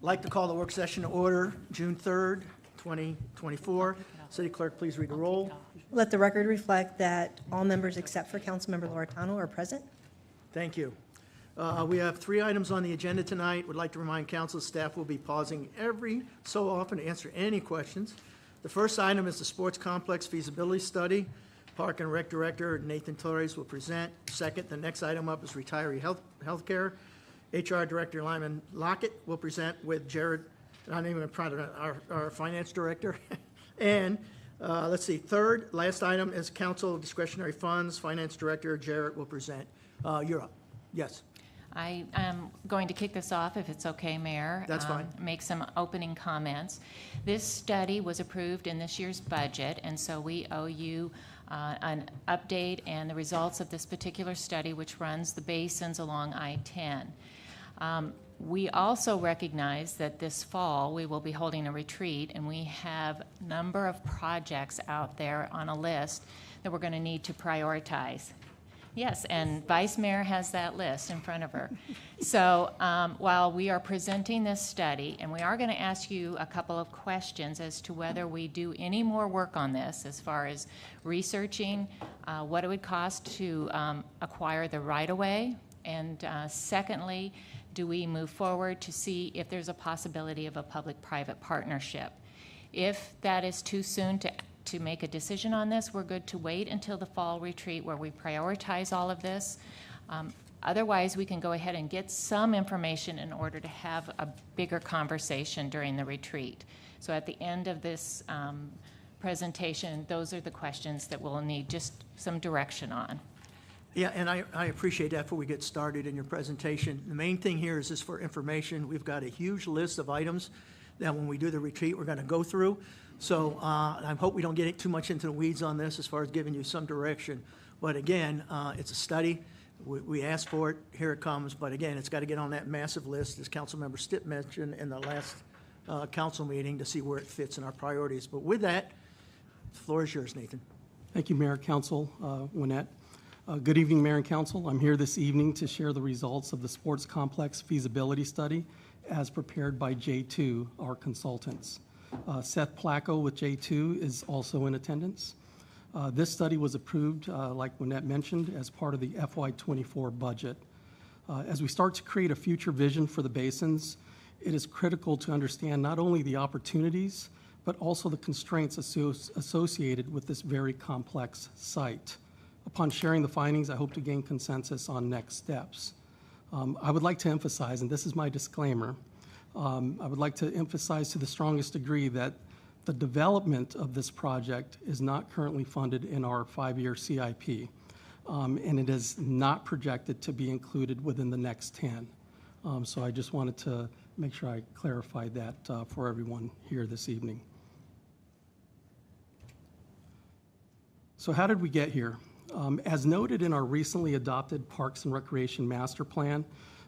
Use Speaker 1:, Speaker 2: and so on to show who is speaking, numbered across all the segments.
Speaker 1: I'd like to call the work session to order, June 3rd, 2024. City Clerk, please read the roll.
Speaker 2: Let the record reflect that all members except for Councilmember Loretano are present.
Speaker 1: Thank you. We have 3 items on the agenda tonight. Would like to remind council staff will be pausing every so often to answer any questions. The first item is the sports complex feasibility study. Park and Rec Director Nathan Torres will present. Second, the next item up is retiree healthcare. HR Director Lyman Lockett will present with Jared, not even our Finance Director. And let's see, third, last item is Council Discretionary Funds. Finance Director Jarrett will present. You're up. Yes,
Speaker 3: I am going to kick this off, if it's okay, Mayor.
Speaker 1: That's fine.
Speaker 3: Make some opening comments. This study was approved in this year's budget, and so we owe you an update and the results of this particular study, which runs the basins along I-10. We also recognize that this fall we will be holding a retreat, and we have a number of projects out there on a list that we're going to need to prioritize. Yes, and Vice Mayor has that list in front of her. So while we are presenting this study, and we are going to ask you a couple of questions as to whether we do any more work on this as far as researching what it would cost to acquire the right-of-way, and secondly, do we move forward to see if there's a possibility of a public-private partnership. If that is too soon to make a decision on this, we're good to wait until the fall retreat where we prioritize all of this. Otherwise, we can go ahead and get some information in order to have a bigger conversation during the retreat. So at the end of this presentation, those are the questions that we'll need just some direction on.
Speaker 1: yeah, and I appreciate that before we get started in your presentation. The main thing here is just for information. We've got a huge list of items that when we do the retreat, we're going to go through. So I hope we don't get too much into the weeds on this as far as giving you some direction. But again, it's a study. We asked for it. Here it comes. But again, it's got to get on that massive list, as Councilmember Stitt mentioned in the last council meeting, to see where it fits in our priorities. But with that, the floor is yours, Nathan.
Speaker 4: Thank you, Mayor, Council, Winnett. Good evening, Mayor and Council. I'm here this evening to share the results of the Sports Complex Feasibility Study as prepared by J2, our consultants. Seth Placco with J2 is also in attendance. This study was approved, like Winnett mentioned, as part of the FY24 budget. As we start to create a future vision for the basins, it is critical to understand not only the opportunities, but also the constraints associated with this very complex site. Upon sharing the findings, I hope to gain consensus on next steps. I would like to emphasize, and this is my disclaimer, I would like to emphasize to the strongest degree that the development of this project is not currently funded in our 5-year CIP, and it is not projected to be included within the next 10. So I just wanted to make sure I clarified that for everyone here this evening. So how did we get here? As noted in our recently adopted Parks and Recreation Master Plan,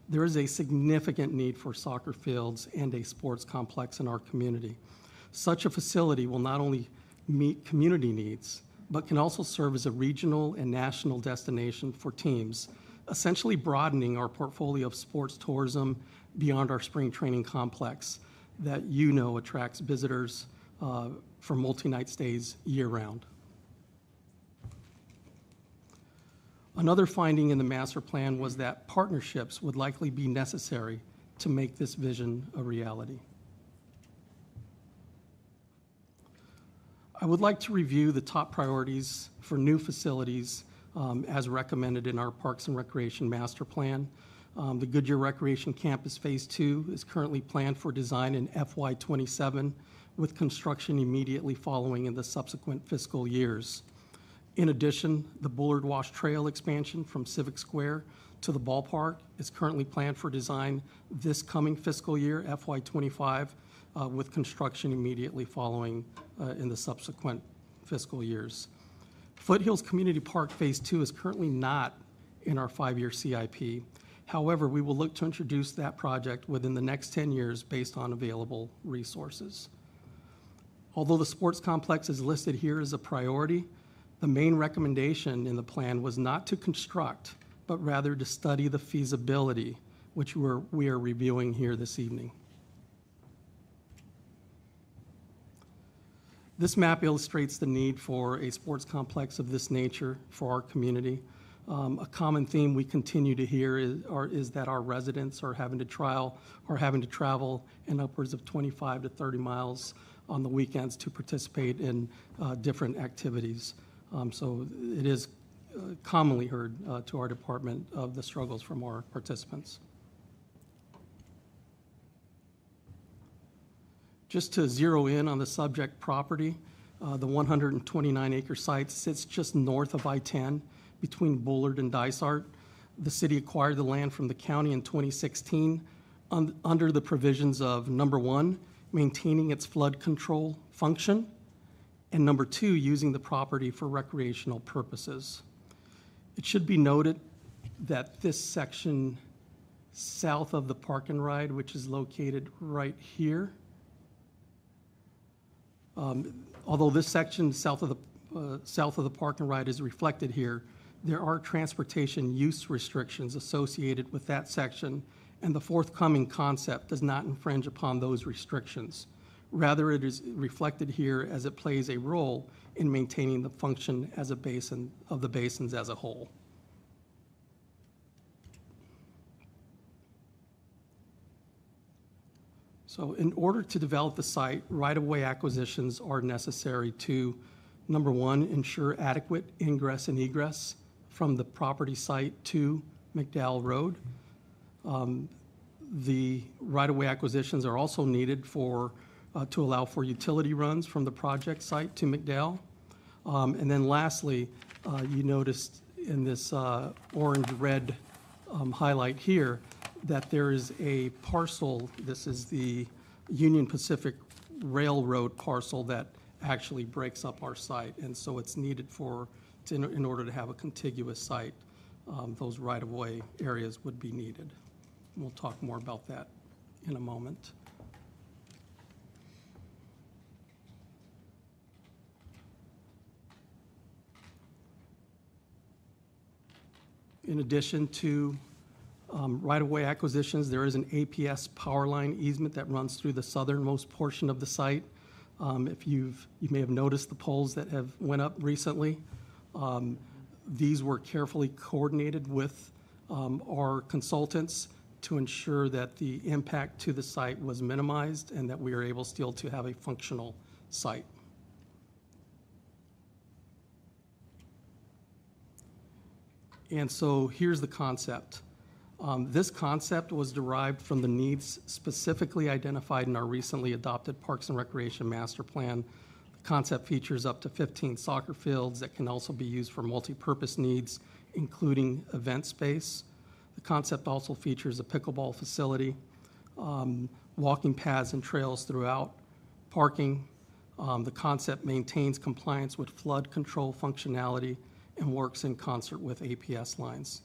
Speaker 4: there is a significant need for soccer fields and a sports complex in our community. Such a facility will not only meet community needs, but can also serve as a regional and national destination for teams, essentially broadening our portfolio of sports tourism beyond our spring training complex that you know attracts visitors for multi-night stays year-round. Another finding in the master plan was that partnerships would likely be necessary to make this vision a reality. I would like to review the top priorities for new facilities as recommended in our Parks and Recreation Master Plan. The Goodyear Recreation Campus Phase 2 is currently planned for design in FY27, with construction immediately following in the subsequent fiscal years. In addition, the Bullard Wash Trail expansion from Civic Square to the ballpark is currently planned for design this coming fiscal year, FY25, with construction immediately following in the subsequent fiscal years. Foothills Community Park Phase 2 is currently not in our 5-year CIP. However, we will look to introduce that project within the next 10 years based on available resources. Although the sports complex is listed here as a priority, the main recommendation in the plan was not to construct, but rather to study the feasibility, which we are reviewing here this evening. This map illustrates the need for a sports complex of this nature for our community. A common theme we continue to hear is that our residents are having to travel in upwards of 25 to 30 miles on the weekends to participate in different activities. So it is commonly heard to our department of the struggles from our participants. Just to zero in on the subject property, the 129-acre site sits just north of I-10 between Bullard and Dysart. The city acquired the land from the county in 2016 under the provisions of, number one, maintaining its flood control function, and number two, using the property for recreational purposes. It should be noted that this section south of the park and ride, which is located right here, although this section south of the park and ride is reflected here, there are transportation use restrictions associated with that section, and the forthcoming concept does not infringe upon those restrictions. Rather, it is reflected here as it plays a role in maintaining the function as a basin of the basins as a whole. So in order to develop the site, right-of-way acquisitions are necessary to, number one, ensure adequate ingress and egress from the property site to McDowell Road. The right-of-way acquisitions are also needed to allow for utility runs from the project site to McDowell. And then lastly, you noticed in this orange-red highlight here that there is a parcel, this is the Union Pacific Railroad parcel that actually breaks up our site. And so it's needed in order to have a contiguous site, those right-of-way areas would be needed. We'll talk more about that in a moment. In addition to right-of-way acquisitions, there is an APS power line easement that runs through the southernmost portion of the site. If you may have noticed the poles that have went up recently. These were carefully coordinated with our consultants to ensure that the impact to the site was minimized and that we are able still to have a functional site. And so here's the concept. This concept was derived from the needs specifically identified in our recently adopted Parks and Recreation Master Plan. The concept features up to 15 soccer fields that can also be used for multi-purpose needs, including event space. The concept also features a pickleball facility, walking paths and trails throughout, parking. The concept maintains compliance with flood control functionality and works in concert with APS lines.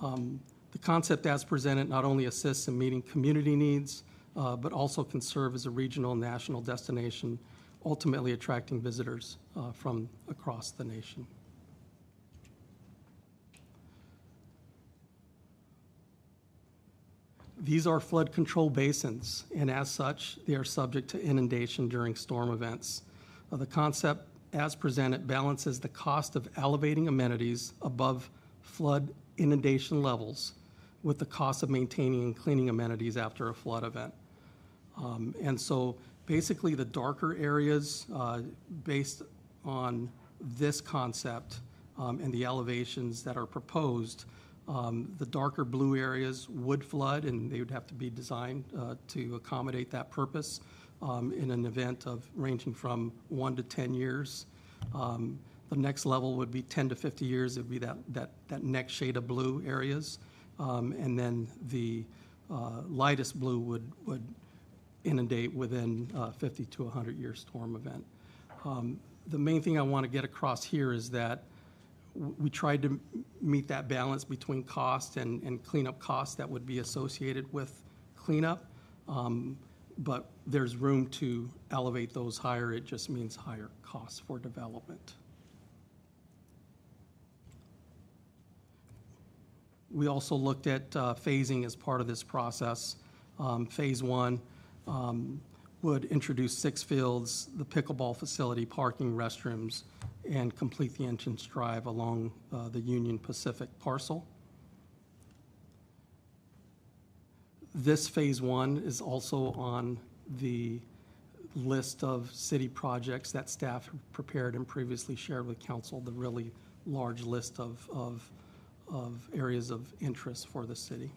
Speaker 4: The concept as presented not only assists in meeting community needs, but also can serve as a regional and national destination, ultimately attracting visitors from across the nation. These are flood control basins, and as such, they are subject to inundation during storm events. The concept as presented balances the cost of elevating amenities above flood inundation levels with the cost of maintaining and cleaning amenities after a flood event. And so basically the darker areas based on this concept and the elevations that are proposed, the darker blue areas would flood and they would have to be designed to accommodate that purpose in an event of ranging from 1 to 10 years. The next level would be 10 to 50 years. It would be that next shade of blue areas. And then the lightest blue would inundate within 50 to 100-year storm event. The main thing I want to get across here is that we tried to meet that balance between cost and cleanup costs that would be associated with cleanup. But there's room to elevate those higher. It just means higher costs for development. We also looked at phasing as part of this process. Phase 1 would introduce 6 fields, the pickleball facility, parking, restrooms, and complete the entrance drive along the Union Pacific parcel. This phase 1 is also on the list of city projects that staff have prepared and previously shared with council, the really large list of areas of interest for the city.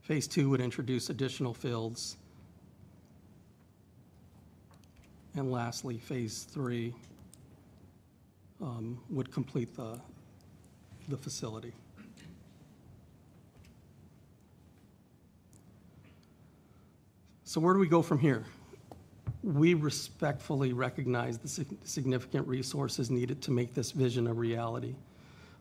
Speaker 4: Phase 2 would introduce additional fields. And lastly, phase 3 would complete the facility. So where do we go from here? We respectfully recognize the significant resources needed to make this vision a reality,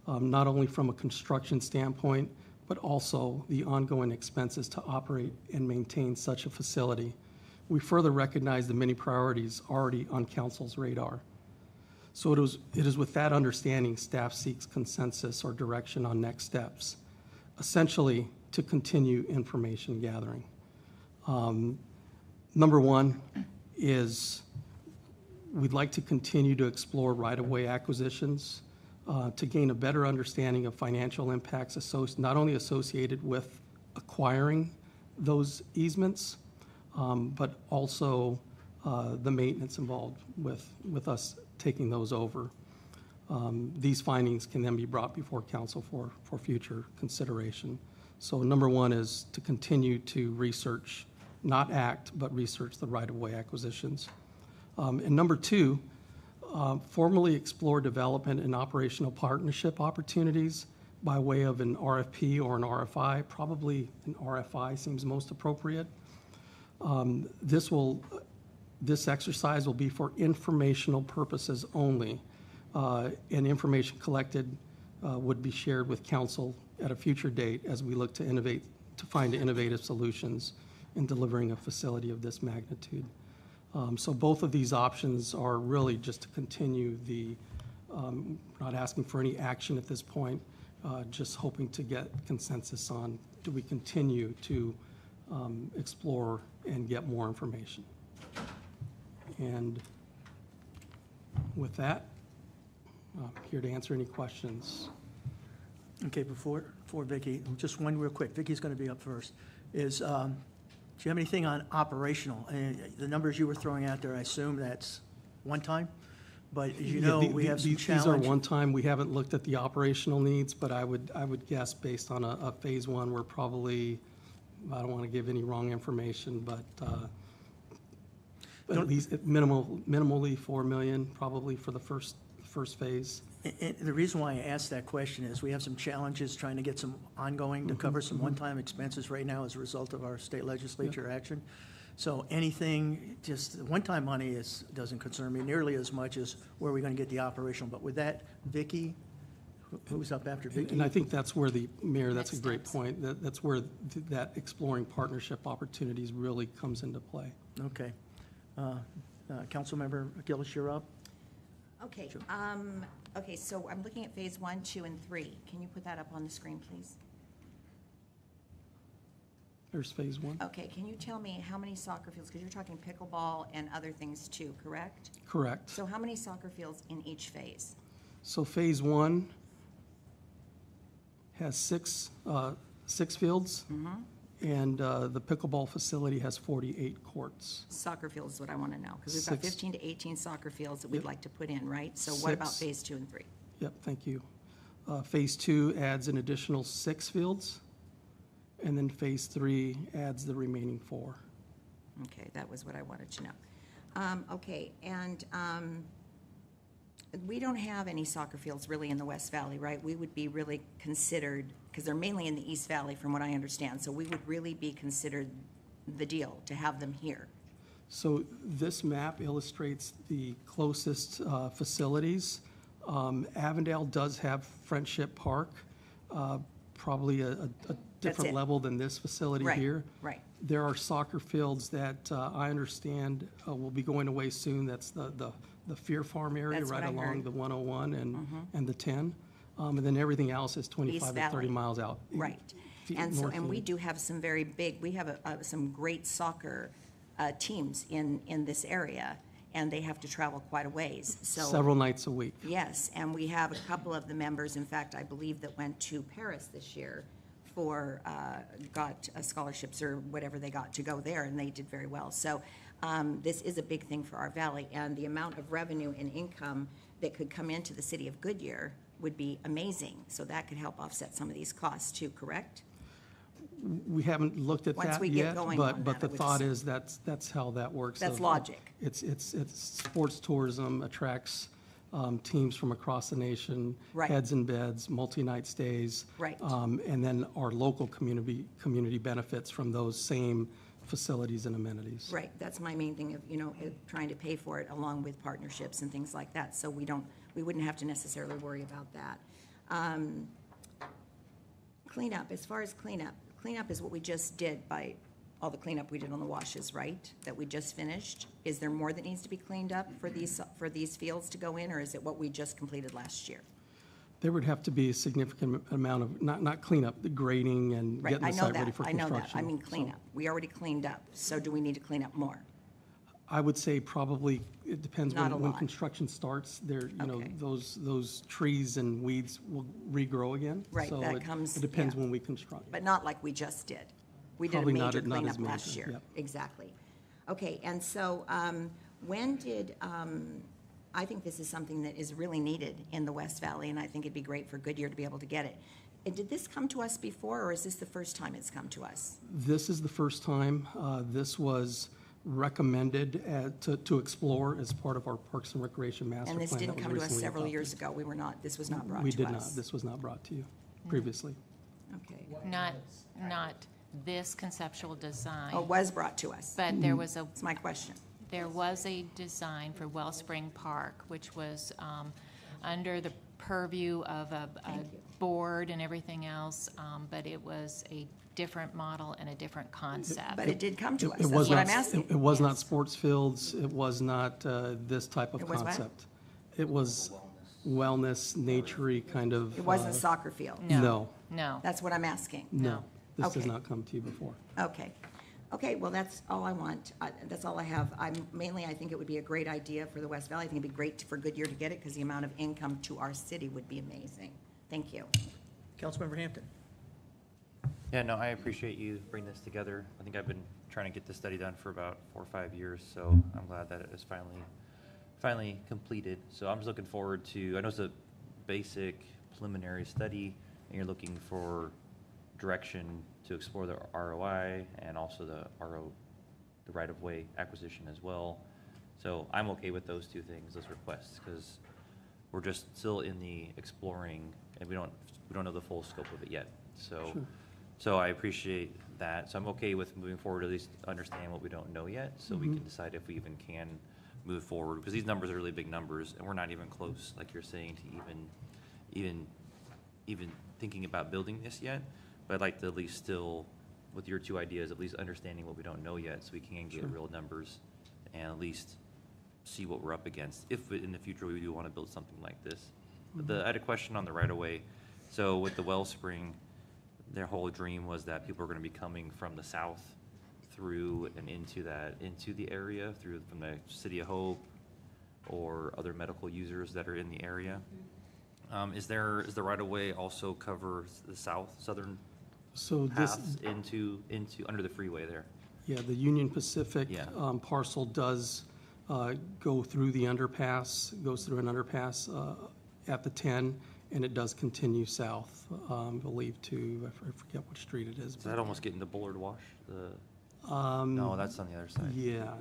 Speaker 4: not only from a construction standpoint, but also the ongoing expenses to operate and maintain such a facility. We further recognize the many priorities already on council's radar. So it is with that understanding staff seeks consensus or direction on next steps, essentially to continue information gathering. Number one is we'd like to continue to explore right-of-way acquisitions to gain a better understanding of financial impacts not only associated with acquiring those easements, but also the maintenance involved with us taking those over. These findings can then be brought before council for future consideration. So number one is to continue to research, not act, but research the right-of-way acquisitions. And number two, formally explore development and operational partnership opportunities by way of an RFP or an RFI. Probably an RFI seems most appropriate. This exercise will be for informational purposes only, and information collected would be shared with council at a future date as we look to find innovative solutions in delivering a facility of this magnitude. So both of these options are really just to continue not asking for any action at this point, just hoping to get consensus on, do we continue to explore and get more information? And with that, I'm here to answer any questions.
Speaker 1: Okay, before Vicki, just one real quick. Vicki's going to be up first. Do you have anything on operational? The numbers you were throwing out there, I assume that's one time? But as you know, we have some challenge.
Speaker 4: These are one time. We haven't looked at the operational needs, but I would guess based on a phase one, we're probably, I don't want to give any wrong information, but at least minimally 4 million probably for the first phase.
Speaker 1: And the reason why I asked that question is we have some challenges trying to get some ongoing to cover some one-time expenses right now as a result of our state legislature action. So anything, just one-time money doesn't concern me nearly as much as where we're going to get the operational. But with that, Vicki, who's up after Vicki?
Speaker 4: And I think that's where Mayor, that's a great point. That's where that exploring partnership opportunities really comes into play.
Speaker 1: Okay. Councilmember Gillis, you're up.
Speaker 5: Okay, okay, so I'm looking at phase 1, 2, and 3. Can you put that up on the screen, please?
Speaker 4: There's phase one.
Speaker 5: Okay, can you tell me how many soccer fields, because you're talking pickleball and other things too, correct?
Speaker 4: Correct.
Speaker 5: So how many soccer fields in each phase?
Speaker 4: So phase one has six fields, and the pickleball facility has 48 courts.
Speaker 5: Soccer fields is what I want to know, because we've got
Speaker 4: 6.
Speaker 5: 15 to 18 soccer fields that we'd like to put in, right? So what about
Speaker 4: 6.
Speaker 5: phase 2 and 3?
Speaker 4: Yep, thank you. Phase two adds an additional 6 fields, and then phase 3 adds the remaining 4.
Speaker 5: Okay, that was what I wanted to know. Okay, and we don't have any soccer fields really in the West Valley, right? We would be really considered, because they're mainly in the East Valley from what I understand, so we would really be considered the deal to have them here.
Speaker 4: So this map illustrates the closest facilities. Avondale does have Friendship Park, probably a different level than this facility here.
Speaker 5: Right.
Speaker 4: There are soccer fields that I understand will be going away soon. That's the Fear Farm area
Speaker 5: That's
Speaker 4: right
Speaker 5: what I
Speaker 4: along
Speaker 5: heard.
Speaker 4: the 101 and the 10. And then everything else is 25 to 30
Speaker 5: Valley.
Speaker 4: miles out.
Speaker 5: Right.
Speaker 4: Feet
Speaker 5: And so,
Speaker 4: north
Speaker 5: and
Speaker 4: of
Speaker 5: we
Speaker 4: it.
Speaker 5: do have some very big, we have some great soccer teams in this area, and they have to travel quite a ways, so.
Speaker 4: Several nights a week.
Speaker 5: Yes, and we have a couple of the members, in fact, I believe that went to Paris this year got scholarships or whatever they got to go there, and they did very well. So this is a big thing for our valley, and the amount of revenue and income that could come into the city of Goodyear would be amazing. So that could help offset some of these costs too, correct?
Speaker 4: We haven't looked at
Speaker 5: Once
Speaker 4: that
Speaker 5: we get
Speaker 4: yet,
Speaker 5: going on
Speaker 4: but
Speaker 5: that, I
Speaker 4: the
Speaker 5: would
Speaker 4: thought
Speaker 5: assume.
Speaker 4: is that's how that works.
Speaker 5: That's
Speaker 4: of-
Speaker 5: logic.
Speaker 4: It's sports tourism attracts teams from across the nation.
Speaker 5: Right.
Speaker 4: Heads and beds, multi-night stays.
Speaker 5: Right.
Speaker 4: And then our local community benefits from those same facilities and amenities.
Speaker 5: Right, that's my main thing of, trying to pay for it along with partnerships and things like that, so we wouldn't have to necessarily worry about that. Cleanup, as far as cleanup is what we just did by all the cleanup we did on the washes, right? That we just finished. Is there more that needs to be cleaned up for these fields to go in, or is it what we just completed last year?
Speaker 4: There would have to be a significant amount of, not cleanup, the grading and
Speaker 5: Right,
Speaker 4: getting
Speaker 5: I
Speaker 4: the
Speaker 5: know
Speaker 4: site ready
Speaker 5: that,
Speaker 4: for
Speaker 5: I know
Speaker 4: construction.
Speaker 5: that, I mean
Speaker 4: So
Speaker 5: cleanup. We already cleaned up, so do we need to clean up more?
Speaker 4: I would say probably, it depends
Speaker 5: Not a
Speaker 4: when
Speaker 5: lot.
Speaker 4: construction starts. There,
Speaker 5: Okay.
Speaker 4: those trees and weeds will regrow again.
Speaker 5: Right,
Speaker 4: So
Speaker 5: that
Speaker 4: it-
Speaker 5: comes-
Speaker 4: It depends
Speaker 5: yeah.
Speaker 4: when we construct.
Speaker 5: But not like we just did. We did a
Speaker 4: Probably not-
Speaker 5: major
Speaker 4: not as
Speaker 5: cleanup last
Speaker 4: major,
Speaker 5: year.
Speaker 4: yep.
Speaker 5: Exactly. Okay, and so when did, I think this is something that is really needed in the West Valley, and I think it'd be great for Goodyear to be able to get it. And did this come to us before, or is this the first time it's come to us?
Speaker 4: This is the first time. This was recommended to explore as part of our Parks and Recreation Master Plan.
Speaker 5: And this
Speaker 4: that
Speaker 5: didn't
Speaker 4: was
Speaker 5: come to us
Speaker 4: recently
Speaker 5: several years
Speaker 4: adopted.
Speaker 5: ago. This was not brought to us.
Speaker 4: We did not. This was not brought to you previously.
Speaker 5: Okay.
Speaker 3: Not this conceptual design,
Speaker 5: Oh, it was brought to us.
Speaker 3: but there was
Speaker 5: That's my question.
Speaker 3: a design for Wellspring Park, which was under the purview of a board and everything else, but it was a different model and a different concept.
Speaker 5: But it did come to us.
Speaker 4: It
Speaker 5: That's
Speaker 4: was
Speaker 5: what
Speaker 4: not.
Speaker 5: I'm asking.
Speaker 4: It was not sports fields. It was not this type of
Speaker 5: It was what?
Speaker 4: concept. It was wellness, nature-y kind of.
Speaker 5: It wasn't a soccer field.
Speaker 4: No,
Speaker 3: No.
Speaker 5: That's what I'm asking.
Speaker 4: no. This does
Speaker 5: Okay.
Speaker 4: not come to you before.
Speaker 5: Okay. Okay, well, that's all I want. That's all I have. I think it would be a great idea for the West Valley. I think it'd be great for Goodyear to get it because the amount of income to our city would be amazing. Thank you.
Speaker 1: Councilmember Hampton.
Speaker 6: Yeah, no, I appreciate you bringing this together. I think I've been trying to get this study done for about 4 or 5 years, so I'm glad that it is finally completed. So I'm just looking forward to, I know it's a basic preliminary study, and you're looking for direction to explore the ROI and also the right-of-way acquisition as well. So I'm okay with those two things, those requests, because we're just still in the exploring, and we don't know the full scope of it yet. So,
Speaker 4: Sure.
Speaker 6: so I appreciate that. So I'm okay with moving forward, at least understand what we don't know yet, so we can decide if we even can move forward, because these numbers are really big numbers, and we're not even close, like you're saying, to even thinking about building this yet. But I'd like to at least still, with your two ideas, at least understanding what we don't know yet, so we can get
Speaker 4: Sure.
Speaker 6: real numbers and at least see what we're up against, if in the future we do want to build something like this. But I had a question on the right-of-way. So with the Wellspring, their whole dream was that people are going to be coming from the south through and into the area, from the City of Hope or other medical users that are in the area. Is the right-of-way also cover the southern
Speaker 4: So this,
Speaker 6: paths into under the freeway there?
Speaker 4: yeah, the Union Pacific
Speaker 6: Yeah.
Speaker 4: parcel does go through the underpass, goes through an underpass at the 10, and it does continue south, I believe to, I forget what street it is.
Speaker 6: Does that almost get into Bullard Wash? No, that's on the other side.
Speaker 4: Yeah,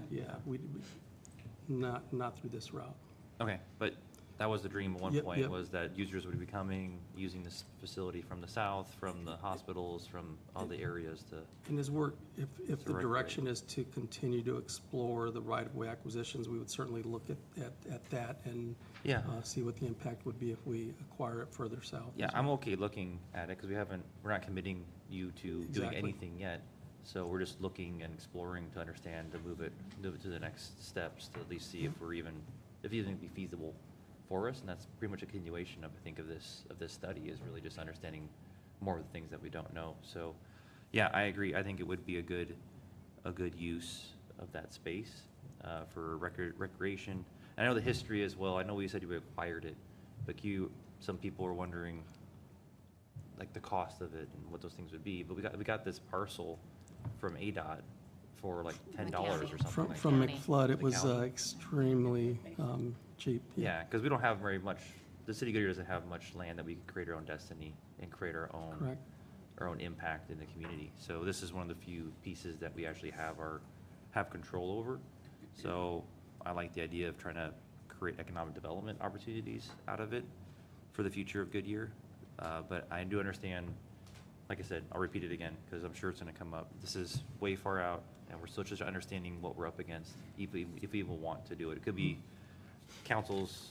Speaker 4: not through this route.
Speaker 6: Okay, but that was the dream at one
Speaker 4: Yep,
Speaker 6: point,
Speaker 4: yep.
Speaker 6: was that users would be coming, using this facility from the south, from the hospitals, from all the areas to,
Speaker 4: And as we're, if the
Speaker 6: recreate.
Speaker 4: direction is to continue to explore the right-of-way acquisitions, we would certainly look at that and
Speaker 6: Yeah.
Speaker 4: see what the impact would be if we acquire it further south.
Speaker 6: yeah, I'm okay looking at it, because we're not committing you to doing
Speaker 4: Exactly.
Speaker 6: anything yet. So we're just looking and exploring to understand, to move it to the next steps, to at least see if if even be feasible for us. And that's pretty much a continuation of, I think, of this study, is really just understanding more of the things that we don't know. So, yeah, I agree. I think it would be a good use of that space for recreation. And I know the history as well. I know you said you acquired it, but some people were wondering, like, the cost of it and what those things would be. But we got this parcel from ADOT for like $10 or something
Speaker 4: From,
Speaker 6: like
Speaker 4: from
Speaker 6: that.
Speaker 3: County.
Speaker 4: McFlood, it
Speaker 6: The
Speaker 4: was
Speaker 6: county.
Speaker 4: extremely cheap.
Speaker 6: Yeah, because we don't have very much, the city of Goodyear doesn't have much land that we could create our own destiny and create our
Speaker 4: Correct.
Speaker 6: own impact in the community. So this is one of the few pieces that we actually have control over. So I like the idea of trying to create economic development opportunities out of it for the future of Goodyear. But I do understand, like I said, I'll repeat it again, because I'm sure it's gonna come up. This is way far out, and we're still just understanding what we're up against, if we even want to do it. It could be councils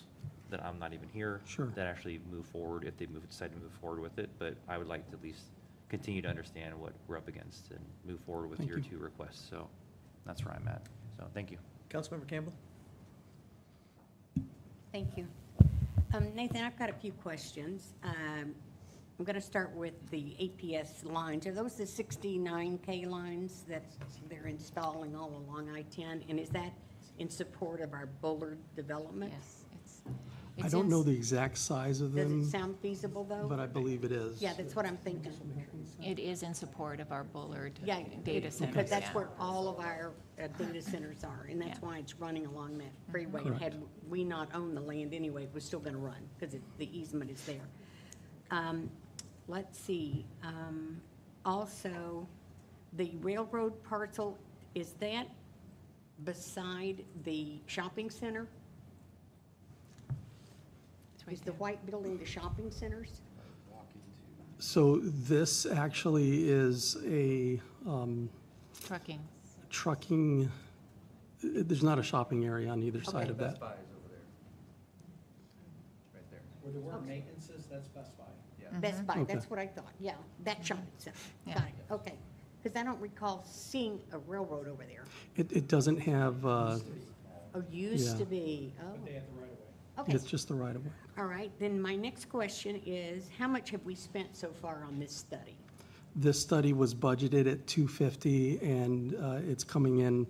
Speaker 6: that I'm not even here.
Speaker 4: Sure.
Speaker 6: That actually move forward, if they decide to move forward with it, but I would like to at least continue to understand what we're up against and move forward with
Speaker 4: Thank
Speaker 6: your
Speaker 4: you.
Speaker 6: 2 requests, so that's where I'm at. So, thank you.
Speaker 1: Councilmember Campbell?
Speaker 7: Thank you. Nathan, I've got a few questions. I'm going to start with the APS lines. Are those the 69K lines that they're installing all along I-10? And is that in support of our Bullard development?
Speaker 3: Yes,
Speaker 4: I don't know the exact size of
Speaker 7: Does it
Speaker 4: them,
Speaker 7: sound feasible, though?
Speaker 4: but I believe it is.
Speaker 7: Yeah, that's what I'm thinking.
Speaker 3: It is in support of our Bullard
Speaker 7: Yeah,
Speaker 3: data centers.
Speaker 7: because that's
Speaker 3: yeah.
Speaker 7: where all of our data centers are, and that's
Speaker 3: Yeah.
Speaker 7: why it's running along that freeway. And
Speaker 4: Correct.
Speaker 7: had we not owned the land anyway, it was still gonna run, because the easement is there. Let's see, also, the railroad parcel, is that beside the shopping center?
Speaker 3: It's right
Speaker 7: Is the
Speaker 3: there.
Speaker 7: white building the shopping centers?
Speaker 4: So this actually is a
Speaker 3: Trucking.
Speaker 4: trucking, there's not a shopping area on either side
Speaker 7: Okay.
Speaker 4: of that.
Speaker 8: Buy is over there. Right there.
Speaker 9: Where the word maintenance is, that's Best Buy.
Speaker 8: Yeah.
Speaker 7: Best Buy,
Speaker 4: Okay.
Speaker 7: that's what I thought, yeah, that shopping center.
Speaker 3: Yeah.
Speaker 7: Got it, okay. Because I don't recall seeing a railroad over there.
Speaker 4: It doesn't have,
Speaker 7: Oh, used
Speaker 4: Yeah.
Speaker 7: to be,
Speaker 9: But they
Speaker 7: oh,
Speaker 9: have the right of way.
Speaker 7: okay.
Speaker 4: it's just the right of way.
Speaker 7: All right, then my next question is, how much have we spent so far on this study?
Speaker 4: This study was budgeted at 250, and it's coming in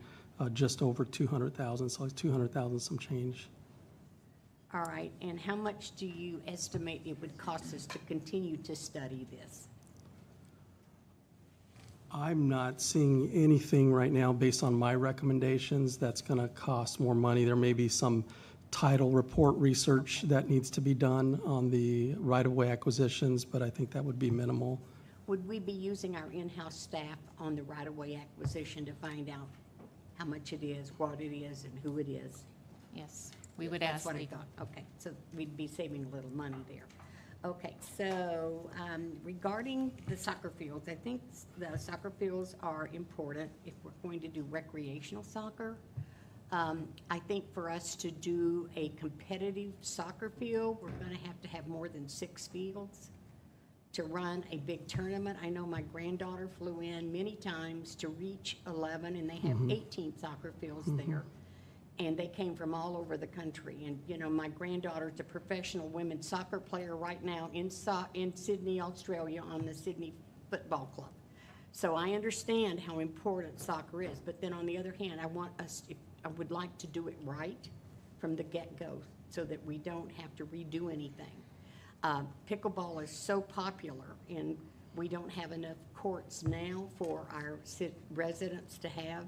Speaker 4: just over 200,000, so it's 200,000 some change.
Speaker 7: All right, and how much do you estimate it would cost us to continue to study this?
Speaker 4: I'm not seeing anything right now based on my recommendations that's going to cost more money. There may be some title report research that needs to be done on the right-of-way acquisitions, but I think that would be minimal.
Speaker 7: Would we be using our in-house staff on the right-of-way acquisition to find out how much it is, what it is, and who it is?
Speaker 3: Yes, we would
Speaker 7: That's
Speaker 3: ask
Speaker 7: what I
Speaker 3: legal.
Speaker 7: thought. Okay, so we'd be saving a little money there. Okay, so regarding the soccer fields, I think the soccer fields are important if we're going to do recreational soccer. I think for us to do a competitive soccer field, we're going to have more than 6 fields to run a big tournament. I know my granddaughter flew in many times to reach 11, and they have 18 soccer fields there. And they came from all over the country. And, you know, my granddaughter's a professional women's soccer player right now in Sydney, Australia, on the Sydney Football Club. So I understand how important soccer is. But then on the other hand, I would like to do it right from the get-go so that we don't have to redo anything. Pickleball is so popular, and we don't have enough courts now for our residents to have.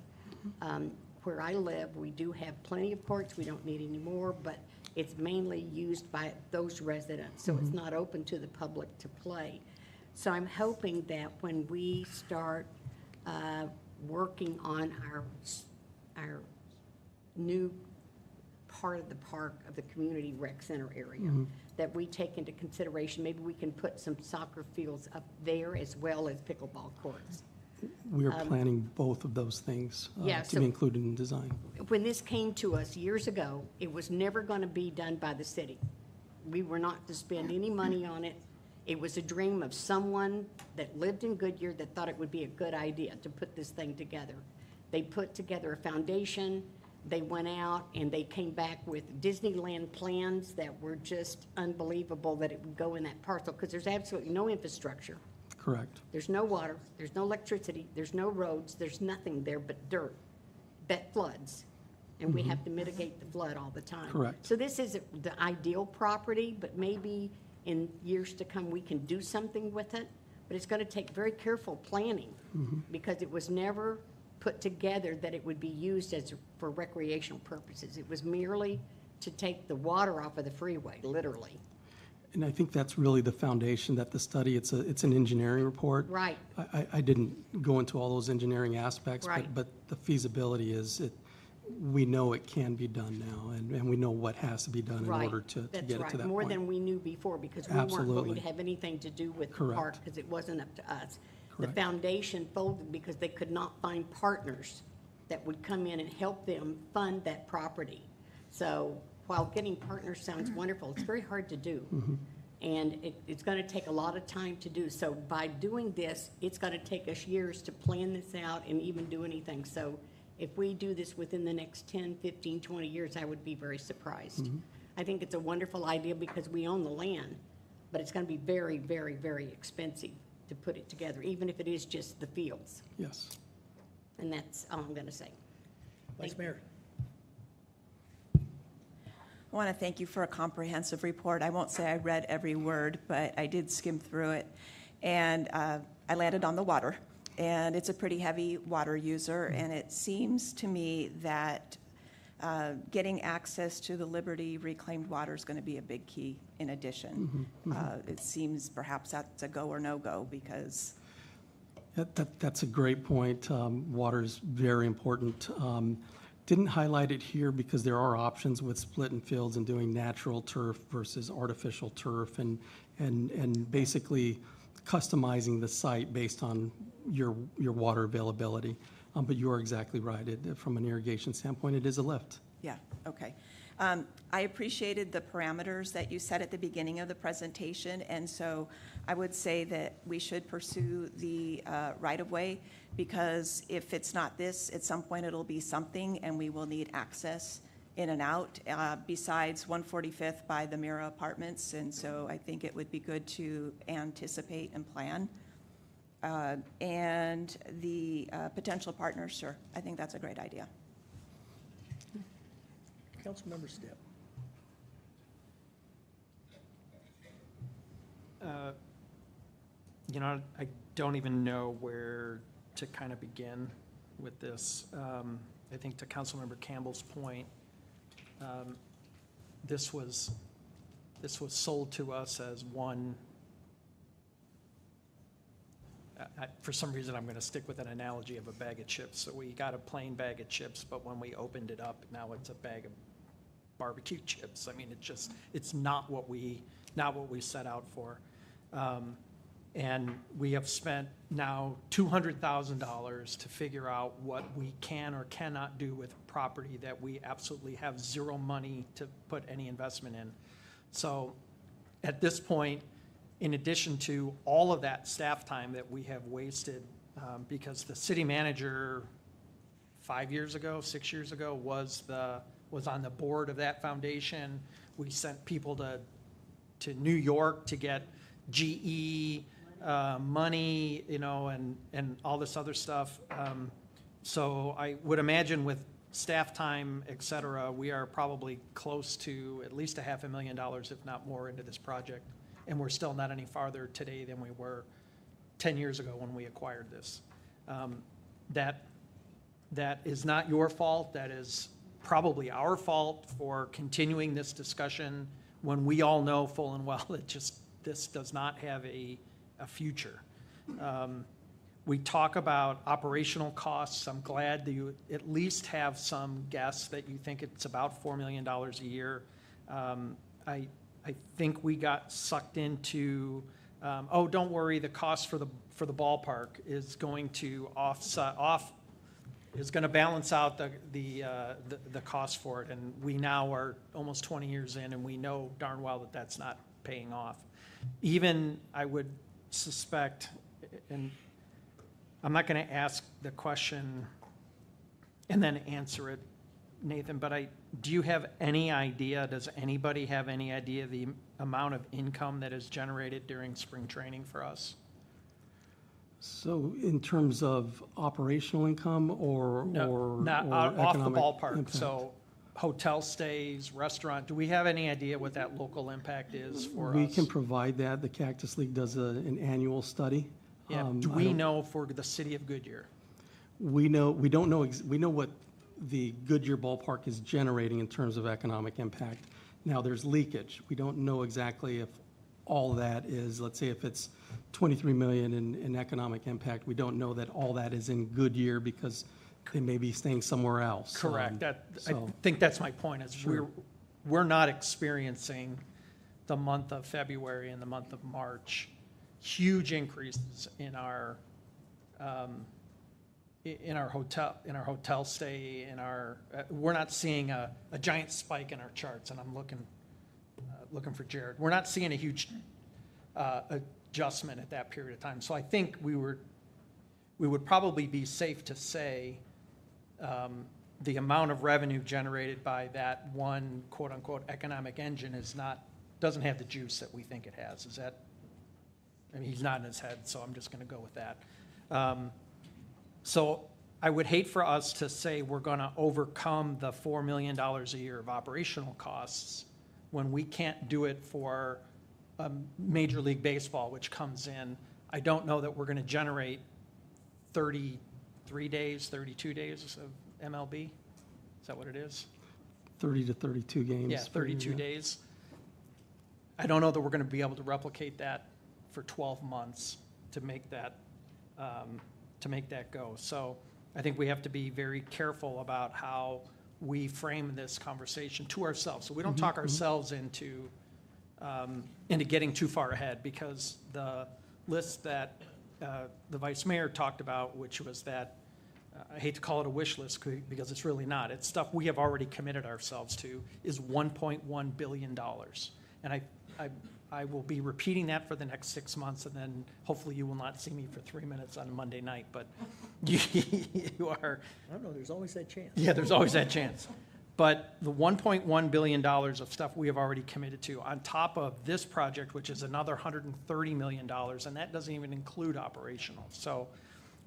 Speaker 7: Where I live, we do have plenty of courts, we don't need any more, but it's mainly used by those residents, so it's not open to the public to play. So I'm hoping that when we start working on our new part of the park of the community rec center area, that we take into consideration, maybe we can put some soccer fields up there as well as pickleball courts.
Speaker 4: We are planning both of those things
Speaker 7: Yeah,
Speaker 4: to be
Speaker 7: so-
Speaker 4: included in design.
Speaker 7: When this came to us years ago, it was never going to be done by the city. We were not to spend any money on it. It was a dream of someone that lived in Goodyear that thought it would be a good idea to put this thing together. They put together a foundation, they went out and they came back with Disneyland plans that were just unbelievable that it would go in that parcel, because there's absolutely no infrastructure.
Speaker 4: Correct.
Speaker 7: There's no water, there's no electricity, there's no roads, there's nothing there but dirt that floods. And we have to mitigate the flood all the time.
Speaker 4: Correct.
Speaker 7: So this isn't the ideal property, but maybe in years to come, we can do something with it. But it's gonna take very careful planning, because it was never put together that it would be used for recreational purposes. It was merely to take the water off of the freeway, literally.
Speaker 4: And I think that's really the foundation that the study, it's an engineering report.
Speaker 7: Right.
Speaker 4: I didn't go into all those engineering aspects,
Speaker 7: Right.
Speaker 4: but the feasibility is we know it can be done now, and we know what has to be done in
Speaker 7: Right.
Speaker 4: order to
Speaker 7: That's
Speaker 4: get it to
Speaker 7: right.
Speaker 4: that
Speaker 7: More
Speaker 4: point.
Speaker 7: than we knew before, because we weren't going
Speaker 4: Absolutely.
Speaker 7: to have anything to do with the
Speaker 4: Correct.
Speaker 7: park, because it wasn't up to us. The
Speaker 4: Correct.
Speaker 7: foundation folded because they could not find partners that would come in and help them fund that property. So while getting partners sounds wonderful, it's very hard to do. And it's going to take a lot of time to do. So by doing this, it's going to take us years to plan this out and even do anything. So if we do this within the next 10, 15, 20 years, I would be very surprised. I think it's a wonderful idea because we own the land, but it's going to be very, very, very expensive to put it together, even if it is just the fields.
Speaker 4: Yes.
Speaker 7: And that's all I'm going to say.
Speaker 1: Vice Mayor.
Speaker 10: I want to thank you for a comprehensive report. I won't say I read every word, but I did skim through it. And I landed on the water, and it's a pretty heavy water user, and it seems to me that getting access to the Liberty reclaimed water is going to be a big key in addition. It seems perhaps that's a go or no-go because
Speaker 4: That's a great point. Water is very important. Didn't highlight it here because there are options with splitting fields and doing natural turf versus artificial turf and basically customizing the site based on your water availability. But you are exactly right. From an irrigation standpoint, it is a lift.
Speaker 10: Yeah, okay. I appreciated the parameters that you set at the beginning of the presentation, and so I would say that we should pursue the right-of-way, because if it's not this, at some point it'll be something, and we will need access in and out, besides 145th by the Mira Apartments, and so I think it would be good to anticipate and plan. And the potential partners, sure, I think that's a great idea.
Speaker 1: Councilmember Stipp.
Speaker 9: You know, I don't even know where to kind of begin with this. I think to Councilmember Campbell's point, this was sold to us as one. For some reason, I'm going to stick with an analogy of a bag of chips. So we got a plain bag of chips, but when we opened it up, now it's a bag of barbecue chips. I mean, it's not what we set out for. And we have spent now $200,000 to figure out what we can or cannot do with property that we absolutely have zero money to put any investment in. So at this point, in addition to all of that staff time that we have wasted, because the city manager 6 years ago, was on the board of that foundation. We sent people to New York to get GE money, you know, and all this other stuff. So I would imagine with staff time, et cetera, we are probably close to at least $500,000, if not more, into this project. And we're still not any farther today than we were 10 years ago when we acquired this. That is not your fault. That is probably our fault for continuing this discussion when we all know full and well that this does not have a future. We talk about operational costs. I'm glad that you at least have some guess that you think it's about $4 million a year. I think we got sucked into, oh, don't worry, the cost for the ballpark is going to is going to balance out the cost for it. And we now are almost 20 years in, and we know darn well that that's not paying off. Even I would suspect, and I'm not going to ask the question and then answer it, Nathan, but do you have any idea, does anybody have any idea the amount of income that is generated during spring training for us?
Speaker 4: So in terms of operational income or
Speaker 9: Not
Speaker 4: or
Speaker 9: off the
Speaker 4: economic
Speaker 9: ballpark,
Speaker 4: impact?
Speaker 9: so hotel stays, restaurant, do we have any idea what that local impact is for us?
Speaker 4: We can provide that. The Cactus League does an annual study.
Speaker 9: Yeah, do we know for the city of Goodyear?
Speaker 4: We know what the Goodyear ballpark is generating in terms of economic impact. Now, there's leakage. We don't know exactly if all that is, let's say if it's 23 million in economic impact, we don't know that all that is in Goodyear because they may be staying somewhere else.
Speaker 9: Correct. I
Speaker 4: so-
Speaker 9: think that's my point, is
Speaker 4: Sure.
Speaker 9: we're not experiencing the month of February and the month of March, huge increases in our hotel stay, we're not seeing a giant spike in our charts, and I'm looking for Jared. We're not seeing a huge adjustment at that period of time. So I think we would probably be safe to say the amount of revenue generated by that one quote-unquote economic engine doesn't have the juice that we think it has. Is that, I mean, he's nodding his head, so I'm just going to go with that. So I would hate for us to say we're going to overcome the $4 million a year of operational costs when we can't do it for Major League Baseball, which comes in. I don't know that we're going to generate 33 days, 32 days of MLB. Is that what it is?
Speaker 4: 30 to 32 games.
Speaker 9: Yeah, 32 days. I don't know that we're going to be able to replicate that for 12 months to make that go. So I think we have to be very careful about how we frame this conversation to ourselves. So we don't talk ourselves into getting too far ahead, because the list that the vice mayor talked about, which was that, I hate to call it a wish list because it's really not. It's stuff we have already committed ourselves to, is $1.1 billion. And I will be repeating that for the next 6 months, and then hopefully you will not see me for 3 minutes on a Monday night, but you are.
Speaker 1: I don't know, there's always that chance.
Speaker 9: Yeah, there's always that chance. But the $1.1 billion of stuff we have already committed to, on top of this project, which is another $130 million, and that doesn't even include operational. So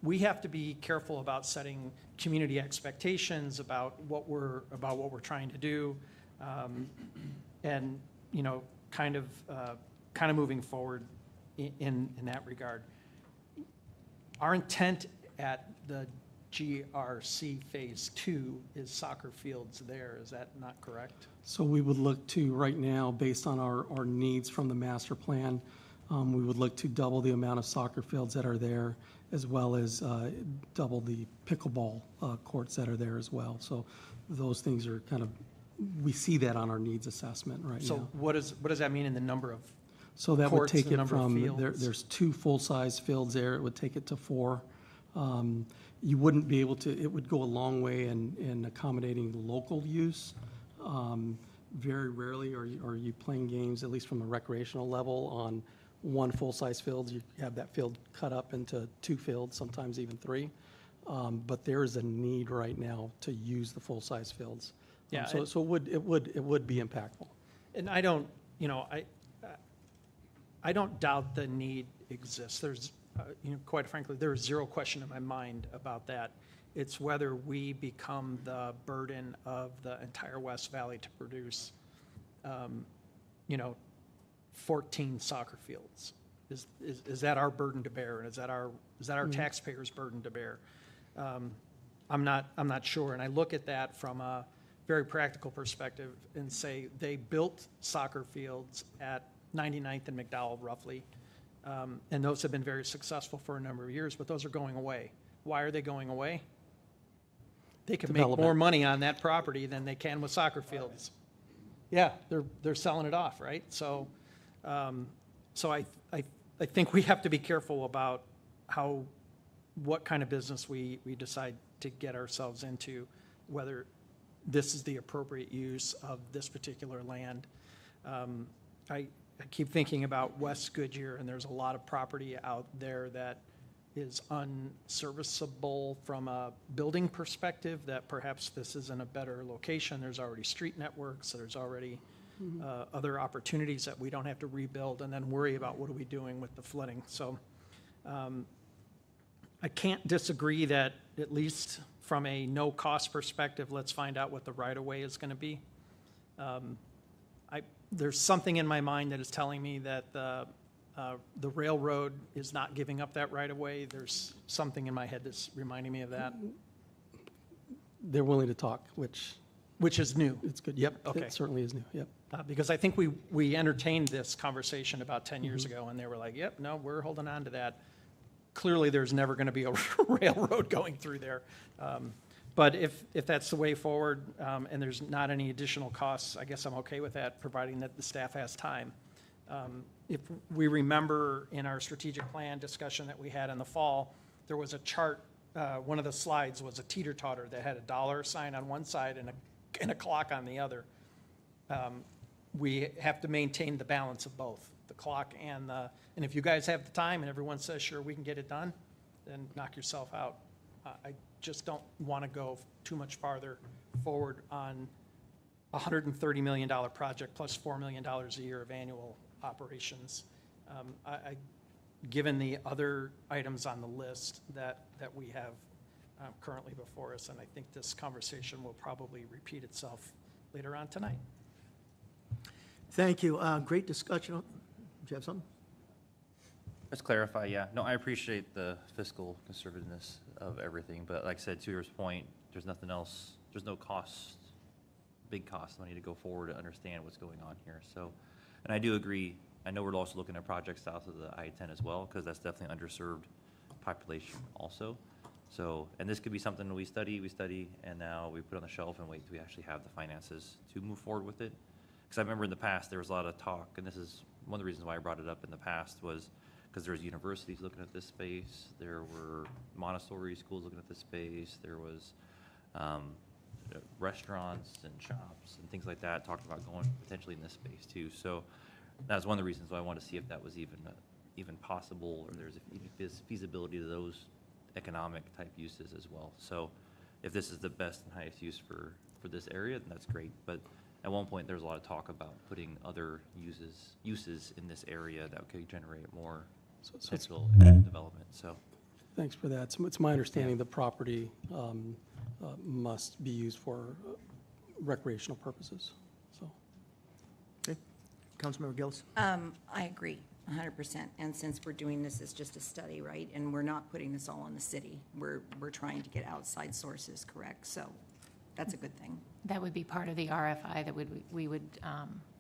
Speaker 9: we have to be careful about setting community expectations about what we're trying to do, and kind of moving forward in that regard. Our intent at the GRC Phase 2 is soccer fields there. Is that not correct?
Speaker 4: So we would look to, right now, based on our needs from the master plan, we would look to double the amount of soccer fields that are there, as well as double the pickleball courts that are there as well. So those things are we see that on our needs assessment right now.
Speaker 9: So what does that mean in the number of
Speaker 4: So that would
Speaker 9: courts,
Speaker 4: take
Speaker 9: the
Speaker 4: it
Speaker 9: number of
Speaker 4: from,
Speaker 9: fields?
Speaker 4: there's 2 full-size fields there, it would take it to 4. You wouldn't be able to, it would go a long way in accommodating local use. Very rarely are you playing games, at least from a recreational level, on one full-size field. You have that field cut up into 2 fields, sometimes even 3. But there is a need right now to use the full-size fields.
Speaker 9: Yeah,
Speaker 4: So it would be impactful.
Speaker 9: And I don't, I don't doubt the need exists. There's, quite frankly, there is zero question in my mind about that. It's whether we become the burden of the entire West Valley to produce, 14 soccer fields. Is that our burden to bear, and is that our taxpayers' burden to bear? I'm not sure. And I look at that from a very practical perspective and say they built soccer fields at 99th and McDowell roughly, and those have been very successful for a number of years, but those are going away. Why are they going away? They can make more money on that property than they can with soccer fields. Yeah, they're selling it off, right? So, I think we have to be careful about what kind of business we decide to get ourselves into, whether this is the appropriate use of this particular land. I keep thinking about West Goodyear, and there's a lot of property out there that is unserviceable from a building perspective, that perhaps this isn't a better location. There's already street networks, there's already other opportunities that we don't have to rebuild and then worry about what are we doing with the flooding. So I can't disagree that, at least from a no-cost perspective, let's find out what the right-of-way is going to be. There's something in my mind that is telling me that the railroad is not giving up that right-of-way. There's something in my head that's reminding me of that.
Speaker 4: They're willing to talk, which
Speaker 9: is new.
Speaker 4: it's good. Yep,
Speaker 9: Okay.
Speaker 4: it certainly is new, yep.
Speaker 9: Because I think we entertained this conversation about 10 years ago, and they were like, yep, no, we're holding on to that. Clearly, there's never going to be a railroad going through there. But if that's the way forward, and there's not any additional costs, I guess I'm okay with that, providing that the staff has time. If we remember in our strategic plan discussion that we had in the fall, there was a chart, one of the slides was a teeter-totter that had a dollar sign on one side and a clock on the other. We have to maintain the balance of both, the clock and if you guys have the time and everyone says, sure, we can get it done, then knock yourself out. I just don't want to go too much farther forward on a $130 million project plus $4 million a year of annual operations. Given the other items on the list that we have currently before us, and I think this conversation will probably repeat itself later on tonight.
Speaker 1: Thank you. Great discussion. Do you have something?
Speaker 6: Let's clarify, yeah. No, I appreciate the fiscal conservativeness of everything, but like I said, to your point, there's nothing else, there's no cost, big cost money to go forward to understand what's going on here. So, and I do agree, I know we're also looking at projects south of the I-10 as well, because that's definitely underserved population also. So, and this could be something we study, and now we put on the shelf and wait till we actually have the finances to move forward with it. Because I remember in the past, there was a lot of talk, and this is one of the reasons why I brought it up in the past was because there was universities looking at this space, there were Montessori schools looking at this space, there was restaurants and shops and things like that talking about going potentially in this space too. So that's one of the reasons why I wanted to see if that was even possible, or there's feasibility to those economic type uses as well. So if this is the best and highest use for this area, then that's great. But at one point, there was a lot of talk about putting other uses in this area that could generate more potential development. So,
Speaker 4: Thanks for that. It's my understanding the property must be used for recreational purposes, so.
Speaker 1: Okay. Councilmember Gillis?
Speaker 5: I agree 100%. And since we're doing this as just a study, right, and we're not putting this all on the city, we're trying to get outside sources, correct? So that's a good thing.
Speaker 3: That would be part of the RFI that we would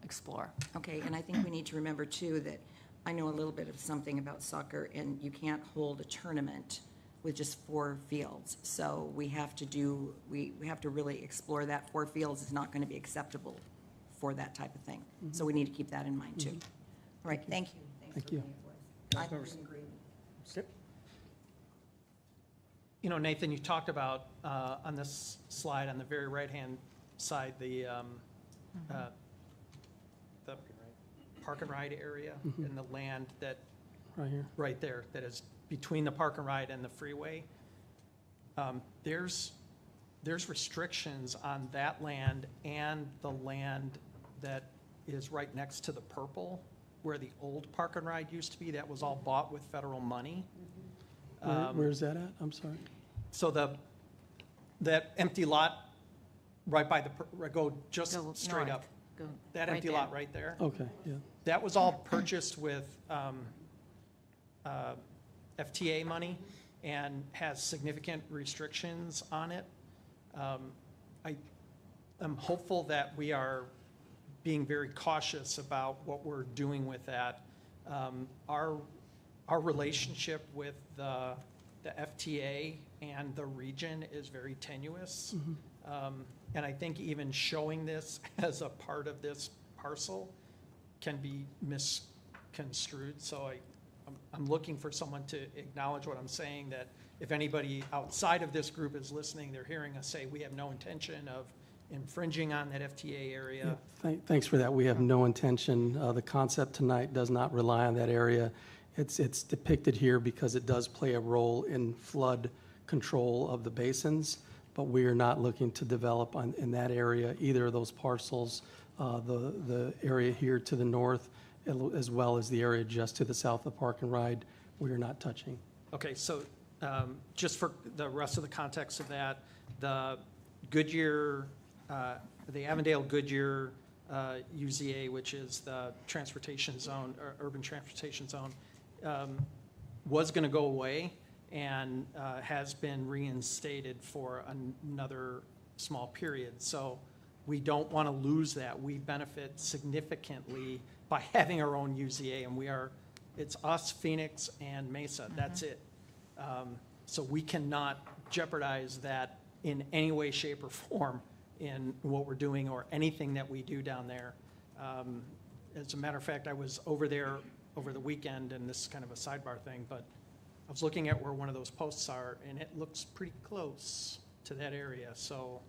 Speaker 3: explore.
Speaker 5: Okay, and I think we need to remember too that I know a little bit of something about soccer, and you can't hold a tournament with just 4 fields. So we have to really explore that. 4 fields is not going to be acceptable for that type of thing. So we need to keep that in mind too. All right, thank you.
Speaker 4: Thank you.
Speaker 5: I agree.
Speaker 9: You know, Nathan, you talked about on this slide on the very right-hand side, the park and ride area and the land that,
Speaker 4: Right here.
Speaker 9: right there, that is between the park and ride and the freeway. There's restrictions on that land and the land that is right next to the purple, where the old park and ride used to be. That was all bought with federal money.
Speaker 4: Where's that at? I'm sorry.
Speaker 9: So that empty lot right by go just
Speaker 3: Go
Speaker 9: straight
Speaker 3: north.
Speaker 9: up.
Speaker 3: Go
Speaker 9: That
Speaker 3: right
Speaker 9: empty
Speaker 3: there.
Speaker 9: lot right there.
Speaker 4: Okay, yeah.
Speaker 9: That was all purchased with FTA money and has significant restrictions on it. I'm hopeful that we are being very cautious about what we're doing with that. Our relationship with the FTA and the region is very tenuous. And I think even showing this as a part of this parcel can be misconstrued. So I'm looking for someone to acknowledge what I'm saying, that if anybody outside of this group is listening, they're hearing us say we have no intention of infringing on that FTA area.
Speaker 4: Yeah, thanks for that. We have no intention. The concept tonight does not rely on that area. It's depicted here because it does play a role in flood control of the basins, but we are not looking to develop in that area, either of those parcels, the area here to the north, as well as the area just to the south of Park and Ride, we are not touching.
Speaker 9: Okay, so just for the rest of the context of that, the Goodyear, the Avondale-Goodyear UZA, which is the transportation zone, or urban transportation zone, was going to go away and has been reinstated for another small period. So we don't want to lose that. We benefit significantly by having our own UZA, and it's us, Phoenix, and Mesa. That's it. So we cannot jeopardize that in any way, shape, or form in what we're doing or anything that we do down there. As a matter of fact, I was over there over the weekend, and this is kind of a sidebar thing, but I was looking at where one of those posts are, and it looks pretty close to that area, so.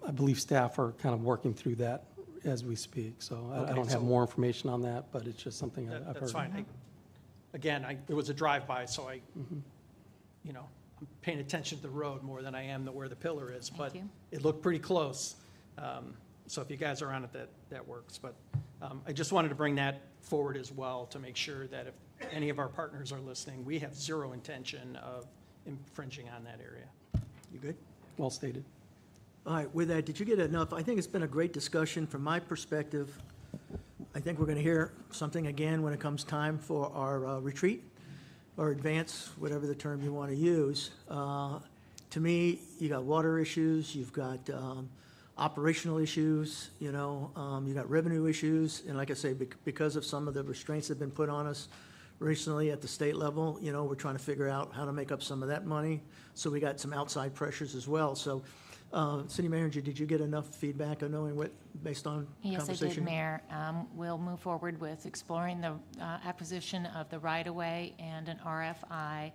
Speaker 4: I believe staff are kind of working through that as we speak, so I
Speaker 9: Okay,
Speaker 4: don't have
Speaker 9: so-
Speaker 4: more information on that, but it's just something I've heard.
Speaker 9: That's fine. Again, it was a drive-by, so you know, I'm paying attention to the road more than I am to where the pillar is, but
Speaker 3: you.
Speaker 9: it looked pretty close. So if you guys are on it, that works. But I just wanted to bring that forward as well to make sure that if any of our partners are listening, we have zero intention of infringing on that area.
Speaker 1: You good?
Speaker 4: Well stated.
Speaker 1: All right, with that, did you get enough? I think it's been a great discussion from my perspective. I think we're going to hear something again when it comes time for our retreat or advance, whatever the term you want to use. To me, you got water issues, you've got operational issues, you got revenue issues, and like I say, because of some of the restraints that have been put on us recently at the state level, we're trying to figure out how to make up some of that money. So we got some outside pressures as well. So, City Manager, did you get enough feedback on knowing what, based on
Speaker 3: Yes, I
Speaker 1: conversation?
Speaker 3: did, Mayor. We'll move forward with exploring the acquisition of the right-of-way and an RFI,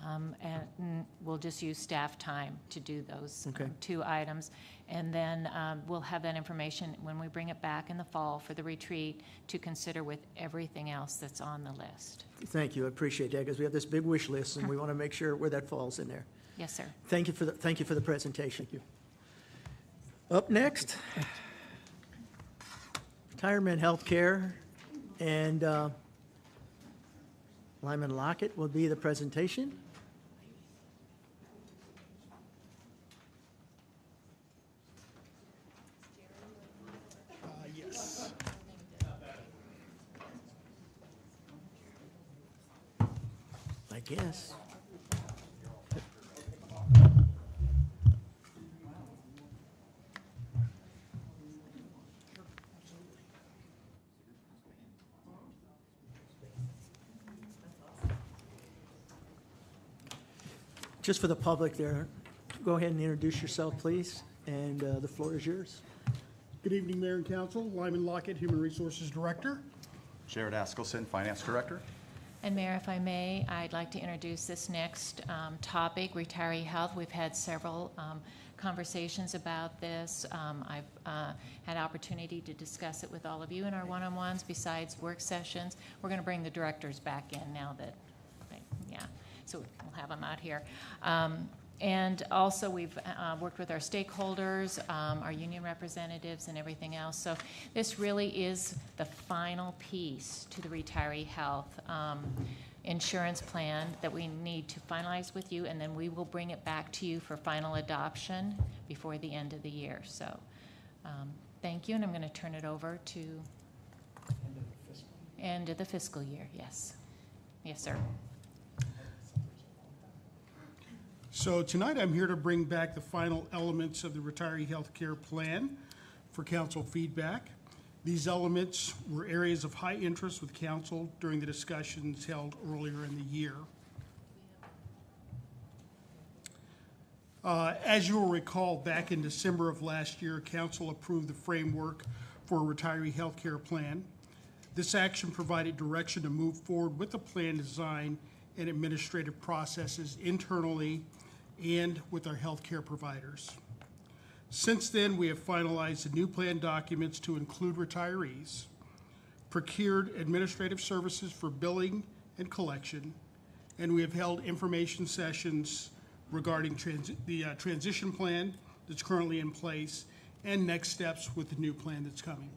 Speaker 3: and we'll just use staff time to do those
Speaker 1: Okay.
Speaker 3: two items. And then we'll have that information when we bring it back in the fall for the retreat to consider with everything else that's on the list.
Speaker 1: Thank you, I appreciate that, because we have this big wish list, and we want to make sure where that falls in there.
Speaker 3: Yes, sir.
Speaker 1: Thank you for the presentation. Up next, retirement health care, and Lyman Lockett will be the presentation.
Speaker 9: Yes.
Speaker 1: I guess. Just for the public there, go ahead and introduce yourself, please, and the floor is yours.
Speaker 11: Good evening, Mayor and Council. Lyman Lockett, Human Resources Director.
Speaker 8: Jared Askelson, Finance Director.
Speaker 3: And Mayor, if I may, I'd like to introduce this next topic, retiree health. We've had several conversations about this. I've had opportunity to discuss it with all of you in our one-on-ones besides work sessions. We're going to bring the directors back in now that, so we'll have them out here. And also, we've worked with our stakeholders, our union representatives, and everything else. So this really is the final piece to the retiree health insurance plan that we need to finalize with you, and then we will bring it back to you for final adoption before the end of the year. So thank you, and I'm going to turn it over to end of the fiscal year. Yes. Yes, sir.
Speaker 11: So tonight, I'm here to bring back the final elements of the retiree health care plan for council feedback. These elements were areas of high interest with council during the discussions held earlier in the year. As you will recall, back in December of last year, council approved the framework for a retiree health care plan. This action provided direction to move forward with the plan design and administrative processes internally and with our healthcare providers. Since then, we have finalized the new plan documents to include retirees, procured administrative services for billing and collection, and we have held information sessions regarding the transition plan that's currently in place and next steps with the new plan that's coming.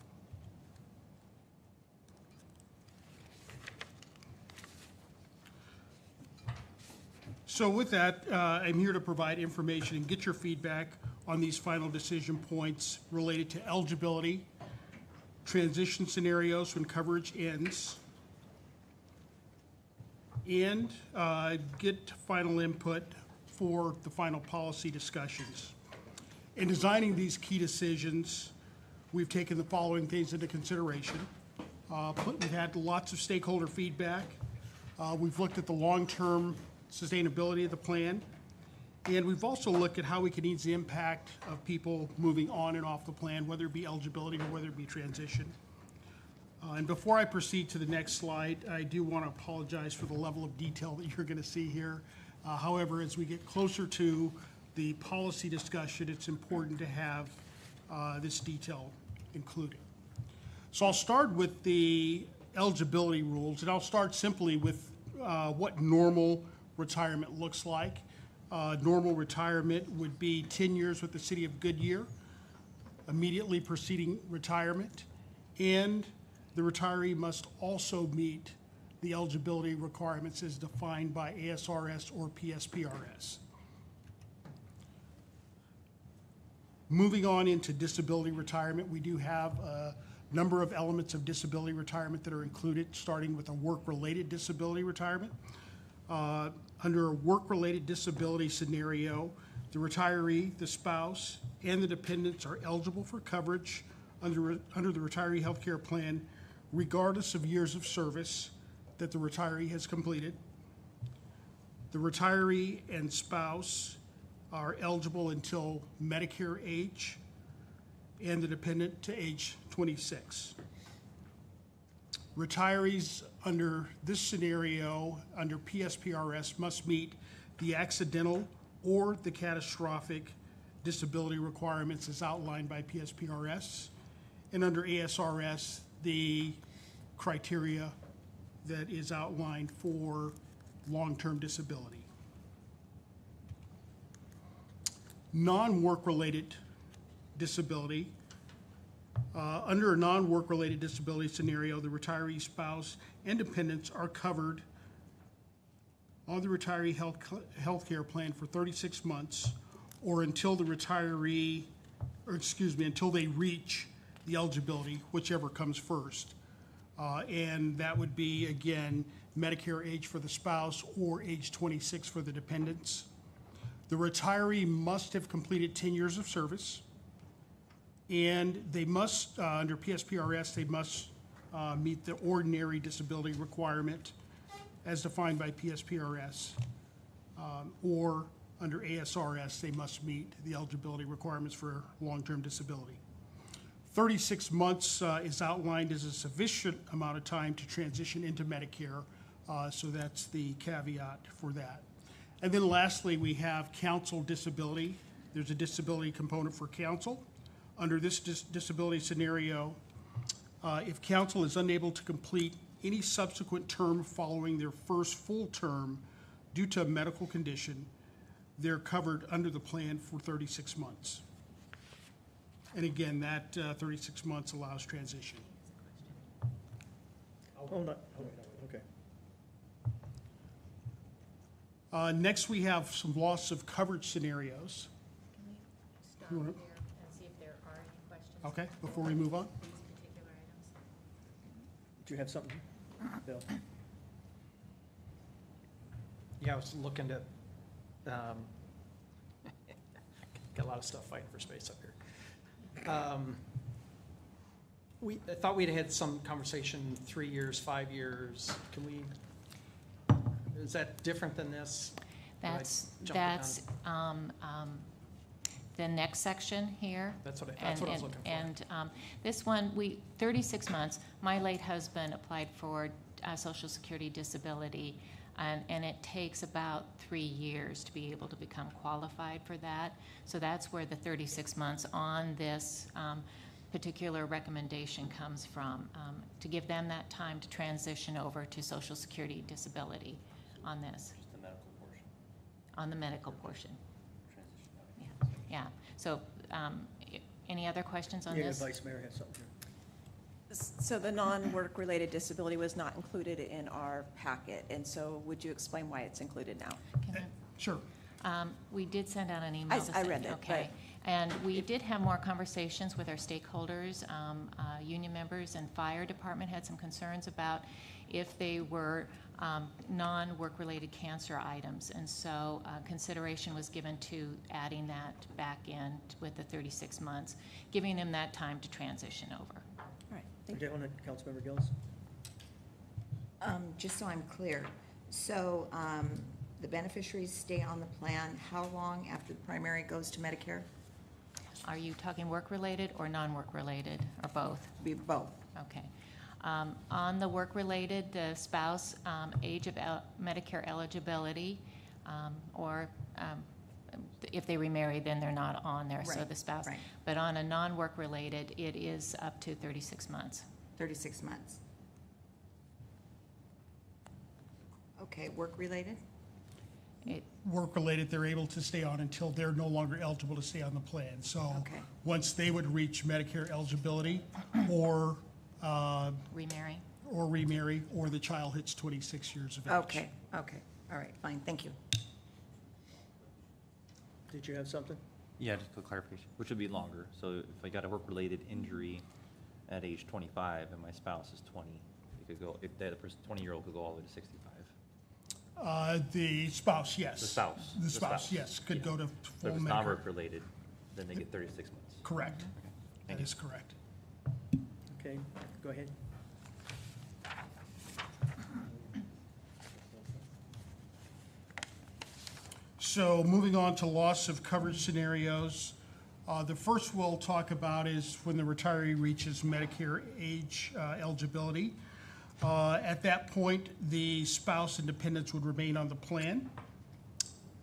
Speaker 11: So with that, I'm here to provide information and get your feedback on these final decision points related to eligibility, transition scenarios when coverage ends, and get final input for the final policy discussions. In designing these key decisions, we've taken the following things into consideration. We've had lots of stakeholder feedback. We've looked at the long-term sustainability of the plan, And we've also looked at how we can ease the impact of people moving on and off the plan, whether it be eligibility or whether it be transition. And before I proceed to the next slide, I do want to apologize for the level of detail that you're going to see here. However, as we get closer to the policy discussion, it's important to have this detail included. So I'll start with the eligibility rules, and I'll start simply with what normal retirement looks like. Normal retirement would be 10 years with the City of Goodyear, immediately preceding retirement, and the retiree must also meet the eligibility requirements as defined by ASRS or PSPRS. Moving on into disability retirement, we do have a number of elements of disability retirement that are included, starting with a work-related disability retirement. Under a work-related disability scenario, the retiree, the spouse, and the dependents are eligible for coverage under the retiree health care plan, regardless of years of service that the retiree has completed. The retiree and spouse are eligible until Medicare age, and the dependent to age 26. Retirees under this scenario, under PSPRS, must meet the accidental or the catastrophic disability requirements as outlined by PSPRS, and under ASRS, the criteria that is outlined for long-term disability. Non-work-related disability. Under a non-work-related disability scenario, the retiree, spouse, and dependents are covered on the retiree health care plan for 36 months or until the retiree, until they reach the eligibility, whichever comes first. And that would be, again, Medicare age for the spouse or age 26 for the dependents. The retiree must have completed 10 years of service, and they must, under PSPRS, they must meet the ordinary disability requirement as defined by PSPRS, or under ASRS, they must meet the eligibility requirements for long-term disability. 36 months is outlined as a sufficient amount of time to transition into Medicare, so that's the caveat for that. And then lastly, we have counsel disability. There's a disability component for counsel. Under this disability scenario, if counsel is unable to complete any subsequent term following their first full term due to a medical condition, they're covered under the plan for 36 months. And again, that 36 months allows transition.
Speaker 1: Hold on, okay.
Speaker 11: Next, we have some loss of coverage scenarios.
Speaker 3: Stop here and see if there are any questions.
Speaker 11: Okay, before we move on.
Speaker 3: These particular items.
Speaker 1: Do you have something, Bill?
Speaker 9: Yeah, I was looking at, got a lot of stuff fighting for space up here. I thought we'd had some conversation, 3 years, 5 years. Can we, is that different than this? Did I
Speaker 3: That's
Speaker 9: jump the gun?
Speaker 3: the next section here.
Speaker 9: That's what I was looking for.
Speaker 3: And this one, 36 months, my late husband applied for Social Security disability, and it takes about 3 years to be able to become qualified for that. So that's where the 36 months on this particular recommendation comes from, to give them that time to transition over to Social Security disability on this.
Speaker 6: Just the medical portion.
Speaker 3: On the medical portion.
Speaker 6: Transition.
Speaker 3: Yeah. So any other questions on
Speaker 1: Yeah,
Speaker 3: this?
Speaker 1: Vice Mayor has something here.
Speaker 10: So the non-work-related disability was not included in our packet, and so would you explain why it's included now?
Speaker 3: Can
Speaker 11: Sure.
Speaker 3: we did send out an email.
Speaker 10: I read it,
Speaker 3: Okay. And we did have more conversations with our stakeholders. Union members and fire department had some concerns about if they were non-work-related cancer items. And so consideration was given to adding that back in with the 36 months, giving them that time to transition over.
Speaker 10: All right, thank you.
Speaker 1: Okay, on to Councilmember Gillis.
Speaker 5: Just so I'm clear, so the beneficiaries stay on the plan, how long after the primary goes to Medicare?
Speaker 3: Are you talking work-related or non-work-related, or both?
Speaker 5: Be both.
Speaker 3: Okay. On the work-related, the spouse, age of Medicare eligibility, or if they remarry, then they're not on there, so
Speaker 5: Right,
Speaker 3: the spouse.
Speaker 5: right.
Speaker 3: But on a non-work-related, it is up to 36 months.
Speaker 5: 36 months. Okay, work-related?
Speaker 3: It,
Speaker 11: Work-related, they're able to stay on until they're no longer eligible to stay on the plan. So
Speaker 5: Okay.
Speaker 11: once they would reach Medicare eligibility or
Speaker 3: remarry.
Speaker 11: remarry, or the child hits 26 years of age.
Speaker 5: Okay, okay, all right, fine, thank you.
Speaker 1: Did you have something?
Speaker 6: Yeah, just a clarification, which would be longer. So if I got a work-related injury at age 25 and my spouse is 20, it could go, if that person, 20-year-old could go all the way to 65.
Speaker 11: The spouse, yes.
Speaker 6: The spouse.
Speaker 11: The spouse, yes, could go to
Speaker 6: So
Speaker 11: full
Speaker 6: if it's
Speaker 11: Medicare.
Speaker 6: non-work-related, then they get 36 months.
Speaker 11: Correct.
Speaker 6: Thank
Speaker 11: That
Speaker 6: you.
Speaker 11: is correct.
Speaker 1: Okay, go ahead.
Speaker 11: So moving on to loss of coverage scenarios. The first we'll talk about is when the retiree reaches Medicare age eligibility. At that point, the spouse and dependents would remain on the plan.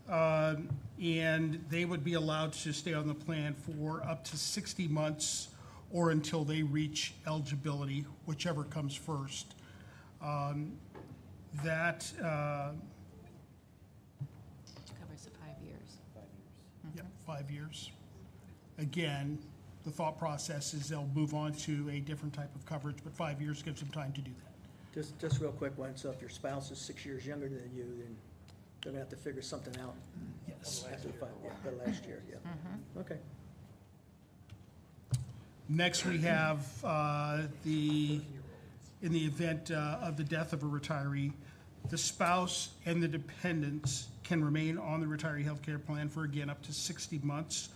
Speaker 11: And they would be allowed to stay on the plan for up to 60 months or until they reach eligibility, whichever comes first. That
Speaker 3: Covers the 5 years.
Speaker 11: Yeah, 5 years. Again, the thought process is they'll move on to a different type of coverage, but 5 years gives them time to do that.
Speaker 1: Just real quick one, so if your spouse is 6 years younger than you, then they're gonna have to figure something out
Speaker 11: Yes.
Speaker 1: after the 5, yeah, the last year, yeah. Okay.
Speaker 11: Next, we have in the event of the death of a retiree, the spouse and the dependents can remain on the retiree health care plan for, again, up to 60 months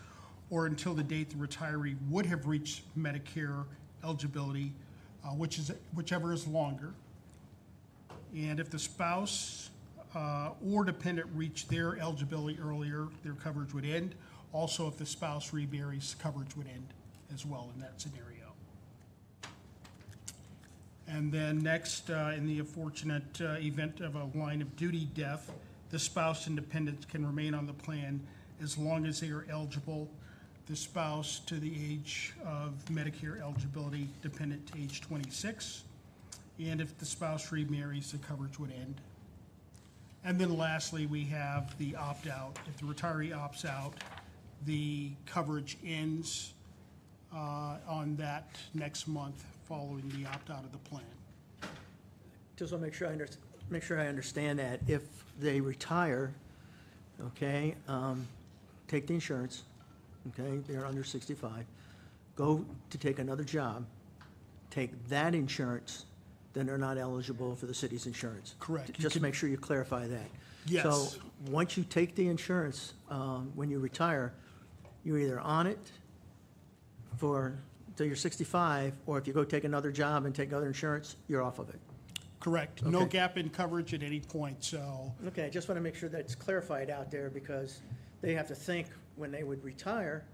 Speaker 11: or until the date the retiree would have reached Medicare eligibility, whichever is longer. And if the spouse or dependent reach their eligibility earlier, their coverage would end. Also, if the spouse remarries, coverage would end as well in that scenario. And then next, in the unfortunate event of a line of duty death, the spouse and dependents can remain on the plan as long as they are eligible. The spouse to the age of Medicare eligibility, dependent to age 26. And if the spouse remarries, the coverage would end. And then lastly, we have the opt-out. If the retiree opts out, the coverage ends on that next month following the opt-out of the plan.
Speaker 1: Just want to make sure I understand that. If they retire, okay, take the insurance, okay, they're under 65, go to take another job, take that insurance, then they're not eligible for the city's insurance.
Speaker 11: Correct. You
Speaker 1: Just
Speaker 11: can-
Speaker 1: make sure you clarify that.
Speaker 11: Yes.
Speaker 1: So, once you take the insurance, when you retire, you're either on it till you're 65, or if you go take another job and take other insurance, you're off of it.
Speaker 11: Correct. No
Speaker 1: Okay.
Speaker 11: gap in coverage at any point, so,
Speaker 1: Okay, I just want to make sure that's clarified out there, because they have to think when they would retire,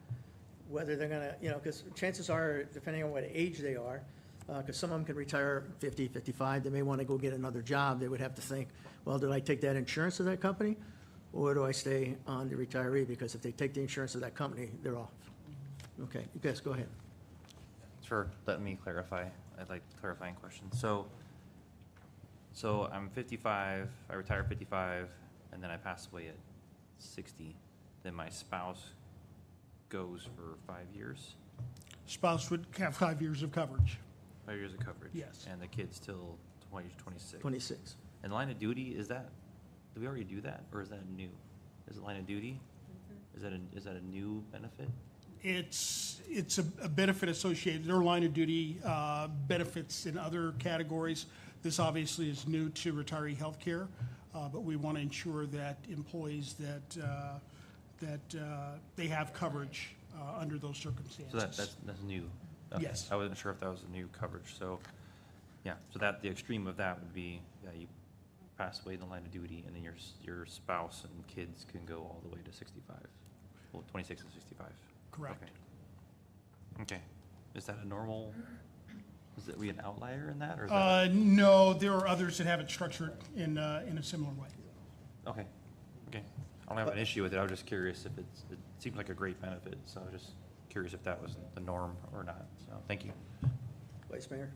Speaker 1: whether they're gonna, because chances are, depending on what age they are, because some of them can retire 50, 55, they may want to go get another job, they would have to think, well, do I take that insurance to that company, or do I stay on the retiree? Because if they take the insurance of that company, they're off. Okay, you guys, go ahead.
Speaker 6: For letting me clarify, I'd like clarifying questions. So I'm 55, I retire at 55, and then I pass away at 60. Then my spouse goes for 5 years,
Speaker 11: spouse would have 5 years of coverage.
Speaker 6: 5 years of coverage.
Speaker 11: Yes.
Speaker 6: And the kid's till 26.
Speaker 1: 26.
Speaker 6: And line of duty, do we already do that, or is that new? Is it line of duty? Is that a new benefit?
Speaker 11: It's a benefit associated, their line of duty benefits in other categories. This obviously is new to retiree health care, but we want to ensure that employees that they have coverage under those circumstances.
Speaker 6: So that's new? Okay.
Speaker 11: Yes.
Speaker 6: I wasn't sure if that was a new coverage, so, yeah, so that, the extreme of that would be, yeah, you pass away in the line of duty, and then your spouse and kids can go all the way to 65, well, 26 and 65.
Speaker 11: Correct.
Speaker 6: Okay. Okay. Is that a normal, is we an outlier in that, or is that?
Speaker 11: No, there are others that have it structured in a similar way.
Speaker 6: Okay, okay. I don't have an issue with it. I was just curious if it seems like a great benefit, so I was just curious if that was the norm or not. So, thank you.
Speaker 1: Vice Mayor?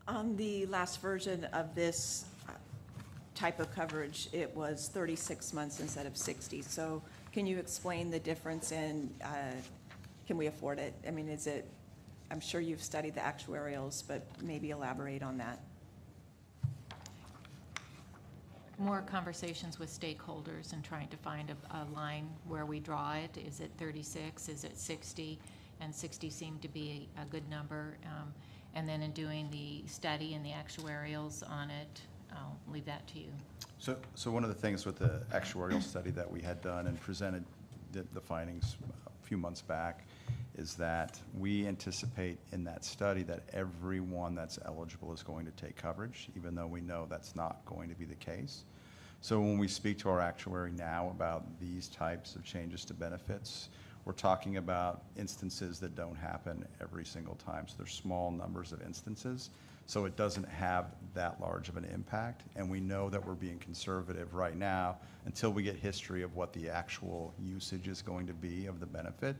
Speaker 10: On the last version of this type of coverage, it was 36 months instead of 60. So can you explain the difference in, can we afford it? I mean, is it, I'm sure you've studied the actuarials, but maybe elaborate on that.
Speaker 3: More conversations with stakeholders and trying to find a line where we draw it. Is it 36? Is it 60? And 60 seemed to be a good number. And then in doing the study and the actuarials on it, I'll leave that to you.
Speaker 8: So one of the things with the actuarial study that we had done and presented the findings a few months back is that we anticipate in that study that everyone that's eligible is going to take coverage, even though we know that's not going to be the case. So when we speak to our actuary now about these types of changes to benefits, we're talking about instances that don't happen every single time. So there's small numbers of instances. So it doesn't have that large of an impact. And we know that we're being conservative right now until we get history of what the actual usage is going to be of the benefit.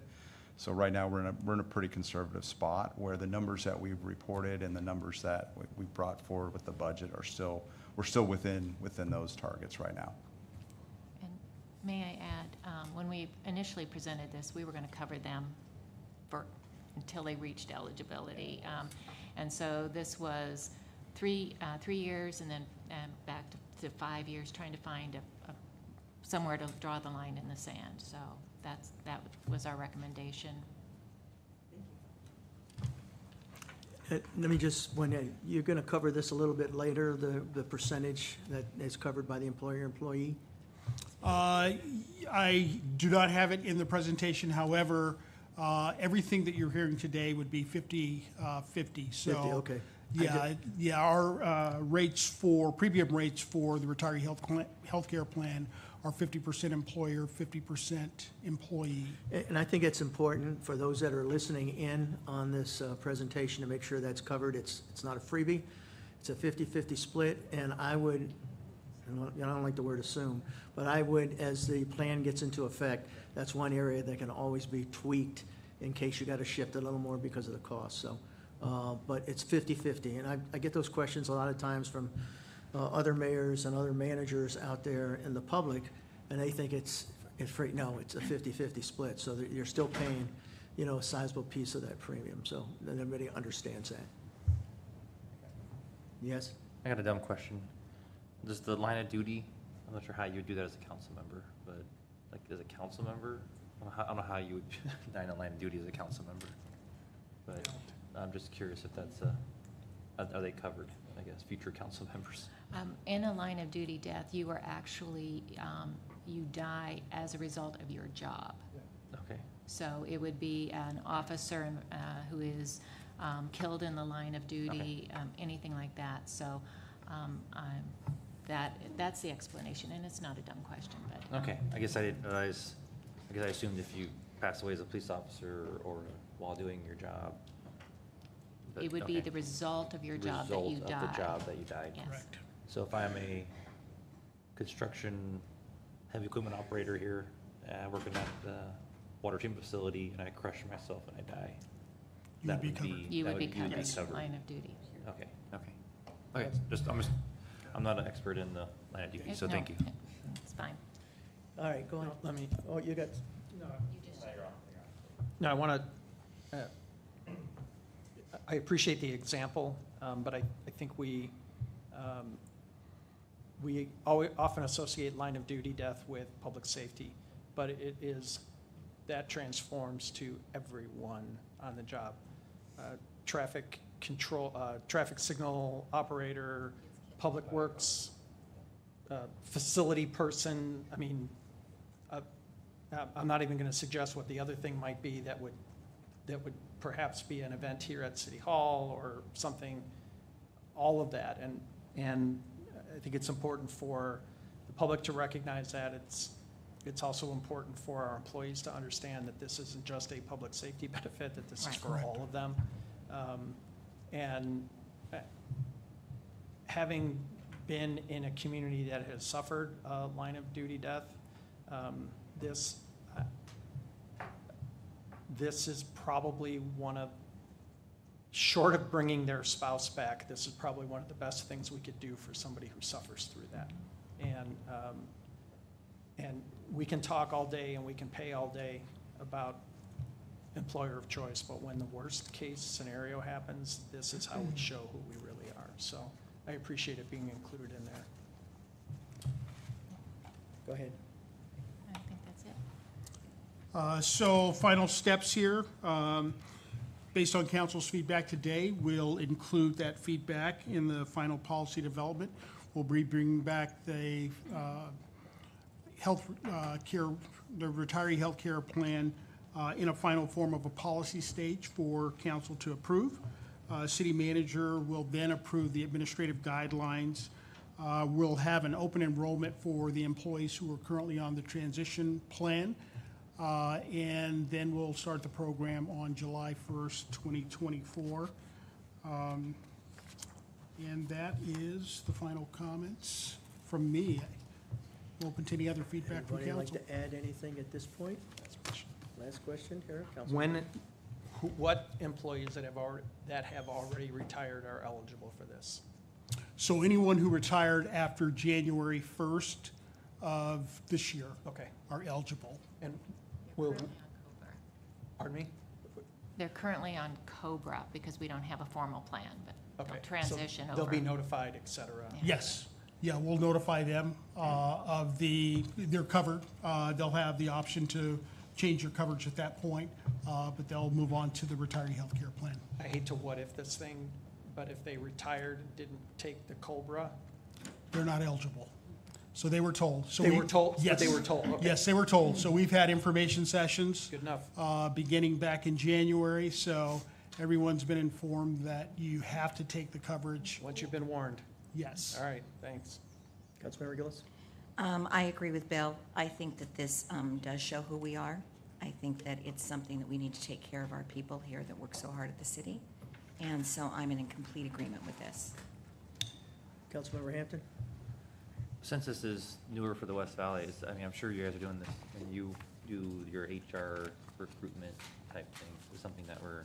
Speaker 8: So right now we're in a pretty conservative spot where the numbers that we've reported and the numbers that we brought forward with the budget are still, we're still within those targets right now.
Speaker 3: And may I add, when we initially presented this, we were going to cover them until they reached eligibility. And so this was 3 years and then back to 5 years, trying to find somewhere to draw the line in the sand. So that was our recommendation.
Speaker 1: Let me just, you're going to cover this a little bit later, the percentage that is covered by the employer-employee?
Speaker 11: I do not have it in the presentation. However, everything that you're hearing today would be 50/50. So
Speaker 1: 50, okay.
Speaker 11: Yeah, our premium rates for the retiree healthcare plan are 50% employer, 50% employee.
Speaker 1: And I think it's important for those that are listening in on this presentation to make sure that's covered. It's not a freebie. It's a 50/50 split, and I would, I don't like the word assume, but I would, as the plan gets into effect, that's one area that can always be tweaked in case you got to shift a little more because of the cost. So, but it's 50/50, and I get those questions a lot of times from other mayors and other managers out there in the public, and they think it's free. No, it's a 50/50 split, so that you're still paying, a sizable piece of that premium. So then everybody understands that. Yes?
Speaker 6: I got a dumb question. Does the line of duty, I'm not sure how you would do that as a council member, but like as a council member, I don't know how you would deny a line of duty as a council member. But I'm just curious if that's are they covered, I guess, future council members?
Speaker 3: In a line of duty death, you are actually, you die as a result of your job.
Speaker 6: Okay.
Speaker 3: So it would be an officer who is killed in the line of duty, anything like that. So that's the explanation, and it's not a dumb question, but.
Speaker 6: Okay, I guess I didn't realize, I assumed if you pass away as a police officer or while doing your job. But,
Speaker 3: It would be
Speaker 6: okay.
Speaker 3: the result of your job that you
Speaker 6: Result
Speaker 3: died.
Speaker 6: of the job that you died.
Speaker 3: Yes.
Speaker 11: Correct.
Speaker 6: So if I'm a construction heavy equipment operator here, working at the water treatment facility, and I crush myself and I die,
Speaker 11: You would be covered.
Speaker 3: You would be
Speaker 6: you'd
Speaker 3: covered, line of duty.
Speaker 6: Okay, I'm not an expert in the line of duty, so
Speaker 3: No,
Speaker 6: thank you.
Speaker 3: It's fine.
Speaker 1: All right, go on.
Speaker 9: Let me,
Speaker 1: Oh, you got,
Speaker 9: no, I want to, I appreciate the example, but I think we often associate line of duty death with public safety, but it is, that transforms to everyone on the job. Traffic control, traffic signal operator, public works, facility person. I mean, I'm not even going to suggest what the other thing might be that would perhaps be an event here at City Hall or something, all of that. And I think it's important for the public to recognize that. It's also important for our employees to understand that this isn't just a public safety benefit, that this is
Speaker 3: Right.
Speaker 9: for all of them. And having been in a community that has suffered a line of duty death, this is probably one of, short of bringing their spouse back, this is probably one of the best things we could do for somebody who suffers through that. And we can talk all day and we can pay all day about employer of choice, but when the worst case scenario happens, this is how we show who we really are. So I appreciate it being included in there.
Speaker 1: Go ahead.
Speaker 3: I think that's it.
Speaker 11: So final steps here. Based on council's feedback today, we'll include that feedback in the final policy development. We'll be bringing back the the retiree health care plan in a final form of a policy stage for council to approve. City manager will then approve the administrative guidelines. We'll have an open enrollment for the employees who are currently on the transition plan. And then we'll start the program on July 1st, 2024. And that is the final comments from me. Open to any other feedback from
Speaker 1: Anybody like
Speaker 11: council.
Speaker 1: to add anything at this point? Last question here, Councilman.
Speaker 9: What employees that have already retired are eligible for this?
Speaker 11: So anyone who retired after January 1st of this year
Speaker 9: Okay.
Speaker 11: are eligible.
Speaker 9: And will, pardon me?
Speaker 3: They're currently on COBRA because we don't have a formal plan, but
Speaker 9: Okay.
Speaker 3: they'll
Speaker 9: So
Speaker 3: transition over.
Speaker 9: they'll be notified, et cetera.
Speaker 3: Yeah.
Speaker 11: Yes. Yeah, we'll notify them they're covered. They'll have the option to change their coverage at that point, but they'll move on to the retiree health care plan.
Speaker 9: I hate to what if this thing, but if they retired, didn't take the COBRA,
Speaker 11: They're not eligible. So they were told. So
Speaker 9: They
Speaker 11: we-
Speaker 9: were told-
Speaker 11: Yes.
Speaker 9: they were told, okay.
Speaker 11: Yes, they were told. So we've had information sessions.
Speaker 9: good enough.
Speaker 11: Beginning back in January, so everyone's been informed that you have to take the coverage.
Speaker 9: Once you've been warned.
Speaker 11: Yes.
Speaker 9: All right, thanks.
Speaker 1: Councilmember Gillis?
Speaker 5: I agree with Bill. I think that this does show who we are. I think that it's something that we need to take care of our people here that work so hard at the city. And so I'm in complete agreement with this.
Speaker 1: Councilmember Hampton?
Speaker 6: Since this is newer for the West Valley, I mean, I'm sure you guys are doing this, and you do your HR recruitment type things, is something that we're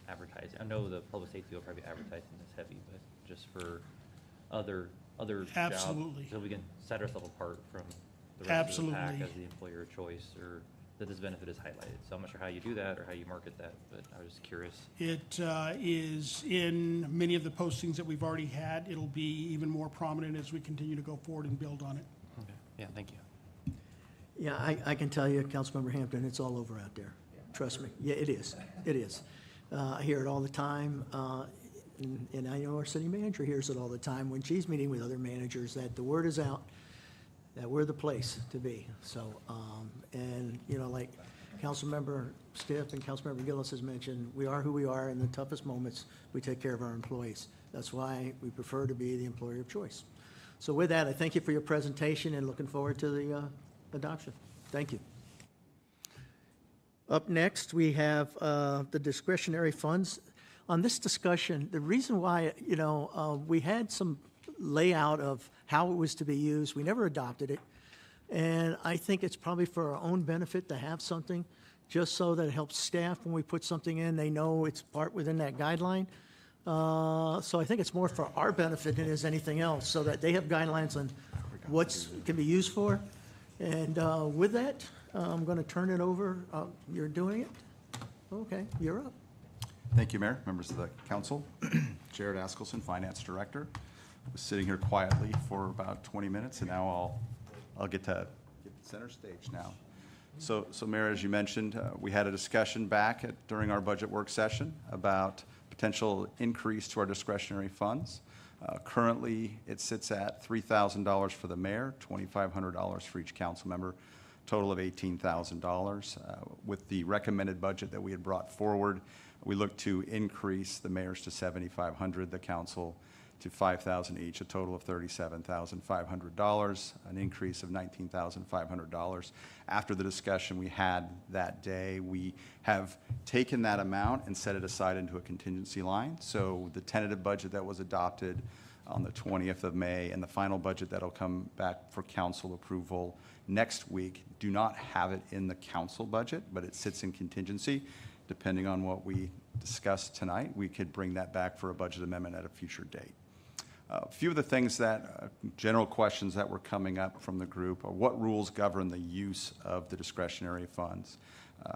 Speaker 6: advertising. I know the public safety will probably be advertising this heavy, but just for other jobs.
Speaker 11: Absolutely.
Speaker 6: So we can set ourselves apart from the rest of the pack
Speaker 11: Absolutely.
Speaker 6: as the employer of choice, or that this benefit is highlighted. So I'm not sure how you do that or how you market that, but I was just curious.
Speaker 11: It is in many of the postings that we've already had. It'll be even more prominent as we continue to go forward and build on it.
Speaker 6: Okay, yeah, thank you.
Speaker 1: Yeah, I can tell you, Councilmember Hampton, it's all over out there. Trust me. Yeah, it is. It is. I hear it all the time, and I know our city manager hears it all the time when she's meeting with other managers, that the word is out, that we're the place to be. So, and, you know, like Councilmember Stiff and Councilmember Gillis has mentioned, we are who we are. In the toughest moments, we take care of our employees. That's why we prefer to be the employer of choice. So with that, I thank you for your presentation and looking forward to the adoption. Thank you. Up next, we have the discretionary funds. On this discussion, the reason why, you know, we had some layout of how it was to be used. We never adopted it. And I think it's probably for our own benefit to have something, just so that it helps staff when we put something in, they know it's part within that guideline. So I think it's more for our benefit than it is anything else, so that they have guidelines on what's can be used for. And with that, I'm going to turn it over. You're doing it? Okay, you're up.
Speaker 8: Thank you, Mayor, members of the council. Jared Askelson, Finance Director. I was sitting here quietly for about 20 minutes, and now I'll get to get center stage now. So Mayor, as you mentioned, we had a discussion back during our budget work session about potential increase to our discretionary funds. Currently, it sits at $3,000 for the mayor, $2,500 for each council member, total of $18,000. With the recommended budget that we had brought forward, we look to increase the mayor's to $7,500, the council to $5,000 each, a total of $37,500, an increase of $19,500. After the discussion we had that day, we have taken that amount and set it aside into a contingency line. So the tentative budget that was adopted on the 20th of May and the final budget that'll come back for council approval next week do not have it in the council budget, but it sits in contingency. Depending on what we discussed tonight, we could bring that back for a budget amendment at a future date. A few of the things that, general questions that were coming up from the group are what rules govern the use of the discretionary funds?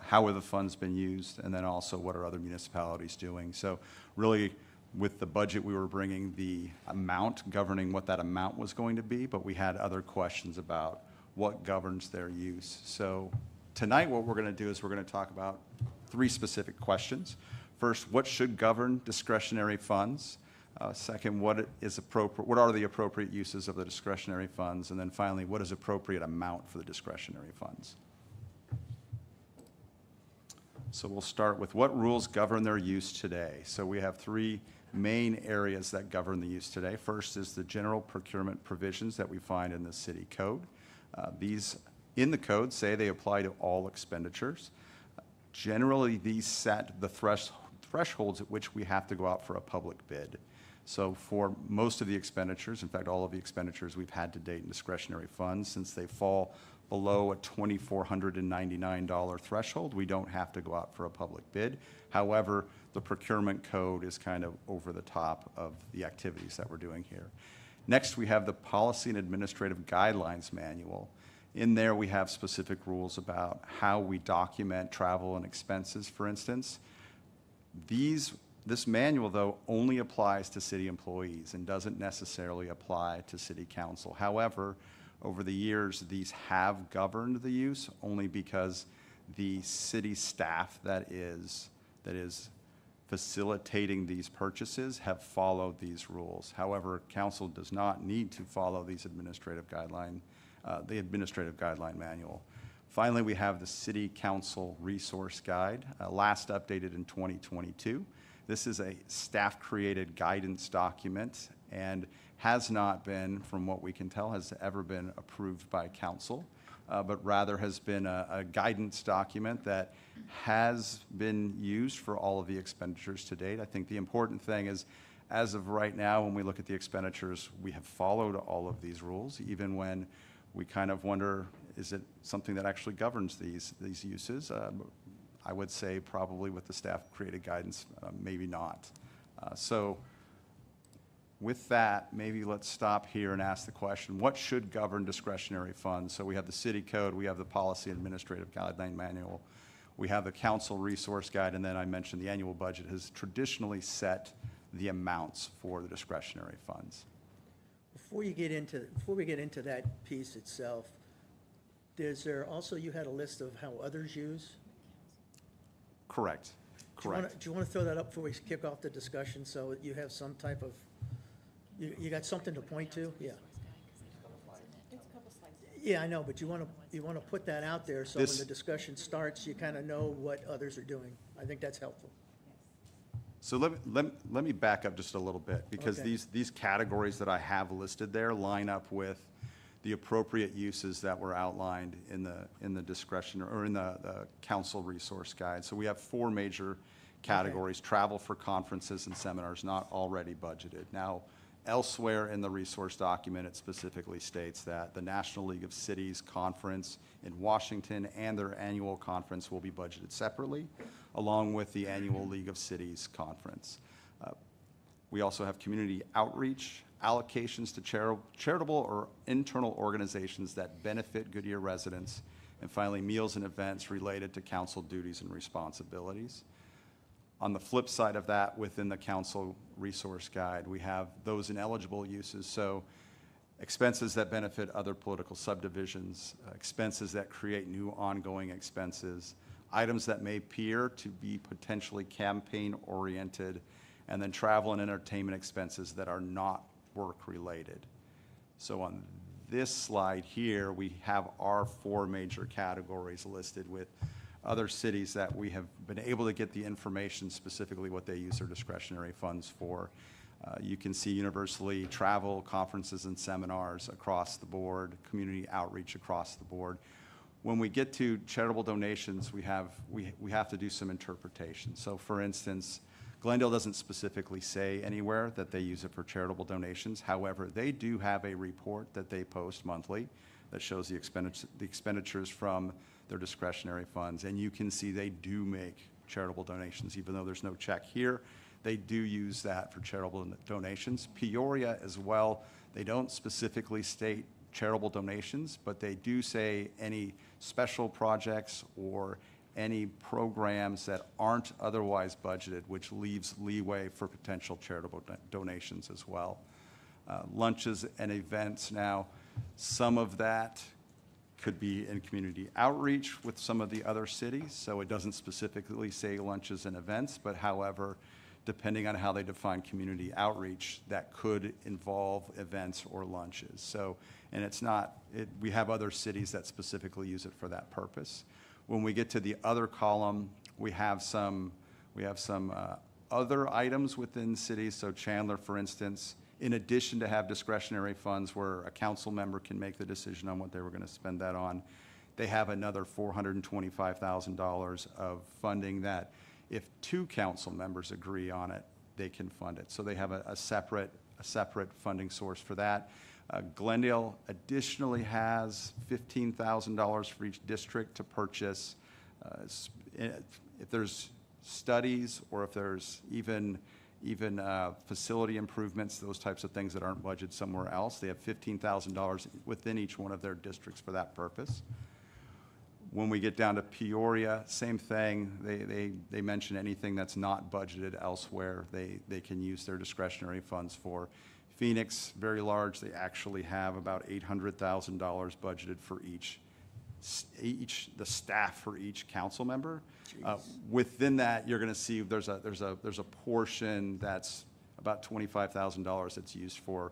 Speaker 8: How have the funds been used? And then also what are other municipalities doing? So really with the budget, we were bringing the amount, governing what that amount was going to be, but we had other questions about what governs their use. So tonight what we're going to do is we're going to talk about 3 specific questions. First, what should govern discretionary funds? Second, what are the appropriate uses of the discretionary funds? And then finally, what is appropriate amount for the discretionary funds? So we'll start with what rules govern their use today. So we have 3 main areas that govern the use today. First is the general procurement provisions that we find in the city code. These in the code say they apply to all expenditures. Generally, these set the thresholds at which we have to go out for a public bid. So for most of the expenditures, in fact, all of the expenditures we've had to date in discretionary funds, since they fall below a $2,499 threshold, we don't have to go out for a public bid. However, the procurement code is kind of over the top of the activities that we're doing here. Next, we have the Policy and Administrative Guidelines Manual. In there, we have specific rules about how we document travel and expenses, for instance. This manual, though, only applies to city employees and doesn't necessarily apply to city council. However, over the years, these have governed the use only because the city staff that is facilitating these purchases have followed these rules. However, council does not need to follow these administrative guideline, the administrative guideline manual. Finally, we have the City Council Resource Guide, last updated in 2022. This is a staff-created guidance document and has not been, from what we can tell, has ever been approved by council, but rather has been a guidance document that has been used for all of the expenditures to date. I think the important thing is, as of right now, when we look at the expenditures, we have followed all of these rules, even when we kind of wonder, is it something that actually governs these uses? I would say probably with the staff-created guidance, maybe not. So with that, maybe let's stop here and ask the question, what should govern discretionary funds? So we have the city code, we have the Policy and Administrative Guideline Manual, we have the Council Resource Guide, and then I mentioned the annual budget has traditionally set the amounts for the discretionary funds.
Speaker 1: Before we get into that piece itself, you had a list of how others use?
Speaker 8: Correct.
Speaker 1: Do you want to throw that up before we kick off the discussion so that you have some type of, you got something to point to? Yeah. Yeah, I know, but you want to put that out there so when the discussion starts, you kind of know what others are doing. I think that's helpful.
Speaker 8: So let me back up just a little bit, because
Speaker 1: Okay.
Speaker 8: these categories that I have listed there line up with the appropriate uses that were outlined in the discretion or in the council resource guide. So we have 4 major categories: travel for conferences and seminars not already budgeted. Now, elsewhere in the resource document, it specifically states that the National League of Cities Conference in Washington and their annual conference will be budgeted separately, along with the annual League of Cities Conference. We also have community outreach, allocations to charitable or internal organizations that benefit Goodyear residents, and finally, meals and events related to council duties and responsibilities. On the flip side of that, within the council resource guide, we have those ineligible uses. So expenses that benefit other political subdivisions, expenses that create new ongoing expenses, items that may appear to be potentially campaign-oriented, and then travel and entertainment expenses that are not work-related. So on this slide here, we have our 4 major categories listed with other cities that we have been able to get the information, specifically what they use their discretionary funds for. You can see universally travel, conferences and seminars across the board, community outreach across the board. When we get to charitable donations, we have to do some interpretation. So for instance, Glendale doesn't specifically say anywhere that they use it for charitable donations. However, they do have a report that they post monthly that shows the expenditures from their discretionary funds. And you can see they do make charitable donations, even though there's no check here. They do use that for charitable donations. Peoria as well, they don't specifically state charitable donations, but they do say any special projects or any programs that aren't otherwise budgeted, which leaves leeway for potential charitable donations as well. Lunches and events now, some of that could be in community outreach with some of the other cities, so it doesn't specifically say lunches and events, but however, depending on how they define community outreach, that could involve events or lunches. So, and it's not, we have other cities that specifically use it for that purpose. When we get to the other column, we have some other items within cities. So Chandler, for instance, in addition to have discretionary funds where a council member can make the decision on what they were going to spend that on, they have another $425,000 of funding that if 2 council members agree on it, they can fund it. So they have a separate funding source for that. Glendale additionally has $15,000 for each district to purchase. If there's studies or if there's even facility improvements, those types of things that aren't budgeted somewhere else, they have $15,000 within each one of their districts for that purpose. When we get down to Peoria, same thing. They mention anything that's not budgeted elsewhere, they can use their discretionary funds for. Phoenix, very large. They actually have about $800,000 budgeted for the staff for each council member. Within that, you're going to see there's a portion that's about $25,000 that's used for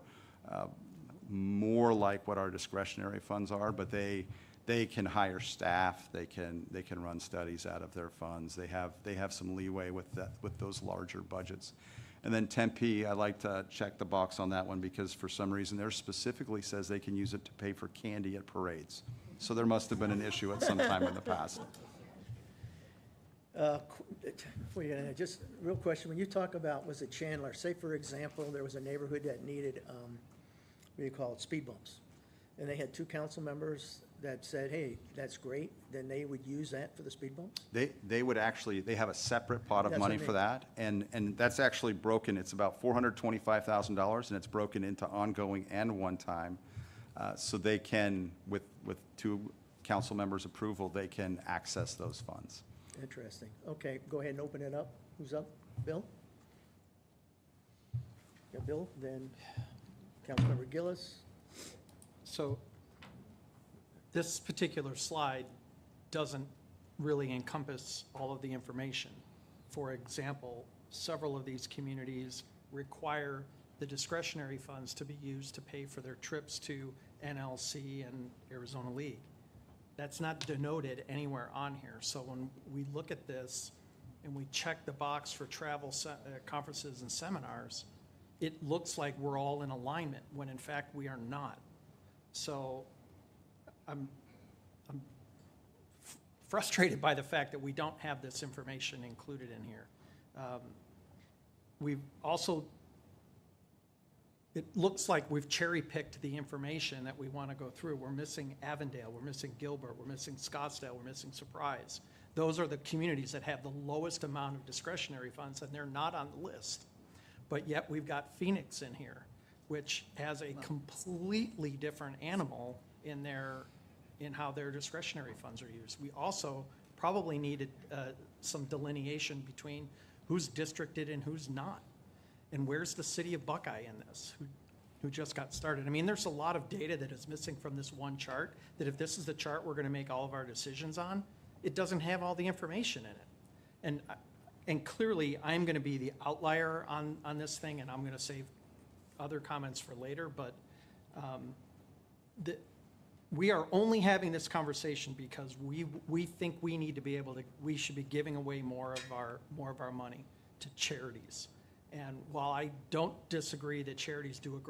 Speaker 8: more like what our discretionary funds are, but they can hire staff, they can run studies out of their funds. They have some leeway with those larger budgets. And then Tempe, I like to check the box on that one because for some reason there specifically says they can use it to pay for candy at parades. So there must have been an issue at some time in the past.
Speaker 1: Just a real question, when you talk about, was it Chandler, say for example, there was a neighborhood that needed, what do you call it, speed bumps. And they had 2 council members that said, hey, that's great, then they would use that for the speed bumps?
Speaker 8: They would actually, they have a separate pot of
Speaker 1: That's
Speaker 8: money
Speaker 1: what I
Speaker 8: for
Speaker 1: mean.
Speaker 8: that, and that's actually broken, it's about $425,000, and it's broken into ongoing and one-time. So they can, with 2 council members' approval, they can access those funds.
Speaker 1: Interesting. Okay, go ahead and open it up. Who's up? Bill? Yeah, Bill, then Councilmember Gillis.
Speaker 9: So this particular slide doesn't really encompass all of the information. For example, several of these communities require the discretionary funds to be used to pay for their trips to NLC and Arizona League. That's not denoted anywhere on here. So when we look at this and we check the box for travel, conferences and seminars, it looks like we're all in alignment when in fact we are not. So I'm frustrated by the fact that we don't have this information included in here. We've also, it looks like we've cherry-picked the information that we want to go through. We're missing Avondale, we're missing Gilbert, we're missing Scottsdale, we're missing Surprise. Those are the communities that have the lowest amount of discretionary funds, and they're not on the list. But yet we've got Phoenix in here, which has a completely different animal in how their discretionary funds are used. We also probably needed some delineation between who's districted and who's not. And where's the city of Buckeye in this, who just got started? I mean, there's a lot of data that is missing from this one chart, that if this is the chart we're going to make all of our decisions on, it doesn't have all the information in it. And clearly, I'm going to be the outlier on this thing, and I'm going to save other comments for later, but we are only having this conversation because we think we should be giving away more of our money to charities. And while I don't disagree that charities do a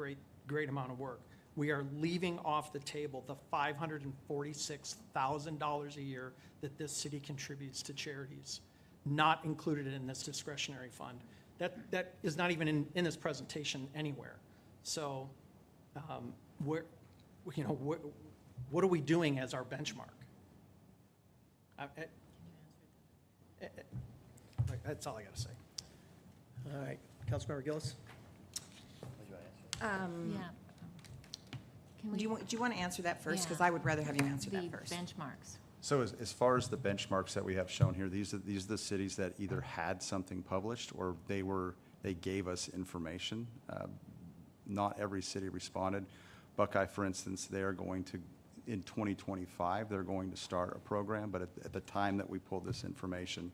Speaker 9: great amount of work, we are leaving off the table the $546,000 a year that this city contributes to charities, not included in this discretionary fund. That is not even in this presentation anywhere. So, what are we doing as our benchmark? That's all I got to say.
Speaker 1: All right, Councilmember Gillis?
Speaker 3: Yeah. Can we-
Speaker 5: Do you want to answer that first? Because
Speaker 3: Yeah.
Speaker 5: I would rather have you answer
Speaker 3: The
Speaker 5: that first.
Speaker 3: benchmarks.
Speaker 8: So as far as the benchmarks that we have shown here, these are the cities that either had something published or they gave us information. Not every city responded. Buckeye, for instance, they are going to, in 2025, they're going to start a program, but at the time that we pulled this information,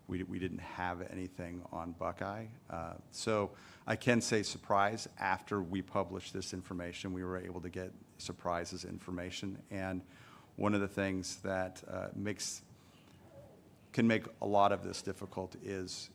Speaker 8: we didn't have anything on Buckeye. So I can say Surprise, after we published this information, we were able to get Surprise's information. And one of the things that can make a lot of this difficult is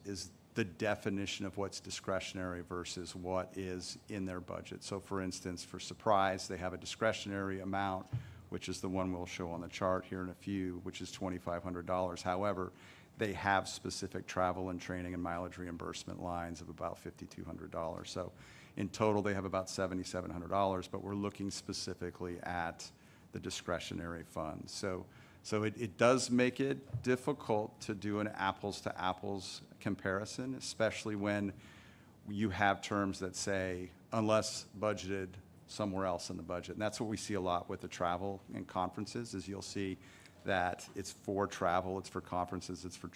Speaker 8: the definition of what's discretionary versus what is in their budget. So for instance, for Surprise, they have a discretionary amount, which is the one we'll show on the chart here in a few, which is $2,500. However, they have specific travel and training and mileage reimbursement lines of about $5,200. So in total, they have about $7,700, but we're looking specifically at the discretionary funds. So it does make it difficult to do an apples-to-apples comparison, especially when you have terms that say, unless budgeted somewhere else in the budget. And that's what we see a lot with the travel and conferences, is you'll see that it's for travel, it's for conferences, it's for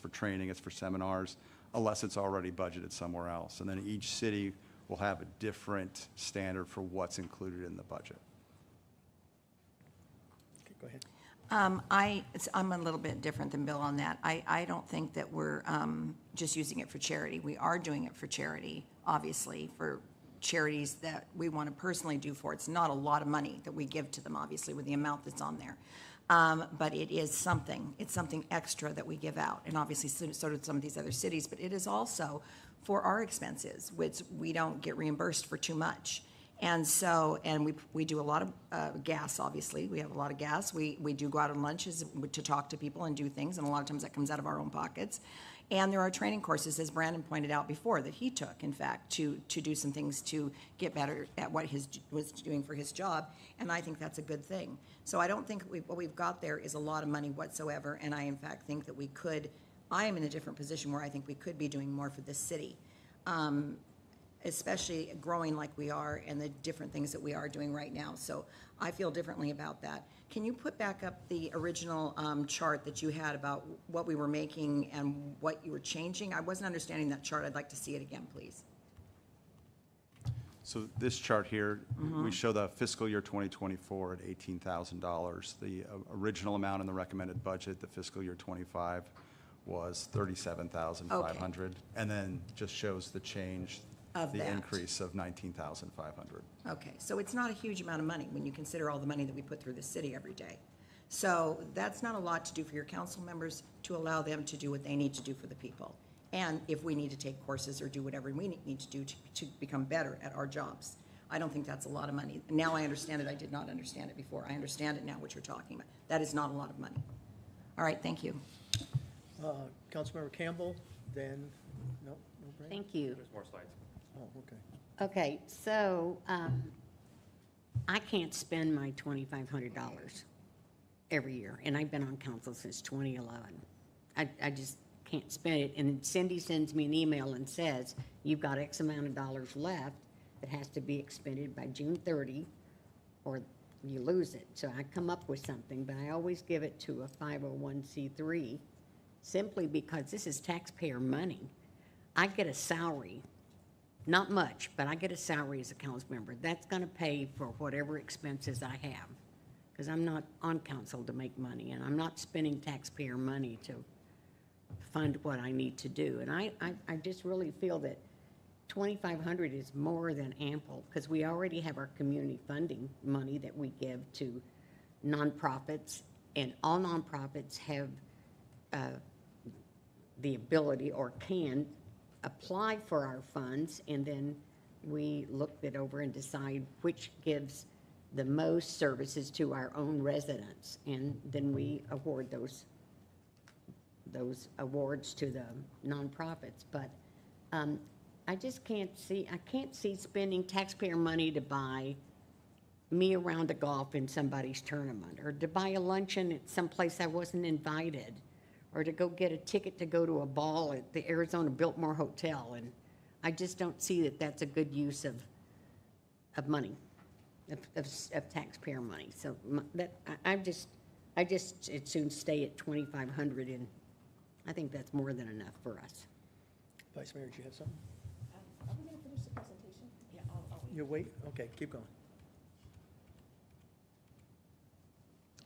Speaker 8: training, it's for seminars, unless it's already budgeted somewhere else. And then each city will have a different standard for what's included in the budget.
Speaker 1: Okay, go ahead.
Speaker 5: I'm a little bit different than Bill on that. I don't think that we're just using it for charity. We are doing it for charity, obviously, for charities that we want to personally do for. It's not a lot of money that we give to them, obviously, with the amount that's on there. But it is something. It's something extra that we give out. And obviously, so do some of these other cities. But it is also for our expenses, which we don't get reimbursed for too much. And so, and we do a lot of gas, obviously. We have a lot of gas. We do go out on lunches to talk to people and do things, and a lot of times that comes out of our own pockets. And there are training courses, as Brandon pointed out before, that he took, in fact, to do some things to get better at what he was doing for his job, and I think that's a good thing. So I don't think what we've got there is a lot of money whatsoever, and I, in fact, think that I am in a different position where I think we could be doing more for this city. Especially growing like we are and the different things that we are doing right now. So I feel differently about that. Can you put back up the original chart that you had about what we were making and what you were changing? I wasn't understanding that chart. I'd like to see it again, please.
Speaker 8: So this chart here, we show the fiscal year 2024 at $18,000. The original amount in the recommended budget, the fiscal year 25, was $37,500. And then just shows the change,
Speaker 5: Of
Speaker 8: the
Speaker 5: that.
Speaker 8: increase of $19,500.
Speaker 5: Okay, so it's not a huge amount of money when you consider all the money that we put through the city every day. So that's not a lot to do for your council members to allow them to do what they need to do for the people. And if we need to take courses or do whatever we need to do to become better at our jobs. I don't think that's a lot of money. Now I understand it. I did not understand it before. I understand it now, what you're talking about. That is not a lot of money. All right, thank you.
Speaker 1: Councilmember Campbell, then, no, Brandon?
Speaker 7: Thank you.
Speaker 6: There's more slides.
Speaker 1: Oh, okay.
Speaker 7: Okay, so I can't spend my $2,500 every year, and I've been on council since 2011. I just can't spend it, and Cindy sends me an email and says, you've got X amount of dollars left that has to be expended by June 30, or you lose it. So I come up with something, but I always give it to a 501c3, simply because this is taxpayer money. I get a salary. Not much, but I get a salary as a council member. That's going to pay for whatever expenses I have, because I'm not on council to make money, and I'm not spending taxpayer money to fund what I need to do. And I just really feel that $2,500 is more than ample, because we already have our community funding money that we give to nonprofits, and all nonprofits have the ability or can apply for our funds, and then we look it over and decide which gives the most services to our own residents, and then we award those awards to the nonprofits. But I just can't see spending taxpayer money to buy me a round of golf in somebody's tournament, or to buy a luncheon at someplace I wasn't invited, or to go get a ticket to go to a ball at the Arizona Biltmore Hotel. And I just don't see that that's a good use of money, of taxpayer money. So I just as soon stay at 2,500, and I think that's more than enough for us.
Speaker 1: Vice Mayor, did you have something?
Speaker 2: Are we going to finish the presentation? Yeah, I'll wait.
Speaker 1: You wait? Okay, keep going.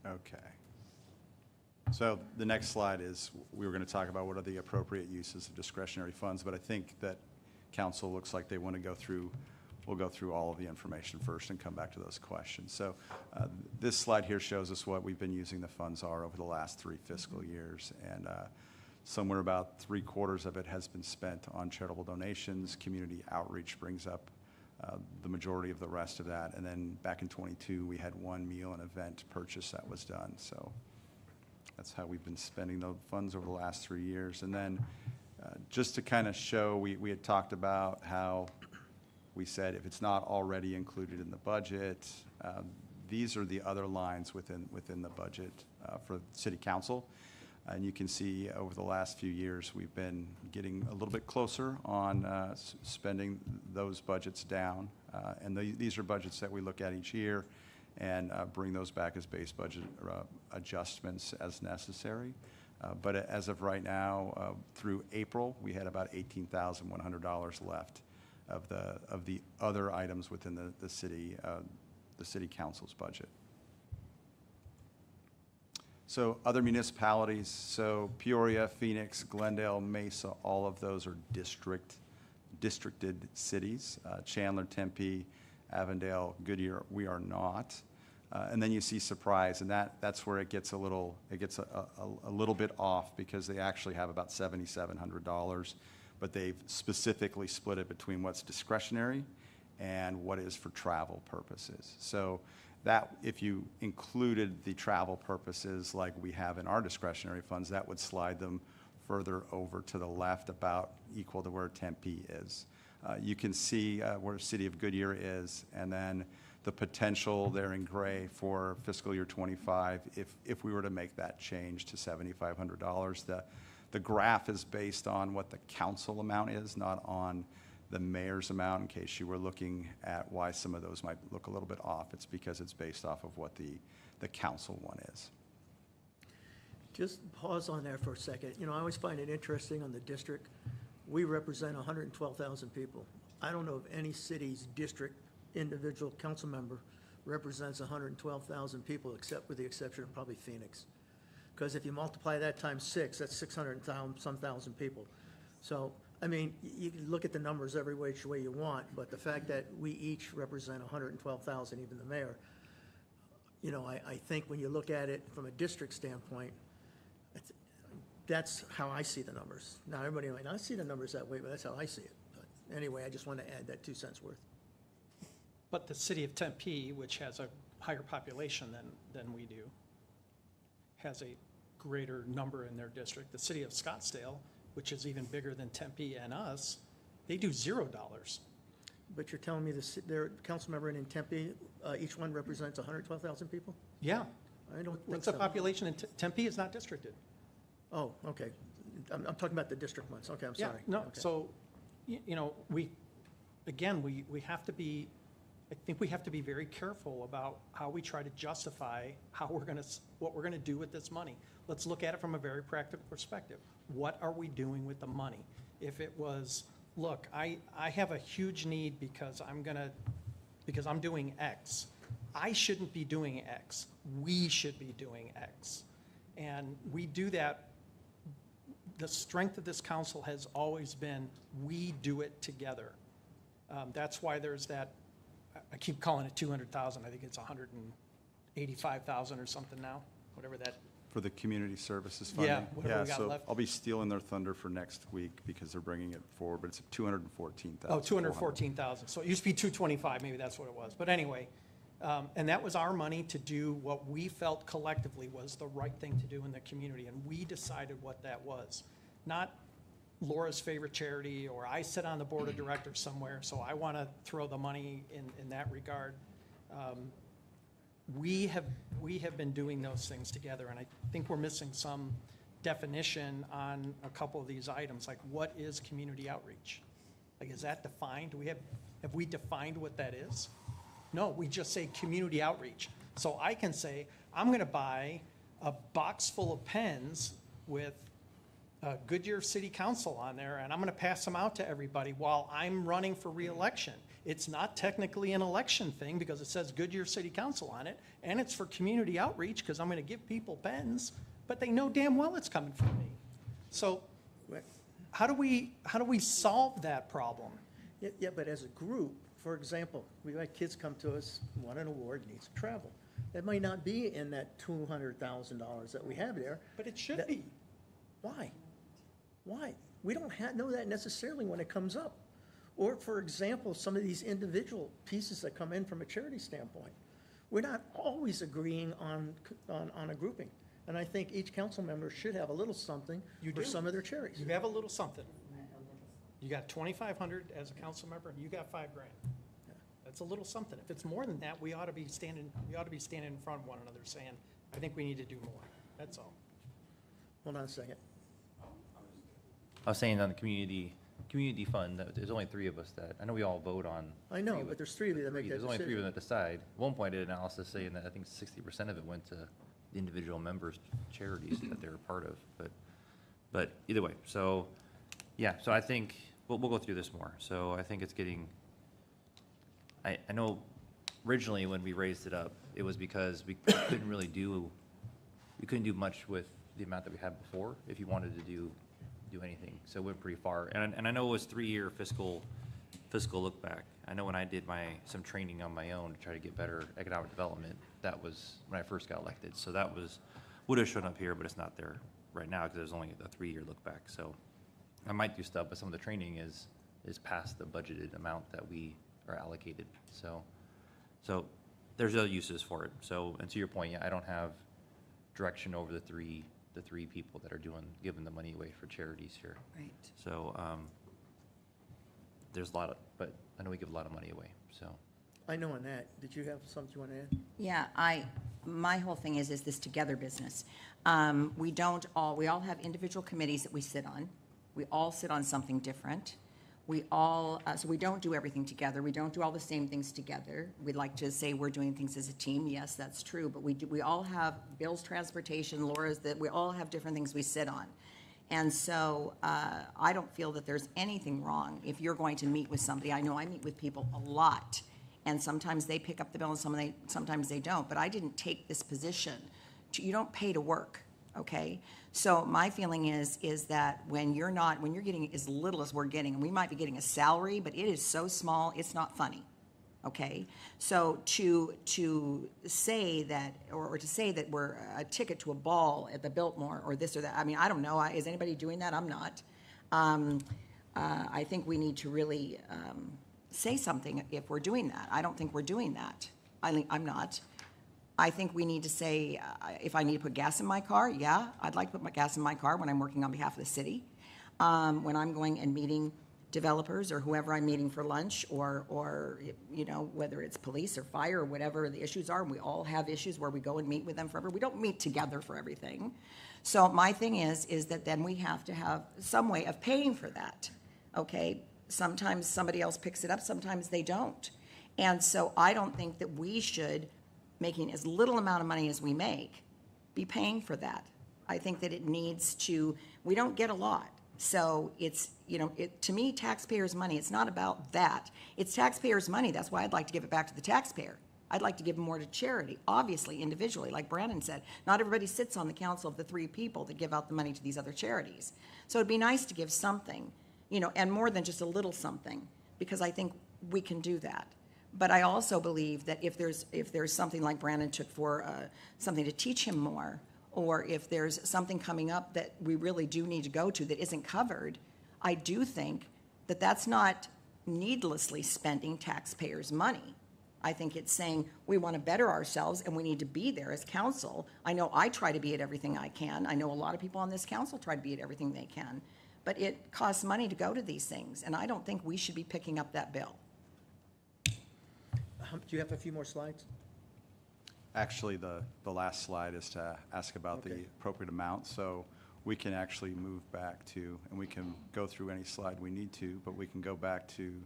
Speaker 8: Okay. So the next slide is, we were going to talk about what are the appropriate uses of discretionary funds, but I think that council looks like they want to go through, we'll go through all of the information first and come back to those questions. So this slide here shows us what we've been using the funds are over the last 3 fiscal years. And somewhere about 3/4 of it has been spent on charitable donations. Community outreach brings up the majority of the rest of that. And then back in '22, we had one meal and event purchase that was done. So that's how we've been spending the funds over the last 3 years. And then just to kind of show, we had talked about how we said if it's not already included in the budget, these are the other lines within the budget for City Council. And you can see over the last few years, we've been getting a little bit closer on spending those budgets down. And these are budgets that we look at each year and bring those back as base budget adjustments as necessary. But as of right now, through April, we had about $18,100 left of the other items within the city council's budget. So other municipalities, so Peoria, Phoenix, Glendale, Mesa, all of those are districted cities. Chandler, Tempe, Avondale, Goodyear, we are not. And then you see Surprise, and that's where it gets a little bit off, because they actually have about $7,700, but they've specifically split it between what's discretionary and what is for travel purposes. So that, if you included the travel purposes like we have in our discretionary funds, that would slide them further over to the left, about equal to where Tempe is. You can see where the city of Goodyear is, and then the potential there in gray for fiscal year '25 if we were to make that change to $7,500. The graph is based on what the council amount is, not on the mayor's amount, in case you were looking at why some of those might look a little bit off. It's because it's based off of what the council one is.
Speaker 1: Just pause on there for a second. You know, I always find it interesting on the district. We represent 112,000 people. I don't know of any city's district individual council member represents 112,000 people, except with the exception of probably Phoenix. Because if you multiply that times 6, that's 600-some thousand people. So, I mean, you can look at the numbers every which way you want, but the fact that we each represent 112,000, even the mayor, you know, I think when you look at it from a district standpoint, that's how I see the numbers. Now, everybody might not see the numbers that way, but that's how I see it. But anyway, I just want to add that 2 cents worth.
Speaker 9: But the city of Tempe, which has a higher population than we do, has a greater number in their district. The city of Scottsdale, which is even bigger than Tempe and us, they do $0.
Speaker 1: But you're telling me their council member in Tempe, each one represents 112,000 people?
Speaker 9: Yeah.
Speaker 1: I don't think
Speaker 9: What's
Speaker 1: so.
Speaker 9: the population in Tempe is not districted.
Speaker 1: Oh, okay. I'm talking about the district ones. Okay, I'm
Speaker 9: Yeah,
Speaker 1: sorry.
Speaker 9: no,
Speaker 1: Okay.
Speaker 9: so, you know, we have to be, I think we have to be very careful about how we try to justify what we're gonna do with this money. Let's look at it from a very practical perspective. What are we doing with the money? If it was, look, I have a huge need because I'm doing X. I shouldn't be doing X. We should be doing X. And we do that. The strength of this council has always been, we do it together. That's why there's that, I keep calling it 200,000, I think it's 185,000 or something now, whatever that
Speaker 8: For the community services funding?
Speaker 9: Yeah, whatever we got left.
Speaker 8: So I'll be stealing their thunder for next week because they're bringing it forward, but it's 214,000.
Speaker 9: Oh, 214,000. So it used to be 225, maybe that's what it was. But anyway, and that was our money to do what we felt collectively was the right thing to do in the community. And we decided what that was. Not Laura's favorite charity, or I sit on the board of directors somewhere, so I want to throw the money in that regard. We have been doing those things together, and I think we're missing some definition on a couple of these items, like what is community outreach? Like, is that defined? Have we defined what that is? No, we just say community outreach. So I can say, I'm going to buy a box full of pens with Goodyear City Council on there, and I'm going to pass them out to everybody while I'm running for reelection. It's not technically an election thing because it says Goodyear City Council on it, and it's for community outreach because I'm going to give people pens, but they know damn well it's coming from me. So how do we solve that problem?
Speaker 1: Yeah, but as a group, for example, we had kids come to us, won an award, needs to travel. That might not be in that $200,000 that we have there.
Speaker 9: But it should be.
Speaker 1: Why? Why? We don't know that necessarily when it comes up. Or, for example, some of these individual pieces that come in from a charity standpoint. We're not always agreeing on a grouping. And I think each council member should have a little something for some of their charities.
Speaker 9: You have a little something. You got 2,500 as a council member, you got $5,000. That's a little something. If it's more than that, we ought to be standing in front of one another saying, I think we need to do more. That's all.
Speaker 1: Hold on a second.
Speaker 6: I was saying on the community fund, that there's only 3 of us that, I know we all vote on.
Speaker 1: I know, but there's 3 of you that make that
Speaker 6: There's only 3 of
Speaker 1: decision.
Speaker 6: them that decide. At one point, I did analysis saying that I think 60% of it went to the individual members' charities that they're a part of. But either way, so, yeah, so I think, we'll go through this more. So I think it's getting, I know originally when we raised it up, it was because we couldn't really do much with the amount that we had before if you wanted to do anything. So it went pretty far. And I know it was 3-year fiscal look back. I know when I did some training on my own to try to get better economic development, that was when I first got elected. So that would have shown up here, but it's not there right now because there's only a 3-year look back. So I might do stuff, but some of the training is past the budgeted amount that we are allocated. So there's other uses for it. So, and to your point, yeah, I don't have direction over the three people that are giving the money away for charities here.
Speaker 5: Right.
Speaker 6: So there's a lot of, but I know we give a lot of money away, so.
Speaker 1: I know on that. Did you have something you want to add?
Speaker 5: Yeah, my whole thing is this together business. We all have individual committees that we sit on. We all sit on something different. So we don't do everything together. We don't do all the same things together. We'd like to say we're doing things as a team. Yes, that's true, but we all have Bill's transportation, Laura's, that we all have different things we sit on. And so I don't feel that there's anything wrong if you're going to meet with somebody. I know I meet with people a lot, and sometimes they pick up the bill and sometimes they don't. But I didn't take this position. You don't pay to work, okay? So my feeling is that when you're getting as little as we're getting, and we might be getting a salary, but it is so small, it's not funny. Okay, so to say that, or to say that we're a ticket to a ball at the Biltmore or this or that, I mean, I don't know. Is anybody doing that? I'm not. I think we need to really say something if we're doing that. I don't think we're doing that. I'm not. I think we need to say, if I need to put gas in my car, yeah, I'd like to put my gas in my car when I'm working on behalf of the city. When I'm going and meeting developers or whoever I'm meeting for lunch, or you know, whether it's police or fire or whatever the issues are, and we all have issues where we go and meet with them forever. We don't meet together for everything. So my thing is that then we have to have some way of paying for that, okay? Sometimes somebody else picks it up, sometimes they don't. And so I don't think that we should, making as little amount of money as we make, be paying for that. I think that it needs to, we don't get a lot. So it's, you know, to me, taxpayers' money, it's not about that. It's taxpayers' money. That's why I'd like to give it back to the taxpayer. I'd like to give more to charity, obviously, individually, like Brandon said. Not everybody sits on the council of the 3 people that give out the money to these other charities. So it'd be nice to give something, you know, and more than just a little something, because I think we can do that. But I also believe that if there's something like Brandon took for something to teach him more, or if there's something coming up that we really do need to go to that isn't covered, I do think that that's not needlessly spending taxpayers' money. I think it's saying we want to better ourselves and we need to be there as council. I know I try to be at everything I can. I know a lot of people on this council try to be at everything they can. But it costs money to go to these things, and I don't think we should be picking up that bill.
Speaker 1: Do you have a few more slides?
Speaker 8: Actually, the last slide is to ask about the
Speaker 1: Okay.
Speaker 8: appropriate amount, so we can actually move back to, and we can go through any slide we need to, but we can go back to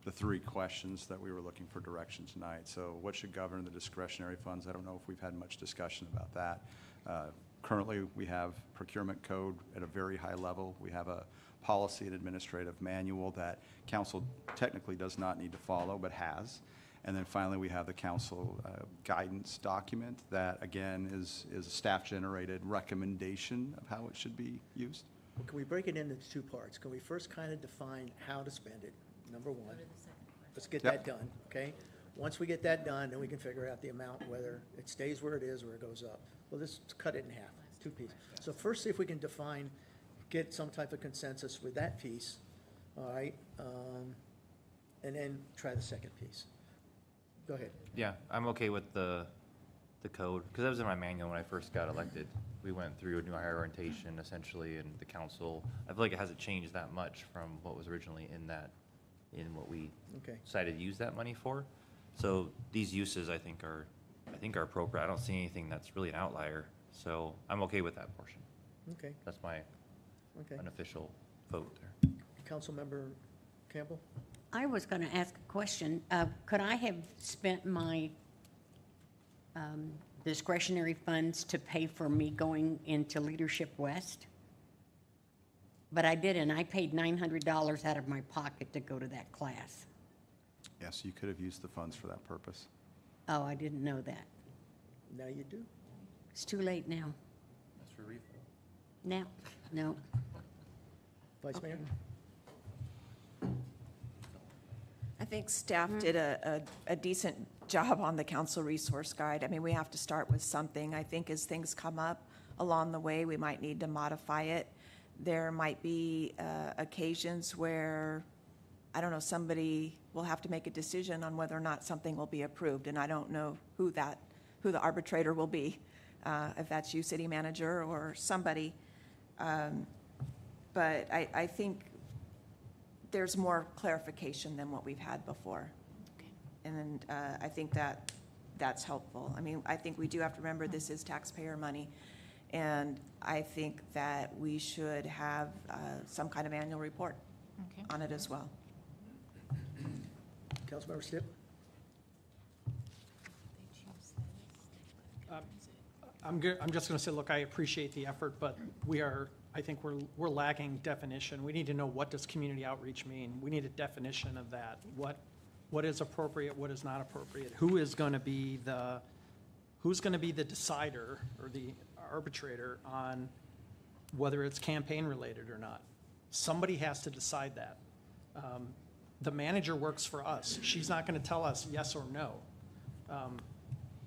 Speaker 8: the 3 questions that we were looking for direction tonight. So what should govern the discretionary funds? I don't know if we've had much discussion about that. Currently, we have procurement code at a very high level. We have a policy and administrative manual that council technically does not need to follow, but has. And then finally, we have the council guidance document that, again, is a staff-generated recommendation of how it should be used.
Speaker 1: Well, can we break it into 2 parts? Can we first kind of define how to spend it, number 1? Let's get
Speaker 8: Yep.
Speaker 1: that done, okay? Once we get that done, then we can figure out the amount, whether it stays where it is or it goes up. Well, let's cut it in half, 2 pieces. So first, see if we can define, get some type of consensus with that piece, all right? And then try the second piece. Go ahead.
Speaker 6: Yeah, I'm okay with the code, because that was in my manual when I first got elected. We went through a new hire orientation essentially, and the council, I feel like it hasn't changed that much from what was originally in what we
Speaker 1: Okay.
Speaker 6: decided to use that money for. So these uses, I think are appropriate. I don't see anything that's really an outlier, so I'm okay with that portion.
Speaker 1: Okay,
Speaker 6: That's my
Speaker 1: okay.
Speaker 6: unofficial vote there.
Speaker 1: Councilmember Campbell?
Speaker 7: I was going to ask a question. Could I have spent my discretionary funds to pay for me going into Leadership West? But I didn't. I paid $900 out of my pocket to go to that class.
Speaker 8: Yes, you could have used the funds for that purpose.
Speaker 7: Oh, I didn't know that.
Speaker 1: Now you do.
Speaker 7: It's too late now.
Speaker 6: That's for refill.
Speaker 7: Now, no.
Speaker 1: Vice Mayor?
Speaker 10: I think staff did a decent job on the council resource guide. I mean, we have to start with something. I think as things come up along the way, we might need to modify it. There might be occasions where, I don't know, somebody will have to make a decision on whether or not something will be approved, and I don't know who the arbitrator will be, if that's you, city manager, or somebody. But I think there's more clarification than what we've had before. And I think that's helpful. I mean, I think we do have to remember this is taxpayer money, and I think that we should have some kind of annual report
Speaker 3: Okay.
Speaker 10: on it as well.
Speaker 1: Councilmember Stipp?
Speaker 9: I'm just going to say, look, I appreciate the effort, but I think we're lacking definition. We need to know, what does community outreach mean? We need a definition of that. What is appropriate, what is not appropriate? Who's going to be the decider or the arbitrator on whether it's campaign related or not? Somebody has to decide that. The manager works for us. She's not going to tell us yes or no.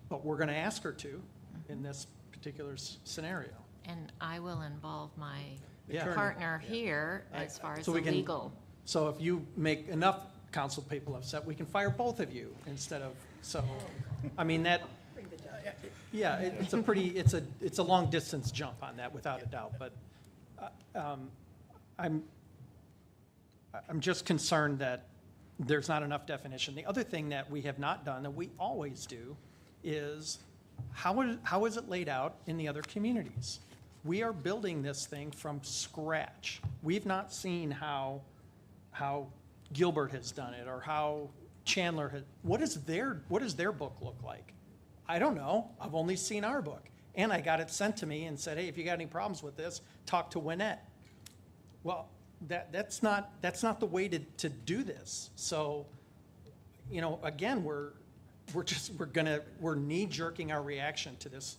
Speaker 9: But we're going to ask her to in this particular scenario.
Speaker 3: And I will involve my
Speaker 9: Yeah.
Speaker 3: partner here as far as
Speaker 9: So
Speaker 3: the
Speaker 9: we can-
Speaker 3: legal.
Speaker 9: So if you make enough council people upset, we can fire both of you instead of, so, I mean, that, yeah, it's a long distance jump on that, without a doubt, but I'm just concerned that there's not enough definition. The other thing that we have not done, that we always do, is how is it laid out in the other communities? We are building this thing from scratch. We've not seen how Gilbert has done it, or how Chandler has. What does their book look like? I don't know. I've only seen our book. And I got it sent to me and said, hey, if you got any problems with this, talk to Wynette. Well, that's not the way to do this. So, again, we're knee jerking our reaction to this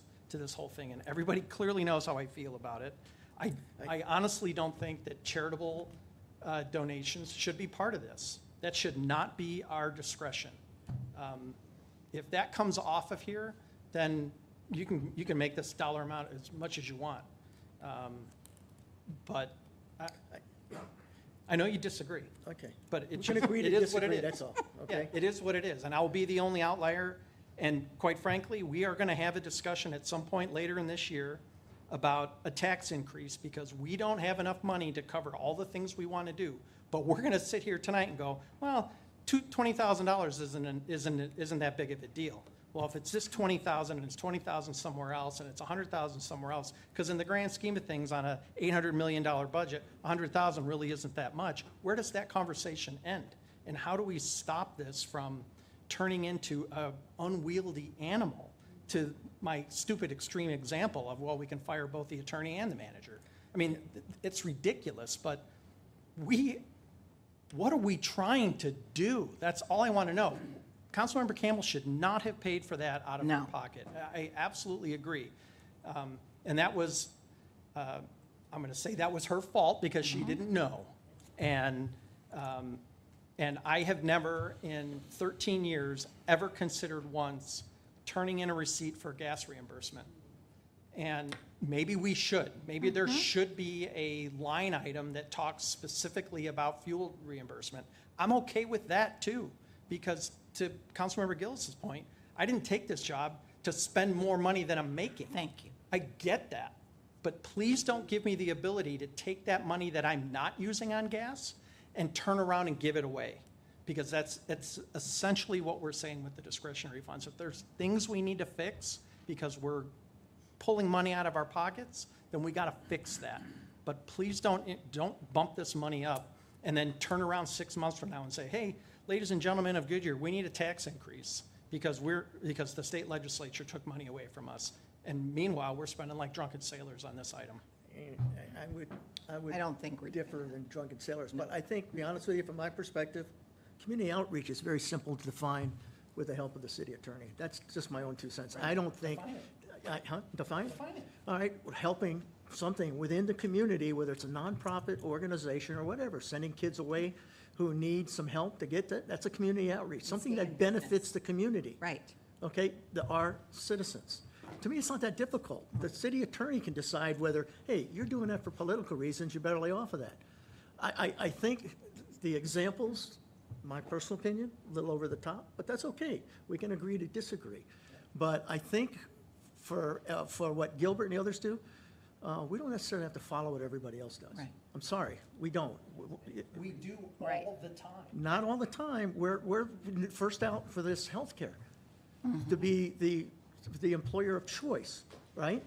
Speaker 9: whole thing, and everybody clearly knows how I feel about it. I honestly don't think that charitable donations should be part of this. That should not be our discretion. If that comes off of here, then you can make this dollar amount as much as you want. But I know you disagree.
Speaker 1: Okay.
Speaker 9: But it
Speaker 1: We can
Speaker 9: just-
Speaker 1: agree to
Speaker 9: it is what it
Speaker 1: disagree,
Speaker 9: is.
Speaker 1: that's all,
Speaker 9: Yeah,
Speaker 1: okay?
Speaker 9: it is what it is, and I'll be the only outlier. And quite frankly, we are going to have a discussion at some point later in this year about a tax increase because we don't have enough money to cover all the things we want to do. But we're going to sit here tonight and go, well, $20,000 isn't that big of a deal. Well, if it's this 20,000 and it's 20,000 somewhere else and it's 100,000 somewhere else, because in the grand scheme of things on a $800 million budget, 100,000 really isn't that much. Where does that conversation end? And how do we stop this from turning into a unwieldy animal? To my stupid extreme example of, well, we can fire both the attorney and the manager. I mean, it's ridiculous, but what are we trying to do? That's all I want to know. Councilmember Campbell should not have paid for that out of her
Speaker 5: No.
Speaker 9: pocket. I absolutely agree. And that was, I'm going to say that was her fault because she didn't know. And I have never in 13 years ever considered once turning in a receipt for gas reimbursement. And maybe we should. Maybe there should be a line item that talks specifically about fuel reimbursement. I'm okay with that too, because to Councilmember Gillis's point, I didn't take this job to spend more money than I'm making.
Speaker 5: Thank you.
Speaker 9: I get that. But please don't give me the ability to take that money that I'm not using on gas and turn around and give it away. Because that's essentially what we're saying with the discretionary funds. If there's things we need to fix because we're pulling money out of our pockets, then we got to fix that. But please don't bump this money up and then turn around 6 months from now and say, hey, ladies and gentlemen of Goodyear, we need a tax increase because the state legislature took money away from us. And meanwhile, we're spending like drunken sailors on this item.
Speaker 1: I would
Speaker 5: I don't think we're
Speaker 1: differ than drunken sailors, but I think, to be honest with you, from my perspective, community outreach is very simple to define with the help of the city attorney. That's just my own 2 cents. I don't think. Define it?
Speaker 9: Define it.
Speaker 1: All right, we're helping something within the community, whether it's a nonprofit organization or whatever, sending kids away who need some help to get that, that's a community outreach, something that benefits the community.
Speaker 5: Right.
Speaker 1: Okay, our citizens. To me, it's not that difficult. The city attorney can decide whether, hey, you're doing that for political reasons, you better lay off of that. I think the examples, my personal opinion, a little over the top, but that's okay. We can agree to disagree. But I think for what Gilbert and the others do, we don't necessarily have to follow what everybody else does.
Speaker 5: Right.
Speaker 1: I'm sorry, we don't.
Speaker 9: We do
Speaker 5: Right.
Speaker 9: all the time.
Speaker 1: Not all the time. We're first out for this healthcare, to be the employer of choice, right?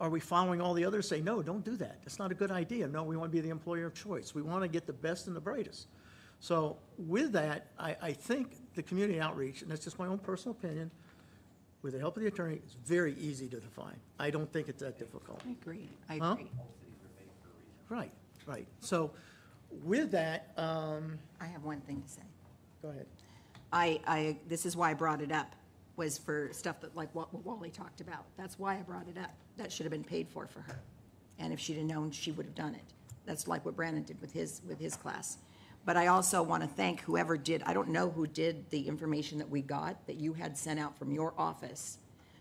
Speaker 1: Are we following all the others, say, no, don't do that. That's not a good idea. No, we want to be the employer of choice. We want to get the best and the brightest. So with that, I think the community outreach, and that's just my own personal opinion, with the help of the attorney, it's very easy to define. I don't think it's that difficult.
Speaker 5: I agree. I
Speaker 1: Huh?
Speaker 5: agree.
Speaker 1: Right, right. So with that,
Speaker 5: I have one thing to say.
Speaker 1: go ahead.
Speaker 5: This is why I brought it up, was for stuff that, like what Wally talked about. That's why I brought it up. That should have been paid for her. And if she'd have known, she would have done it. That's like what Brandon did with his class. But I also want to thank whoever did, I don't know who did the information that we got, that you had sent out from your office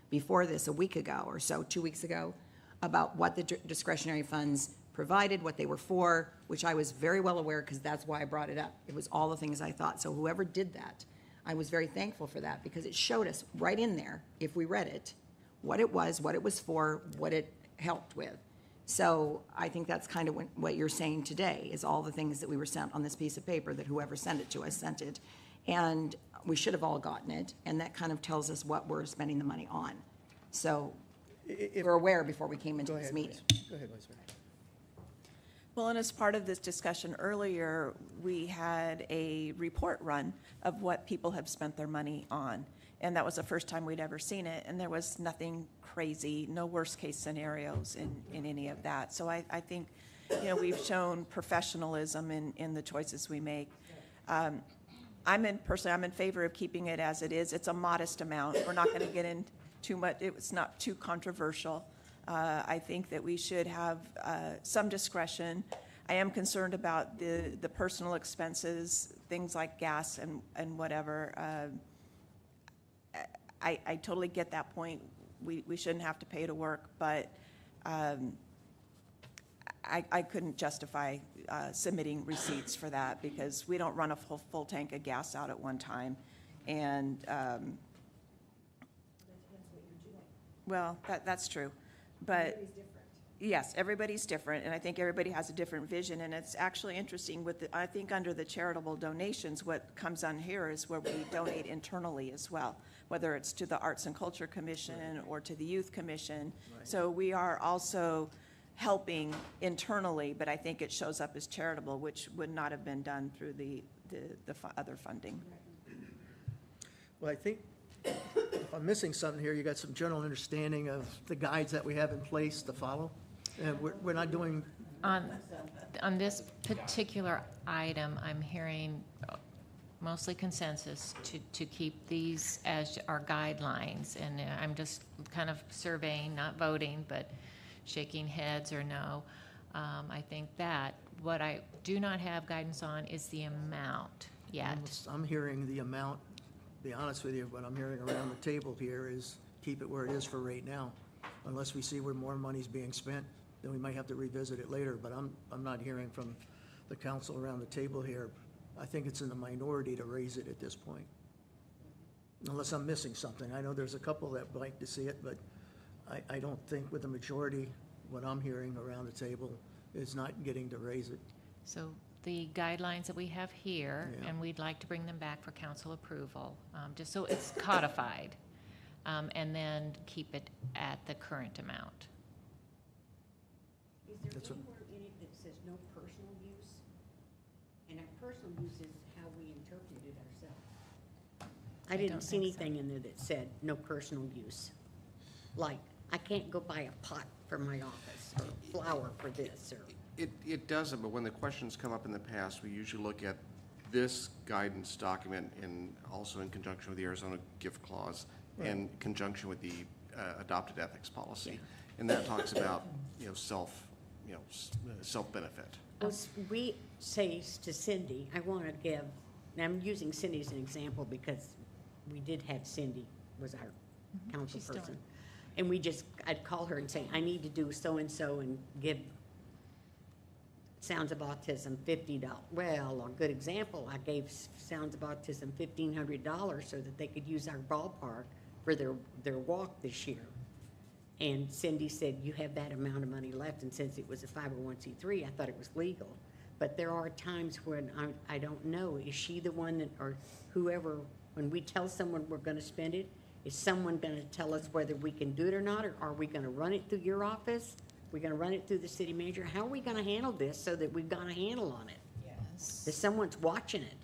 Speaker 5: before this, a week ago or so, 2 weeks ago, about what the discretionary funds provided, what they were for, which I was very well aware, because that's why I brought it up. It was all the things I thought. So whoever did that, I was very thankful for that, because it showed us right in there, if we read it, what it was for, what it helped with. So I think that's kind of what you're saying today, is all the things that we were sent on this piece of paper, that whoever sent it to us sent it. And we should have all gotten it, and that kind of tells us what we're spending the money on. So we're aware before we came into
Speaker 1: Go
Speaker 5: this
Speaker 1: ahead,
Speaker 5: meeting.
Speaker 1: Go ahead, Vice Mayor.
Speaker 10: Well, and as part of this discussion earlier, we had a report run of what people have spent their money on. And that was the first time we'd ever seen it, and there was nothing crazy, no worst-case scenarios in any of that. So I think, we've shown professionalism in the choices we make. I'm in favor of keeping it as it is. It's a modest amount. We're not going to get in too much. It's not too controversial. I think that we should have some discretion. I am concerned about the personal expenses, things like gas and whatever. I totally get that point. we shouldn't have to pay to work, but I couldn't justify submitting receipts for that because we don't run a full tank of gas out at one time. And, well, that's true. But yes, everybody's different, and I think everybody has a different vision. And it's actually interesting with I think under the charitable donations, what comes on here is where we donate internally as well, whether it's to the Arts and Culture Commission or to the Youth Commission. So we are also helping internally, but I think it shows up as charitable, which would not have been done through the other funding.
Speaker 1: Well, I think if I'm missing something here, you got some general understanding of the guides that we have in place to follow? And we're not doing,
Speaker 3: On this particular item, I'm hearing mostly consensus to keep these as our guidelines. And I'm just kind of surveying, not voting, but shaking heads or no. I think that. What I do not have guidance on is the amount yet.
Speaker 1: I'm hearing the amount, to be honest with you, what I'm hearing around the table here is keep it where it is for right now. Unless we see where more money's being spent, then we might have to revisit it later, but I'm not hearing from the council around the table here. I think it's in the minority to raise it at this point. Unless I'm missing something. I know there's a couple that would like to see it, but I don't think with the majority, what I'm hearing around the table is not getting to raise it.
Speaker 3: So the guidelines that we have here,
Speaker 1: Yeah.
Speaker 3: and we'd like to bring them back for council approval, just so it's codified, and then keep it at the current amount.
Speaker 7: Is there
Speaker 1: That's what-
Speaker 7: anywhere in it that says no personal use? And our personal use is how we interpret it ourselves. I
Speaker 3: I
Speaker 7: didn't
Speaker 3: don't
Speaker 7: see
Speaker 3: think so.
Speaker 7: anything in there that said no personal use. Like, I can't go buy a pot for my office, or flour for this, or,
Speaker 12: It doesn't, but when the questions come up in the past, we usually look at this guidance document and also in conjunction with the Arizona gift clause in conjunction with the adopted ethics policy. And that talks about, self-benefit.
Speaker 7: we say to Cindy, I want to give, and I'm using Cindy as an example because we did have Cindy was our council
Speaker 3: She's still
Speaker 7: person. And I'd call her and say, I need to do so-and-so and give Sounds of Autism $50. Well, a good example, I gave Sounds of Autism $1,500 so that they could use our ballpark for their walk this year. And Cindy said, you have that amount of money left, and since it was a 501c3, I thought it was legal. But there are times when I don't know, is she the one that, or whoever, when we tell someone we're gonna spend it, is someone gonna tell us whether we can do it or not, or are we gonna run it through your office? We're gonna run it through the city manager? How are we gonna handle this so that we've got a handle on it?
Speaker 3: Yes.
Speaker 7: That someone's watching it?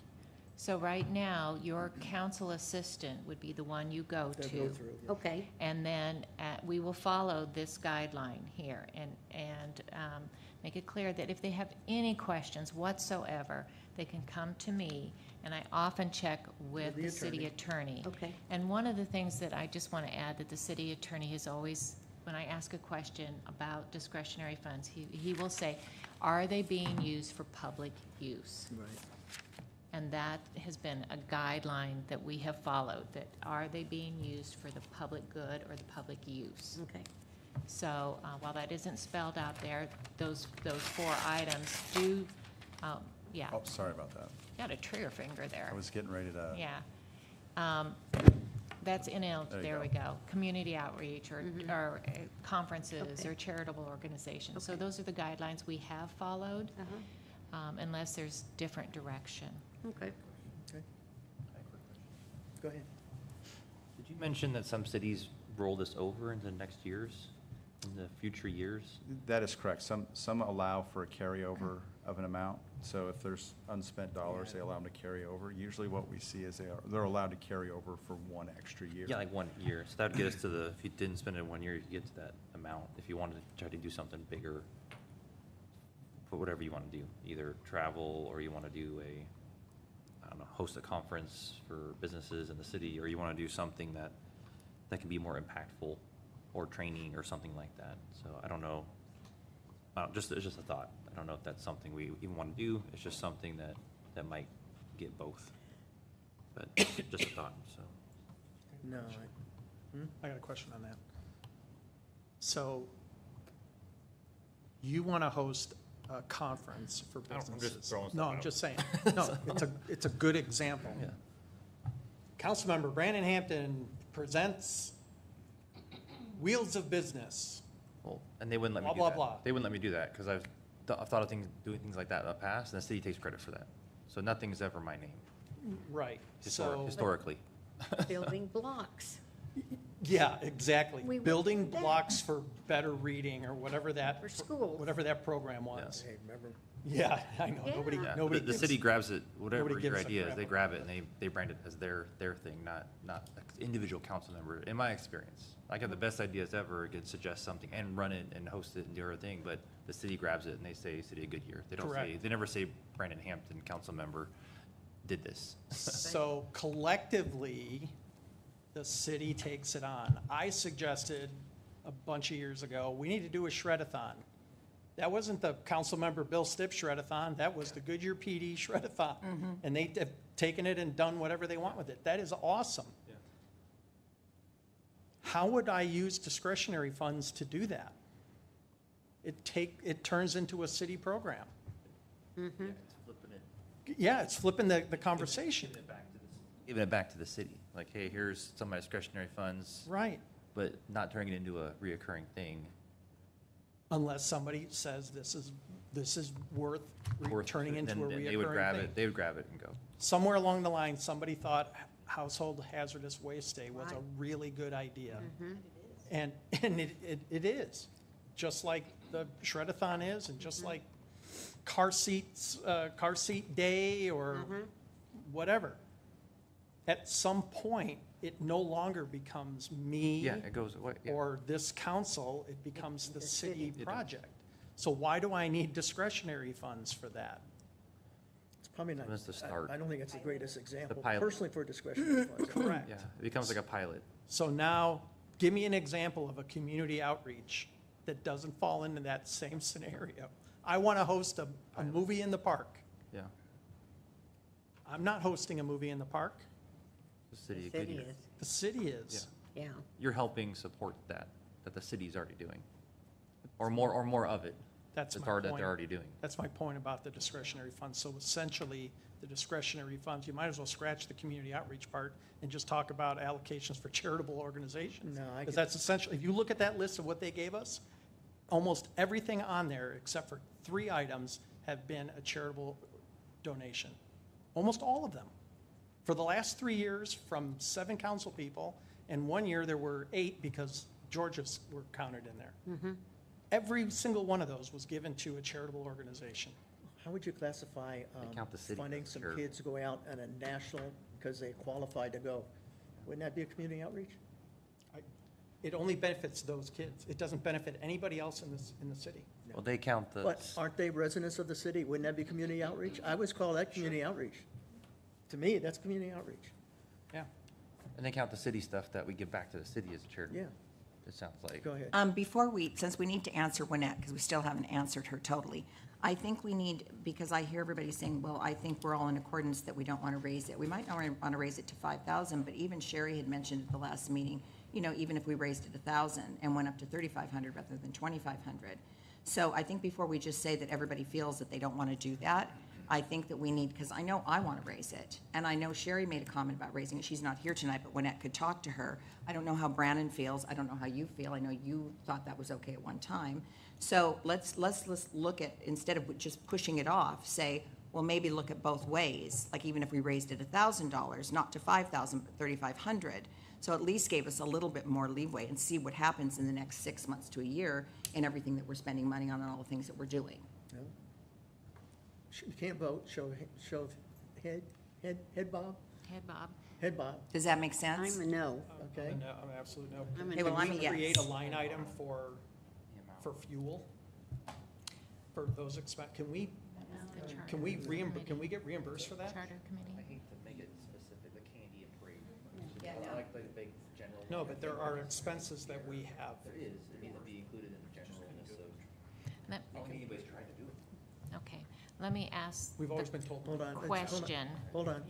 Speaker 3: So right now, your council assistant would be the one you go
Speaker 1: They'll
Speaker 3: to.
Speaker 1: go through.
Speaker 7: Okay,
Speaker 3: And then we will follow this guideline here and make it clear that if they have any questions whatsoever, they can come to me, and I often check with
Speaker 1: the
Speaker 3: the city attorney.
Speaker 7: okay.
Speaker 3: And one of the things that I just want to add, that the city attorney has always, when I ask a question about discretionary funds, he will say, are they being used for public use?
Speaker 1: Right.
Speaker 3: And that has been a guideline that we have followed, that are they being used for the public good or the public use?
Speaker 7: Okay.
Speaker 3: So while that isn't spelled out there, those four items do, yeah,
Speaker 8: Oh, sorry about that.
Speaker 3: got a trigger finger there.
Speaker 8: I was getting ready to.
Speaker 3: Yeah. That's
Speaker 8: There
Speaker 3: there
Speaker 8: you
Speaker 3: we
Speaker 8: go.
Speaker 3: go, community outreach or conferences
Speaker 7: Okay.
Speaker 3: or charitable organizations. So
Speaker 7: Okay.
Speaker 3: those are the guidelines we have followed,
Speaker 7: Uh-huh.
Speaker 3: unless there's different direction.
Speaker 7: Okay.
Speaker 1: Go ahead.
Speaker 6: Did you mention that some cities roll this over into next years, in the future years?
Speaker 8: That is correct. Some allow for a carryover of an amount. So if there's unspent dollars, they allow them to carry over. Usually what we see is they're allowed to carry over for one extra year.
Speaker 6: Yeah, like 1 year. So that would get us to if you didn't spend it in 1 year, you get to that amount. If you wanted to try to do something bigger, for whatever you want to do, either travel or you want to do host a conference for businesses in the city, or you want to do something that can be more impactful, or training or something like that. So I don't know. It's just a thought. I don't know if that's something we even want to do. It's just something that might get both. But just a thought, so.
Speaker 1: No,
Speaker 9: I got a question on that. So you want to host a conference for
Speaker 6: I'm just
Speaker 9: businesses.
Speaker 6: throwing stuff
Speaker 9: No, I'm
Speaker 6: out.
Speaker 9: just saying. No, it's a good example.
Speaker 6: Yeah.
Speaker 9: Councilmember Brandon Hampton presents Wheels of Business.
Speaker 6: Well, and they wouldn't let me
Speaker 9: Blah,
Speaker 6: do
Speaker 9: blah,
Speaker 6: that.
Speaker 9: blah.
Speaker 6: They wouldn't let me do that because I've thought of doing things like that in the past, and the city takes credit for that. So nothing's ever my name,
Speaker 9: Right, so,
Speaker 6: historically.
Speaker 7: Building blocks.
Speaker 9: yeah, exactly.
Speaker 7: We went
Speaker 9: Building
Speaker 7: through that.
Speaker 9: blocks for better reading or whatever that.
Speaker 7: For schools.
Speaker 9: Whatever that program was.
Speaker 1: Hey, remember?
Speaker 9: Yeah, I know,
Speaker 7: Yeah.
Speaker 9: nobody,
Speaker 6: Yeah,
Speaker 9: nobody.
Speaker 6: but the
Speaker 9: gives-
Speaker 6: city grabs it, whatever
Speaker 9: nobody
Speaker 6: your
Speaker 9: gives a
Speaker 6: idea is,
Speaker 9: crap
Speaker 6: they
Speaker 9: about
Speaker 6: grab it and they brand it as their thing, not an individual council member, in my experience. I can have the best ideas ever, could suggest something and run it and host it and do our thing, but the city grabs it and they say City of Goodyear. They don't say,
Speaker 9: Correct.
Speaker 6: they never say Brandon Hampton, council member, did this.
Speaker 9: So collectively, the city takes it on. I suggested a bunch of years ago, we need to do a shred-a-thon. That wasn't the councilmember Bill Stipp shred-a-thon, that was the Goodyear PD shred-a-thon. And they have taken it and done whatever they want with it. That is awesome. How would I use discretionary funds to do that? It turns into a city program. Yeah, it's flipping the conversation.
Speaker 6: Giving it back to the city, like, hey, here's some of my discretionary funds,
Speaker 9: Right.
Speaker 6: but not turning it into a reoccurring thing.
Speaker 9: Unless somebody says this is worth turning into a
Speaker 6: Then they would
Speaker 9: reoccurring
Speaker 6: grab
Speaker 9: thing.
Speaker 6: it, they would grab it and go.
Speaker 9: Somewhere along the line, somebody thought household hazardous waste day was a
Speaker 7: Right.
Speaker 9: really good idea. And it is, just like the shred-a-thon is, and just like car seat day or whatever. At some point, it no longer becomes me.
Speaker 6: Yeah, it goes away. Yeah.
Speaker 9: Or this council, it becomes the city
Speaker 6: It does.
Speaker 9: project. So why do I need discretionary funds for that?
Speaker 1: It's probably not,
Speaker 6: That's the start.
Speaker 1: I don't think it's the greatest example,
Speaker 6: pilot.
Speaker 1: personally, for discretionary funds.
Speaker 9: Correct.
Speaker 6: Yeah, it becomes like a pilot.
Speaker 9: So now, give me an example of a community outreach that doesn't fall into that same scenario. I want to host a movie in the park.
Speaker 6: Yeah,
Speaker 9: I'm not hosting a movie in the park.
Speaker 6: the city of
Speaker 7: City
Speaker 6: Goodyear.
Speaker 7: is,
Speaker 9: The city is.
Speaker 7: yeah.
Speaker 6: You're helping support that the city's already doing. Or more of it.
Speaker 9: That's
Speaker 6: That
Speaker 9: my
Speaker 6: they're
Speaker 9: point.
Speaker 6: already doing.
Speaker 9: That's my point about the discretionary funds. So essentially, the discretionary funds, you might as well scratch the community outreach part and just talk about allocations for charitable organizations.
Speaker 1: No, I
Speaker 9: Because
Speaker 1: get-
Speaker 9: that's essentially, if you look at that list of what they gave us, almost everything on there, except for 3 items, have been a charitable donation. Almost all of them. For the last 3 years, from 7 council people, and 1 year there were 8 because Georgia's were counted in there. Every single one of those was given to a charitable organization.
Speaker 1: How would you classify
Speaker 6: count the city
Speaker 1: funding
Speaker 6: as
Speaker 1: some
Speaker 6: charitable.
Speaker 1: kids to go out on a national, because they qualified to go? Wouldn't that be a community outreach?
Speaker 9: It only benefits those kids. It doesn't benefit anybody else in the city.
Speaker 6: Well, they count the.
Speaker 1: But aren't they residents of the city? Wouldn't that be community outreach? I would call that community outreach. To me, that's community outreach.
Speaker 9: Yeah.
Speaker 6: And they count the city stuff that we give back to the city as a charity.
Speaker 1: Yeah,
Speaker 6: It sounds like.
Speaker 1: go ahead.
Speaker 5: Since we need to answer Winnette, because we still haven't answered her totally, I think we need, because I hear everybody saying, well, I think we're all in accordance that we don't want to raise it. We might not want to raise it to 5,000, but even Sherry had mentioned at the last meeting, even if we raised it 1,000 and went up to 3,500 rather than 2,500. So I think before we just say that everybody feels that they don't want to do that, I think that we need, because I know I want to raise it, and I know Sherry made a comment about raising it. She's not here tonight, but Winnette could talk to her. I don't know how Brandon feels. I don't know how you feel. I know you thought that was okay at one time. So let's look at, instead of just pushing it off, say, well, maybe look at both ways. Like even if we raised it $1,000, not to 5,000, but 3,500. So at least gave us a little bit more leeway and see what happens in the next 6 months to a year in everything that we're spending money on and all the things that we're doing.
Speaker 1: No? You can't vote, show head bob,
Speaker 3: Head bob.
Speaker 1: head bob,
Speaker 5: Does that make sense?
Speaker 7: I'm a no.
Speaker 1: okay?
Speaker 9: No, I'm absolutely no.
Speaker 7: I'm a
Speaker 5: Okay, well,
Speaker 9: Can
Speaker 5: I'm a
Speaker 9: we
Speaker 5: yes.
Speaker 9: create a line item for fuel? For those can we get reimbursed for that?
Speaker 3: Charter committee.
Speaker 6: I hate to make it specific, the candy and parade.
Speaker 5: Yeah,
Speaker 6: I
Speaker 5: no.
Speaker 6: like the big general.
Speaker 9: No, but there are expenses that we have.
Speaker 6: There is, it needs to be included in the generalness of,
Speaker 3: Let-
Speaker 6: I don't think anybody's trying to do it.
Speaker 3: Okay, let me ask
Speaker 9: We've always
Speaker 3: the
Speaker 9: been told.
Speaker 1: Hold on.
Speaker 3: question,
Speaker 1: Hold on.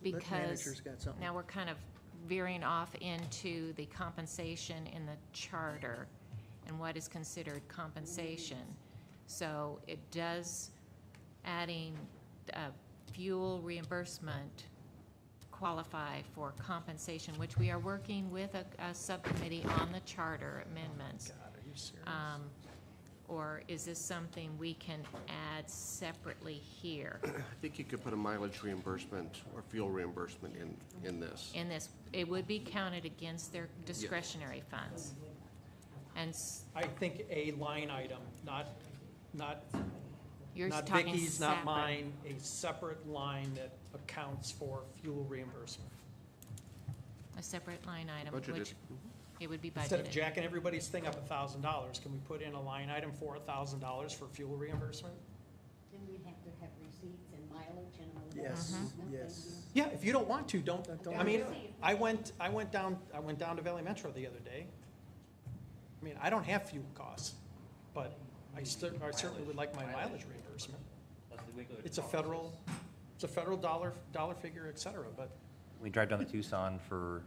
Speaker 3: because
Speaker 1: manager's got something.
Speaker 3: now we're kind of veering off into the compensation in the charter. and what is considered compensation. So it does, adding fuel reimbursement qualify for compensation, which we are working with a subcommittee on the charter amendments.
Speaker 9: God, are you serious?
Speaker 3: Or is this something we can add separately here?
Speaker 12: I think you could put a mileage reimbursement or fuel reimbursement in this.
Speaker 3: In this, it would be counted against their discretionary funds. And
Speaker 9: I think a line item, not
Speaker 3: you're
Speaker 9: not
Speaker 3: talking
Speaker 9: Vicky's, not
Speaker 3: separate.
Speaker 9: mine, a separate line that accounts for fuel reimbursement.
Speaker 3: A separate line item,
Speaker 12: Budgeted.
Speaker 3: which it would be
Speaker 9: Instead of
Speaker 3: budgeted.
Speaker 9: jacking everybody's thing up $1,000, can we put in a line item for $1,000 for fuel reimbursement?
Speaker 7: Then we'd have to have receipts and mileage and all of that.
Speaker 1: Yes,
Speaker 3: Mm-hmm.
Speaker 1: yes.
Speaker 9: Yeah, if you don't want to, don't.
Speaker 1: Don't
Speaker 9: I mean,
Speaker 1: do
Speaker 9: I went down to Valley Metro the other day. I mean, I don't have fuel costs, but I certainly would like my mileage reimbursement. It's a federal dollar figure, et cetera, but
Speaker 6: We drive down to Tucson for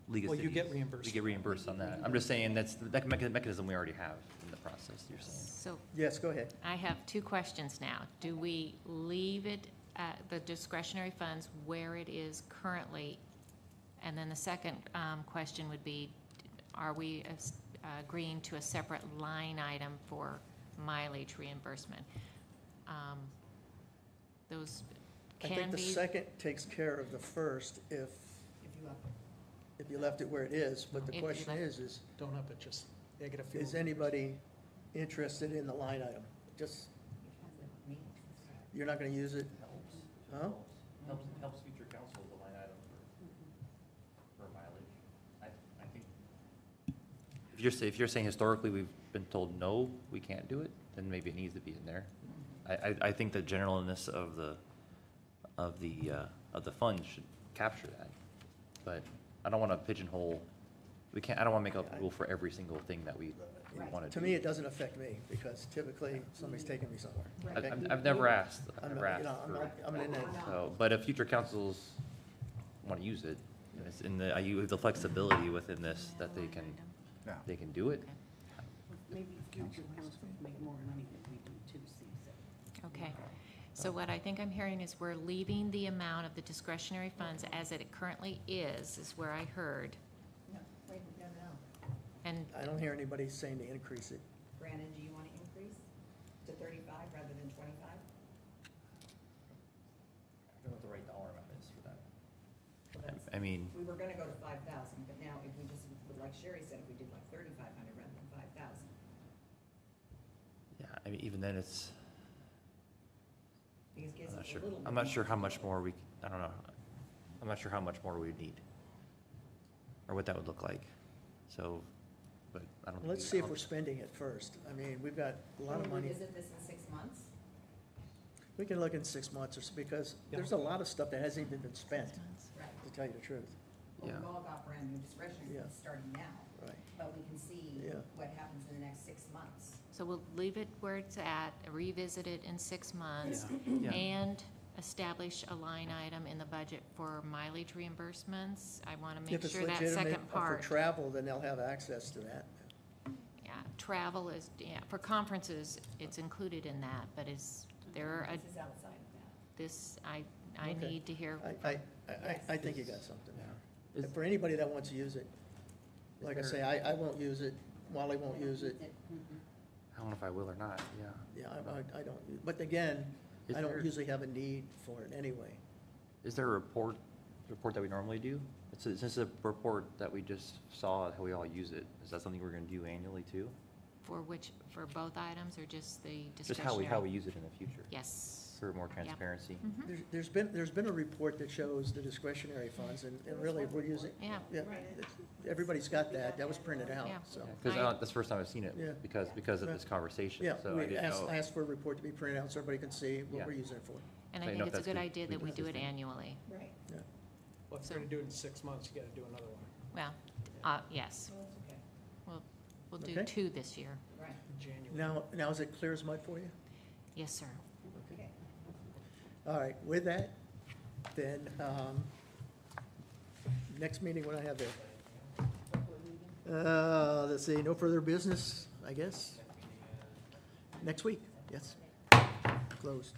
Speaker 6: League of
Speaker 9: Well, you
Speaker 6: Cities.
Speaker 9: get reimbursed.
Speaker 6: We get reimbursed on that. I'm just saying that's the mechanism we already have in the process, you're saying.
Speaker 3: So
Speaker 1: Yes, go ahead.
Speaker 3: I have two questions now. Do we leave it at the discretionary funds where it is currently? And then the second question would be, are we agreeing to a separate line item for mileage reimbursement? Those
Speaker 1: I
Speaker 3: can
Speaker 1: think the
Speaker 3: be,
Speaker 1: second takes care of the first if you left it where it is, but the
Speaker 3: If you
Speaker 1: question
Speaker 3: left-
Speaker 1: is,
Speaker 9: don't up it, just negative fuel.
Speaker 1: is anybody interested in the line item? Just, you're not gonna use it? Huh?
Speaker 6: Helps future council with the line item for mileage. I think. If you're saying historically we've been told, no, we can't do it, then maybe it needs to be in there. I think the generalness of the fund should capture that. But I don't want to pigeonhole, I don't want to make a rule for every single thing that we want to do.
Speaker 1: To me, it doesn't affect me, because typically, somebody's taking me somewhere. okay?
Speaker 6: I've never asked,
Speaker 1: I'm
Speaker 6: never
Speaker 1: not, you know,
Speaker 6: asked
Speaker 1: I'm
Speaker 6: for.
Speaker 1: not, I'm in that.
Speaker 6: So, but if future councils want to use it, and it's in the, you have the flexibility within this that they can do it.
Speaker 7: Maybe future councils make more money than we do too, see, so.
Speaker 3: okay. So what I think I'm hearing is we're leaving the amount of the discretionary funds as it currently is where I heard. And
Speaker 1: I don't hear anybody saying to increase it.
Speaker 5: Brandon, do you want to increase to 35 rather than 25?
Speaker 6: I don't know what the right dollar amount is for that. I mean,
Speaker 5: We were gonna go to 5,000, but now if we just, like Sherry said, if we did like 3,500 rather than 5,000.
Speaker 6: yeah, I mean, even then it's,
Speaker 5: Because it gives
Speaker 6: I'm not
Speaker 5: us a
Speaker 6: sure.
Speaker 5: little bit
Speaker 6: I'm not
Speaker 5: more
Speaker 6: sure how much
Speaker 5: flexibility.
Speaker 6: more I don't know. I'm not sure how much more we would need. Or what that would look like. So, but I don't.
Speaker 1: Let's see if we're spending it first. I mean, we've got a lot of
Speaker 5: Can we
Speaker 1: money.
Speaker 5: revisit this in 6 months?
Speaker 1: We can look in 6 months, or so, because there's a lot of stuff that hasn't even been spent,
Speaker 5: Right.
Speaker 1: to tell you the truth.
Speaker 5: Well,
Speaker 6: Yeah.
Speaker 5: we've all got brand new discretionary
Speaker 1: Yeah.
Speaker 5: funds starting now,
Speaker 1: Right.
Speaker 5: but we can see
Speaker 1: Yeah.
Speaker 5: what happens in the next 6 months.
Speaker 3: so we'll leave it where it's at, revisit it in 6 months,
Speaker 6: Yeah.
Speaker 3: and establish a line item in the budget for mileage reimbursements. I want to make
Speaker 1: If it's
Speaker 3: sure that
Speaker 1: legitimate
Speaker 3: second
Speaker 1: for
Speaker 3: part.
Speaker 1: travel, then they'll have access to that.
Speaker 3: Yeah, travel is, yeah, for conferences, it's included in that, but is there a,
Speaker 5: This is outside of that.
Speaker 3: this, I
Speaker 1: Okay.
Speaker 3: need to hear.
Speaker 1: I think you got something there.
Speaker 6: Is-
Speaker 1: And for anybody that wants to use it, like I say, I won't use it, Wally won't use it.
Speaker 6: I don't know if I will or not, yeah.
Speaker 1: Yeah, I don't, but again,
Speaker 6: Is
Speaker 1: I don't
Speaker 6: there-
Speaker 1: usually have a need for it anyway.
Speaker 6: Is there a report that we normally do? Since it's a report that we just saw, how we all use it, is that something we're gonna do annually too?
Speaker 3: For which, for both items, or just the
Speaker 6: Just
Speaker 3: discretionary?
Speaker 6: how we use it in the future,
Speaker 3: Yes.
Speaker 6: for more transparency?
Speaker 3: Mhm.
Speaker 1: There's been a report that shows the discretionary funds, and really, we're using,
Speaker 3: Yeah.
Speaker 1: everybody's got that, that was printed out,
Speaker 3: Yeah.
Speaker 1: so.
Speaker 6: Because
Speaker 3: I-
Speaker 6: that's the first time I've seen it,
Speaker 1: Yeah.
Speaker 6: because of this conversation,
Speaker 1: Yeah,
Speaker 6: so I
Speaker 1: we
Speaker 6: didn't know.
Speaker 1: asked for a report to be printed out so everybody can see what
Speaker 6: Yeah.
Speaker 1: we're using it for.
Speaker 3: And
Speaker 6: I
Speaker 3: I
Speaker 6: didn't know
Speaker 3: think
Speaker 6: if
Speaker 3: it's a
Speaker 6: that's
Speaker 3: good
Speaker 6: good-
Speaker 3: idea that we do it
Speaker 6: consistent.
Speaker 3: annually.
Speaker 5: Right.
Speaker 1: Yeah.
Speaker 9: Well, if you're gonna do it in 6 months, you gotta do another one
Speaker 3: Well, yes,
Speaker 5: Well, that's okay.
Speaker 3: we'll do
Speaker 1: Okay.
Speaker 3: 2 this year.
Speaker 5: Right.
Speaker 9: in January.
Speaker 1: Now is it clear as mud for you?
Speaker 3: Yes, sir.
Speaker 5: Okay.
Speaker 1: All right, with that, then, next meeting, what I have there? Let's see, no further business. I guess. Next week, yes. Closed.